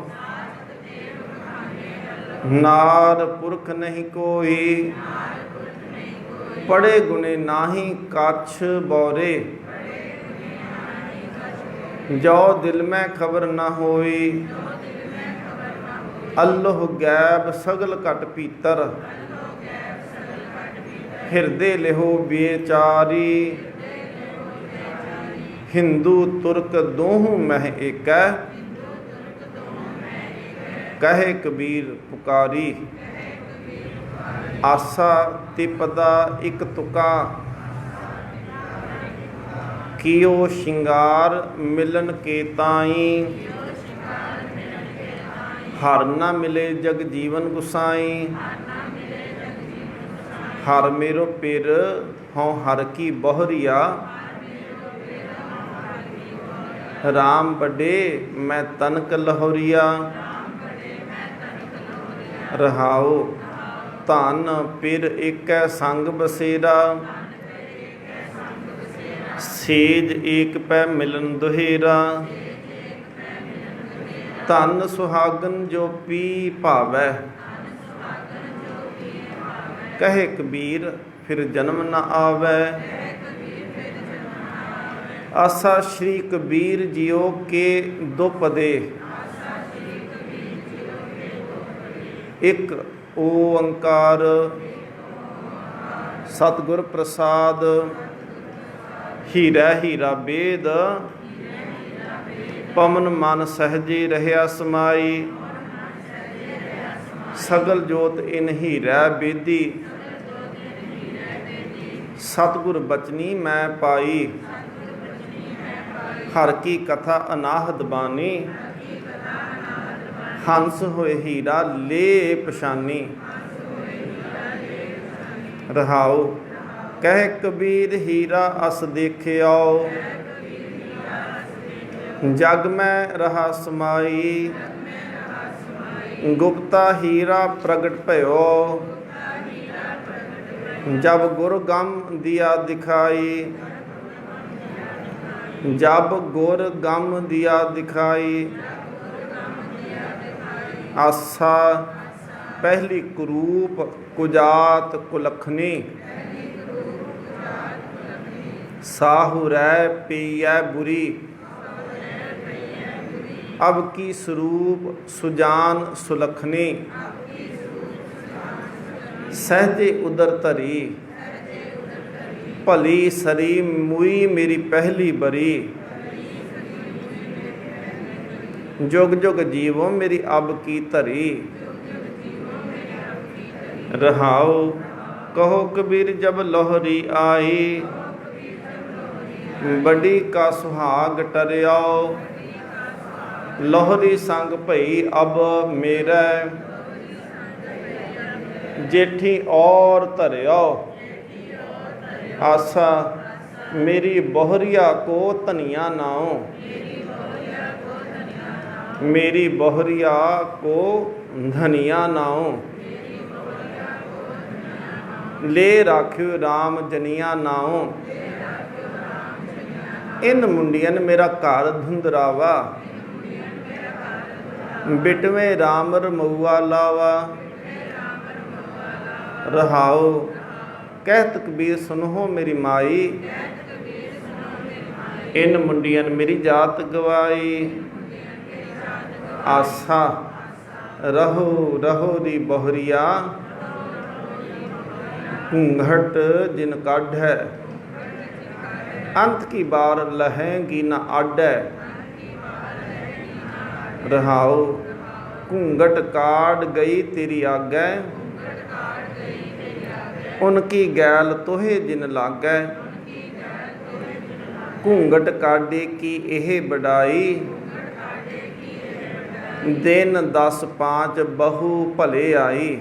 नार पुरख नहीं कोई। पढ़े गुने नाही काछ बौरे, जो दिल में खबर न होई। अल्लोह गैब सगल कट पीतर, ਹਿਰਦੇ ਲਿਹੋ ਵਿਚਾਰੀ। ਹਿੰਦੂ ਤੁਰਕ ਦੋਹੂ ਮਹਿ ਏਕੈ, ਕਹੇ ਕਬੀਰ ਪੁਕਾਰੀ। ਆਸਾ ਤਿਪਦਾ ਇਕ ਤੁਕਾ, ਕੀਓ ਸ਼ਿੰਗਾਰ ਮਿਲਨ ਕੇ ਤਾਈ। ਹਰ ਨਾ ਮਿਲੇ ਜਗ ਜੀਵਨ ਗੁਸਾਈ, ਹਰ ਮੇਰੋ ਪਿਰ ਹਉ ਹਰ ਕੀ ਬਹਰੀਆ। ਰਾਮ ਵੱਡੇ ਮੈਂ ਤਨਕ ਲਹੋਰੀਆ। ਰਹਾਉ ਧਨ ਪਿਰ ਏਕੈ ਸੰਗ ਬਸੇਰਾ, ਸੇਜ ਏਕ ਪੈ ਮਿਲਨ ਦੁਹੇਰਾ। ਧਨ ਸੁਹਾਗਨ ਜੋ ਪੀ ਭਾਵੈ, ਕਹੇ ਕਬੀਰ ਫਿਰ ਜਨਮ ਨ ਆਵੈ। ਆਸਾ ਸ਼੍ਰੀ ਕਬੀਰ ਜੀਓ ਕੇ ਦੁਪਦੇ, ਇੱਕ ਓੰਕਾਰ ਸਤਿਗੁਰ ਪ੍ਰਸਾਦ। ਹੀਰਾ ਹੀਰਾ ਬੇਦ, ਪਵਨ ਮਨ ਸਹਜੇ ਰਹਿਆ ਸਮਾਈ। ਸਗਲ ਜੋਤ ਇਨ ਹੀਰਾ ਬੇਦੀ, ਸਤਿਗੁਰ ਬਚਨੀ ਮੈਂ ਪਾਈ। ਹਰ ਕੀ ਕਥਾ ਅਨਾਹਦ ਬਾਣੀ, ਹੰਸ ਹੋਏ ਹੀਰਾ ਲੇ ਪਛਾਨੀ। ਰਹਾਉ ਕਹਿ ਕਬੀਰ ਹੀਰਾ ਅਸ ਦੇਖਿਓ, ਜਗ ਮੈਂ ਰਹਾ ਸਮਾਈ। ਗੁਪਤਾ ਹੀਰਾ ਪ੍ਰਗਟ ਭਇਓ, ਜਬ ਗੁਰ ਗਮ ਦਿਆ ਦਿਖਾਈ। ਜਬ ਗੁਰ ਗਮ ਦਿਆ ਦਿਖਾਈ। ਆਸਾ ਪਹਿਲੀ ਕੁਰੂਪ ਕੁਜਾਤ ਕੁਲਖਨੀ, ਸਾਹੂ ਰਹਿ ਪੀਐ ਬੁਰੀ। ਅਬ ਕੀ ਸਰੂਪ ਸੁਜਾਨ ਸੁਲਖਨੀ, ਸਹਜੇ ਉਦਰ ਧਰੀ। ਭਲੀ ਸਰੀ ਮੁਈ ਮੇਰੀ ਪਹਿਲੀ ਬਰੀ, ਜੁਗ ਜੁਗ ਜੀਵੋ ਮੇਰੀ ਅਬ ਕੀ ਧਰੀ। ਰਹਾਉ ਕਹੋ ਕਬੀਰ ਜਬ ਲੋਹਰੀ ਆਈ, ਬੜੀ ਕਾ ਸੁਹਾਗ ਟਰਿਓ। ਲੋਹਰੀ ਸੰਗ ਭਈ ਅਬ ਮੇਰਾ, ਜੇਠੀ ਔਰ ਧਰਿਓ। ਆਸਾ ਮੇਰੀ ਬੋਹਰੀਆ ਕੋ ਧਨੀਆ ਨਾਉ, ਮੇਰੀ ਬੋਹਰੀਆ ਕੋ ਧਨੀਆ ਨਾਉ। ਲੈ ਰਾਖਿਓ ਰਾਮ ਜਨੀਆ ਨਾਉ, ਇਨ ਮੁੰਡੀਅਨ ਮੇਰਾ ਘਰ ਧੁੰਦਰਾਵਾ। ਬਿਟਵੇਂ ਰਾਮ ਰਮਊਆ ਲਾਵਾ। ਰਹਾਉ ਕਹਿਤ ਕਬੀਰ ਸੁਨੋ ਮੇਰੀ ਮਾਈ, ਇਨ ਮੁੰਡੀਅਨ ਮੇਰੀ ਜਾਤ ਗਵਾਈ। ਆਸਾ ਰਹੋ ਰਹੋ ਦੀ ਬੋਹਰੀਆ, ਘੂੰਘਟ ਜਿਨ ਕਾਢੈ। ਅੰਤ ਕੀ ਬਾਰ ਲਹੇਂਗੀ ਨਾ ਆਡੈ। ਰਹਾਉ ਘੂੰਘਟ ਕਾਢ ਗਈ ਤੇਰੀ ਆਗੈ, ਉਨਕੀ ਗੈਲ ਤੋਹੇ ਜਿਨ ਲਾਗੈ। ਘੂੰਘਟ ਕਾਢੇ ਕੀ ਇਹ ਬਡਾਈ, ਦਿਨ 10 5 ਬਹੂ ਭਲੇ ਆਈ।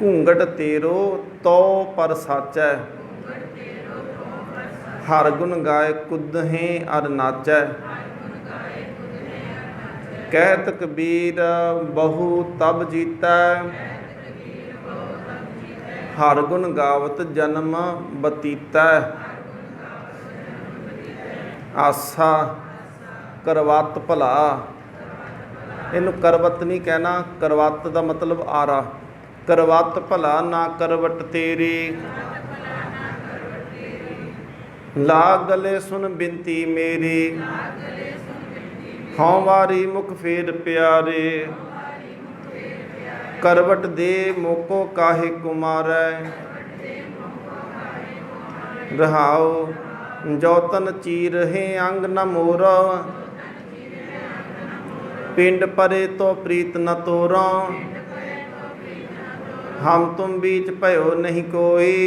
ਘੂੰਘਟ ਤੇਰੋ ਤੋ ਪਰ ਸਾਚੈ, ਹਰ ਗੁਣ ਗਾਏ ਕੁਦਹੇ ਅਰ ਨਾਚੈ। ਕਹਿਤ ਕਬੀਰ ਬਹੂ ਤਬ ਜੀਤੈ, ਹਰ ਗੁਣ ਗਾਵਤ ਜਨਮ ਬਤੀਤੈ। ਆਸਾ ਕਰਵਤ ਭਲਾ, ਇਹਨੂੰ ਕਰਵਤ ਨਹੀਂ ਕਹਿਣਾ, ਕਰਵਤ ਦਾ ਮਤਲਬ ਆਰਾ। ਕਰਵਤ ਭਲਾ ਨਾ ਕਰਵਟ ਤੇਰੀ, ਲਾ ਗਲੇ ਸੁਨ ਬਿਨਤੀ ਮੇਰੀ। ਹਉ ਵਾਰੀ ਮੁਖ ਫੇਰ ਪਿਆਰੇ, करवट दे मोको काहे कुमारै। रहाओ जौतन चीरहे अंग न मोरा। पिंड परे तो प्रीत न तोरा। हम तुम बीच भयो नहीं कोई।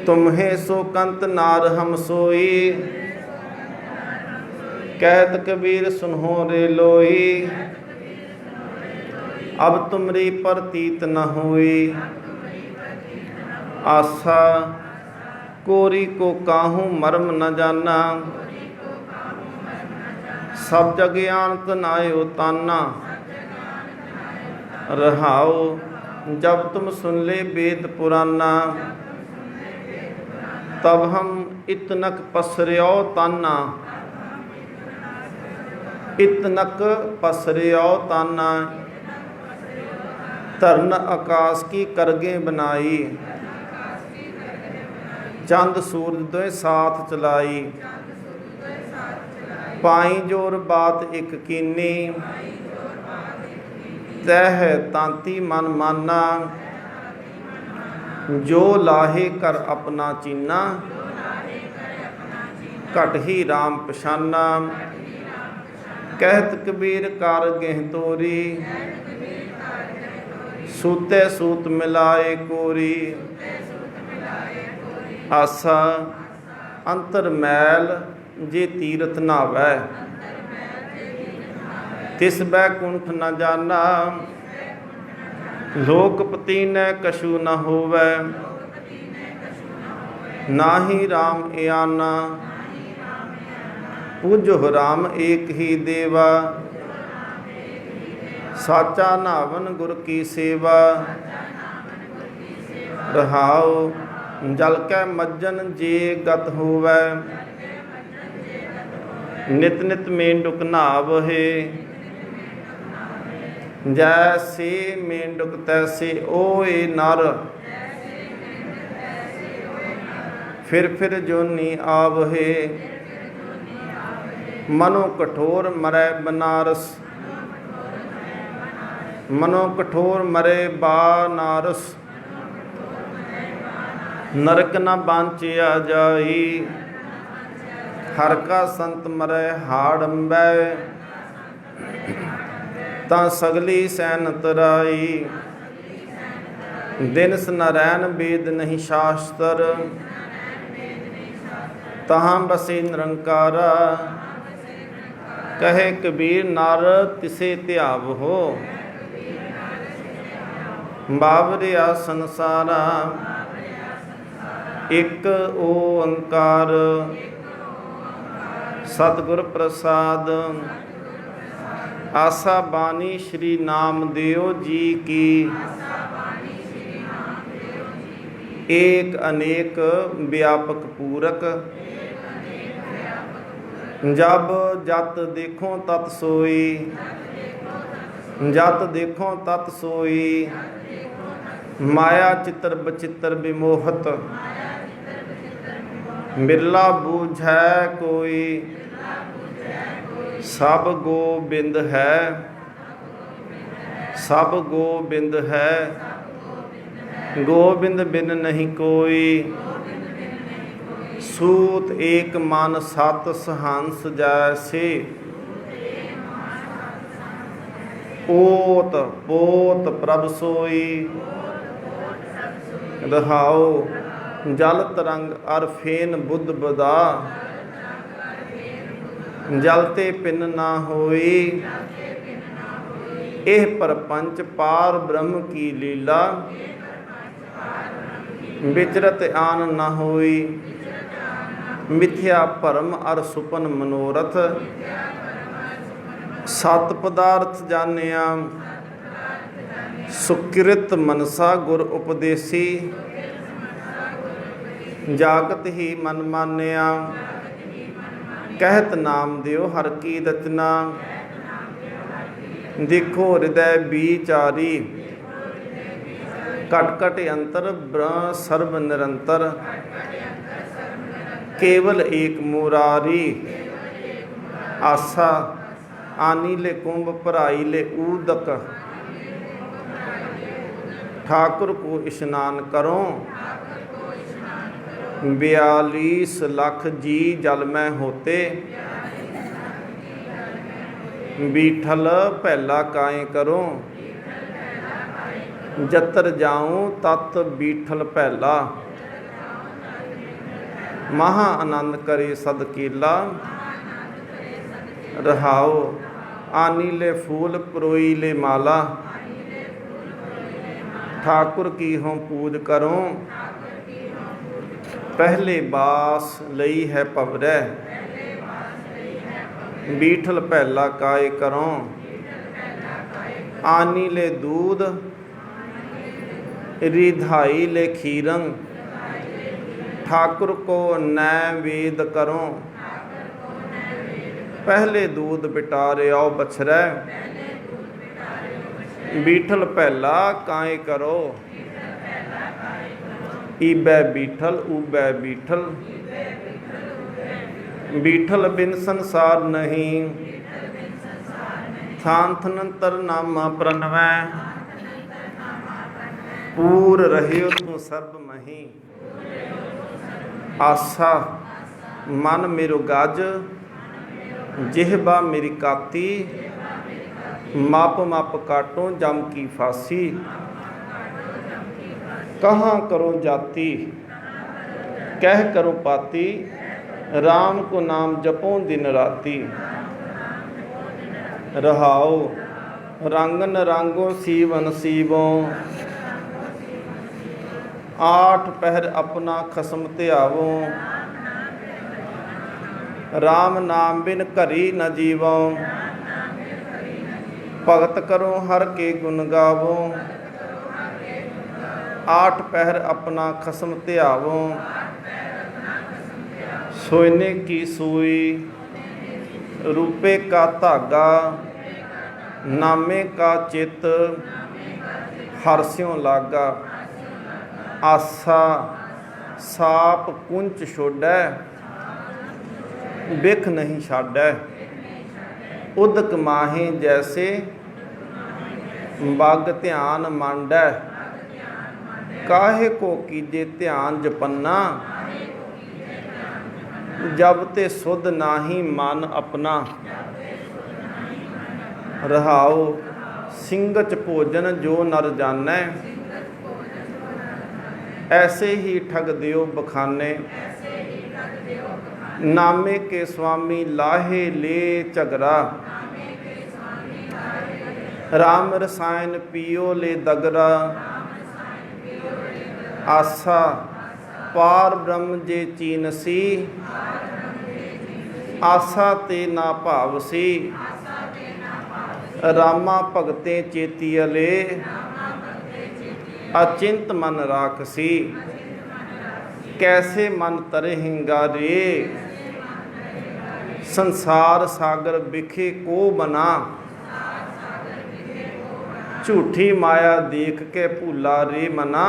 तुम्हें सो कंत नार हम सोई। कहत कबीर सुनहो रे लोई। अब तुमरी प्रतीत न हुई। आशा कोरी को काहूँ मर्म न जाना। सब जग आनत नायो ताना। रहाओ जब तुम सुन ले वेद पुराना। तब हम इतनक पसर्यो ताना। इतनक पसर्यो ताना। धरन आकाश की करगे बनाई। चंद सूरज दोए साथ चलाई। पाई जोर बात एक कीनी। तह तांती मन माना। जो लाहे कर अपना चीना। घट ही राम पछाना। कहत कबीर कार गेह तोरी। सूते सूत मिलाए कोरी। आसा अंतर मैल जे तीरथ नावै। तिस बैकुंठ न जाना। लोकपति न कछु न होवै। नाहि राम इयाना। पूजो राम एक ही देवा। साचा नावन गुर की सेवा। रहाओ जल कै मज्जन जे गत होवै। नित नित मेंढुक नहावहे। जैसे मेंढुक तैसे ओए नर। फिर जोनी आवहे। मनो कठोर मरै बनारस। मनो कठोर मरे बानारस। नरक न बांचिया जाई। हर का संत मरै हाड़ंबै। ता सगली सैन तराई। दिनस न रैन वेद नहीं शास्त्र। तहाँ बसे निरंकारा। कहे कबीर नार तिसे त्याव हो। बावरिया संसारा। एक ओंकार सतगुर प्रसाद। आशा बानी श्री नामदेव जी की। एक अनेक व्यापक पूरक। जब जत देखो तत सोई। जत देखो तत सोई। माया चित्र बचित्र विमोहत। बिरला बूझै कोई। सब गोबिंद है। सब गोबिंद है। गोबिंद बिन नहीं कोई। सूत एक मन सत सहंस जैसे। ओत पोत प्रभ सोई। रहाओ जल तरंग अर फेन बुद्ध बदा। जलते पिन ना होई। एह परपंच पार ब्रह्म की लीला। विचरत आन न होई। मिथ्या भरम अर सुपन मनोरथ। सत पदार्थ जानिया। सुकृत मनसा गुर उपदेसी। जागत ही मन मानिया। कहत नाम दियो हर की रचना। देखो हृदय विचारी। कट कट अंतर ब्रह्म सर्व निरंतर। केवल एक मुरारी। आशा आनी ले कुंभ भराई ले ऊदक। ठाकुर को स्नान करो 42 लाख जी जल में होते बीठल पहला काए करो जतर जाऊं तत बीठल पहला महा आनंद करे सदकीला रहाओ आनी ले फूल परोई ले माला ठाकुर की हों पूज करो पहले बास लई है पवरै बीठल पहला काय करो आनी ले दूध रिधाई ले खीरंग ठाकुर को नैवेद करो पहले दूध बिटारे आओ बछरै बीठल पहला काय करो ईबै बीठल उबै बीठल बीठल बिन संसार नहीं थांथनंतर नामा प्रणवै पूर रहियो तू सर्ब मही आसा मन मेरो गज जिहबा मेरी काती माप माप काटो जम की फांसी कहाँ करो जाति कह करो पाती राम को नाम जपो दिन राती रहाओ रंगन रांगो सीवन सीवो 8 पहर अपना खसम त्यावो राम नाम बिन घरी न जीवो भगत करो हर के गुण गावो 8 पहर अपना खसम त्यावो सोने की सुई रूपे का धागा नामे का चित हरस्यों लागा आसा साप कुंच छोड़ै बिख नहीं छाड़ै उदक माहे जैसे बग ध्यान मांडै काहे को कीजे ध्यान जपन्ना जब ते सुध नाही मन अपना रहाओ सिंगच भोजन जो नर जानै ऐसे ही ठग दियो बखाने नामे के स्वामी लाहे ले झगड़ा राम रसायन पियो ले दगरा आसा पार ब्रह्म जे चीनसी आसा ते ना भावसी रामा भगते चेतियले अचिंत मन राखसी कैसे मन तरहिंगा रे संसार सागर बिखे को बना झूठी माया देख के भूला रे मना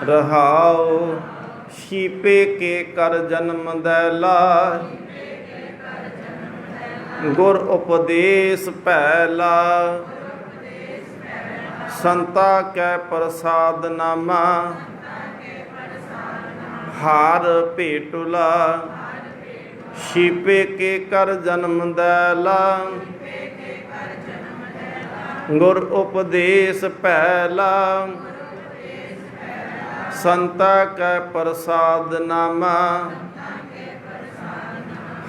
रहाओ शीपे के कर जन्म दैला गुर उपदेश पहला संता कै प्रसाद नामा हार भेटुला शीपे के कर जन्म दैला गुर उपदेश पहला संता कै प्रसाद नामा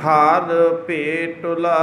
हार भेटुला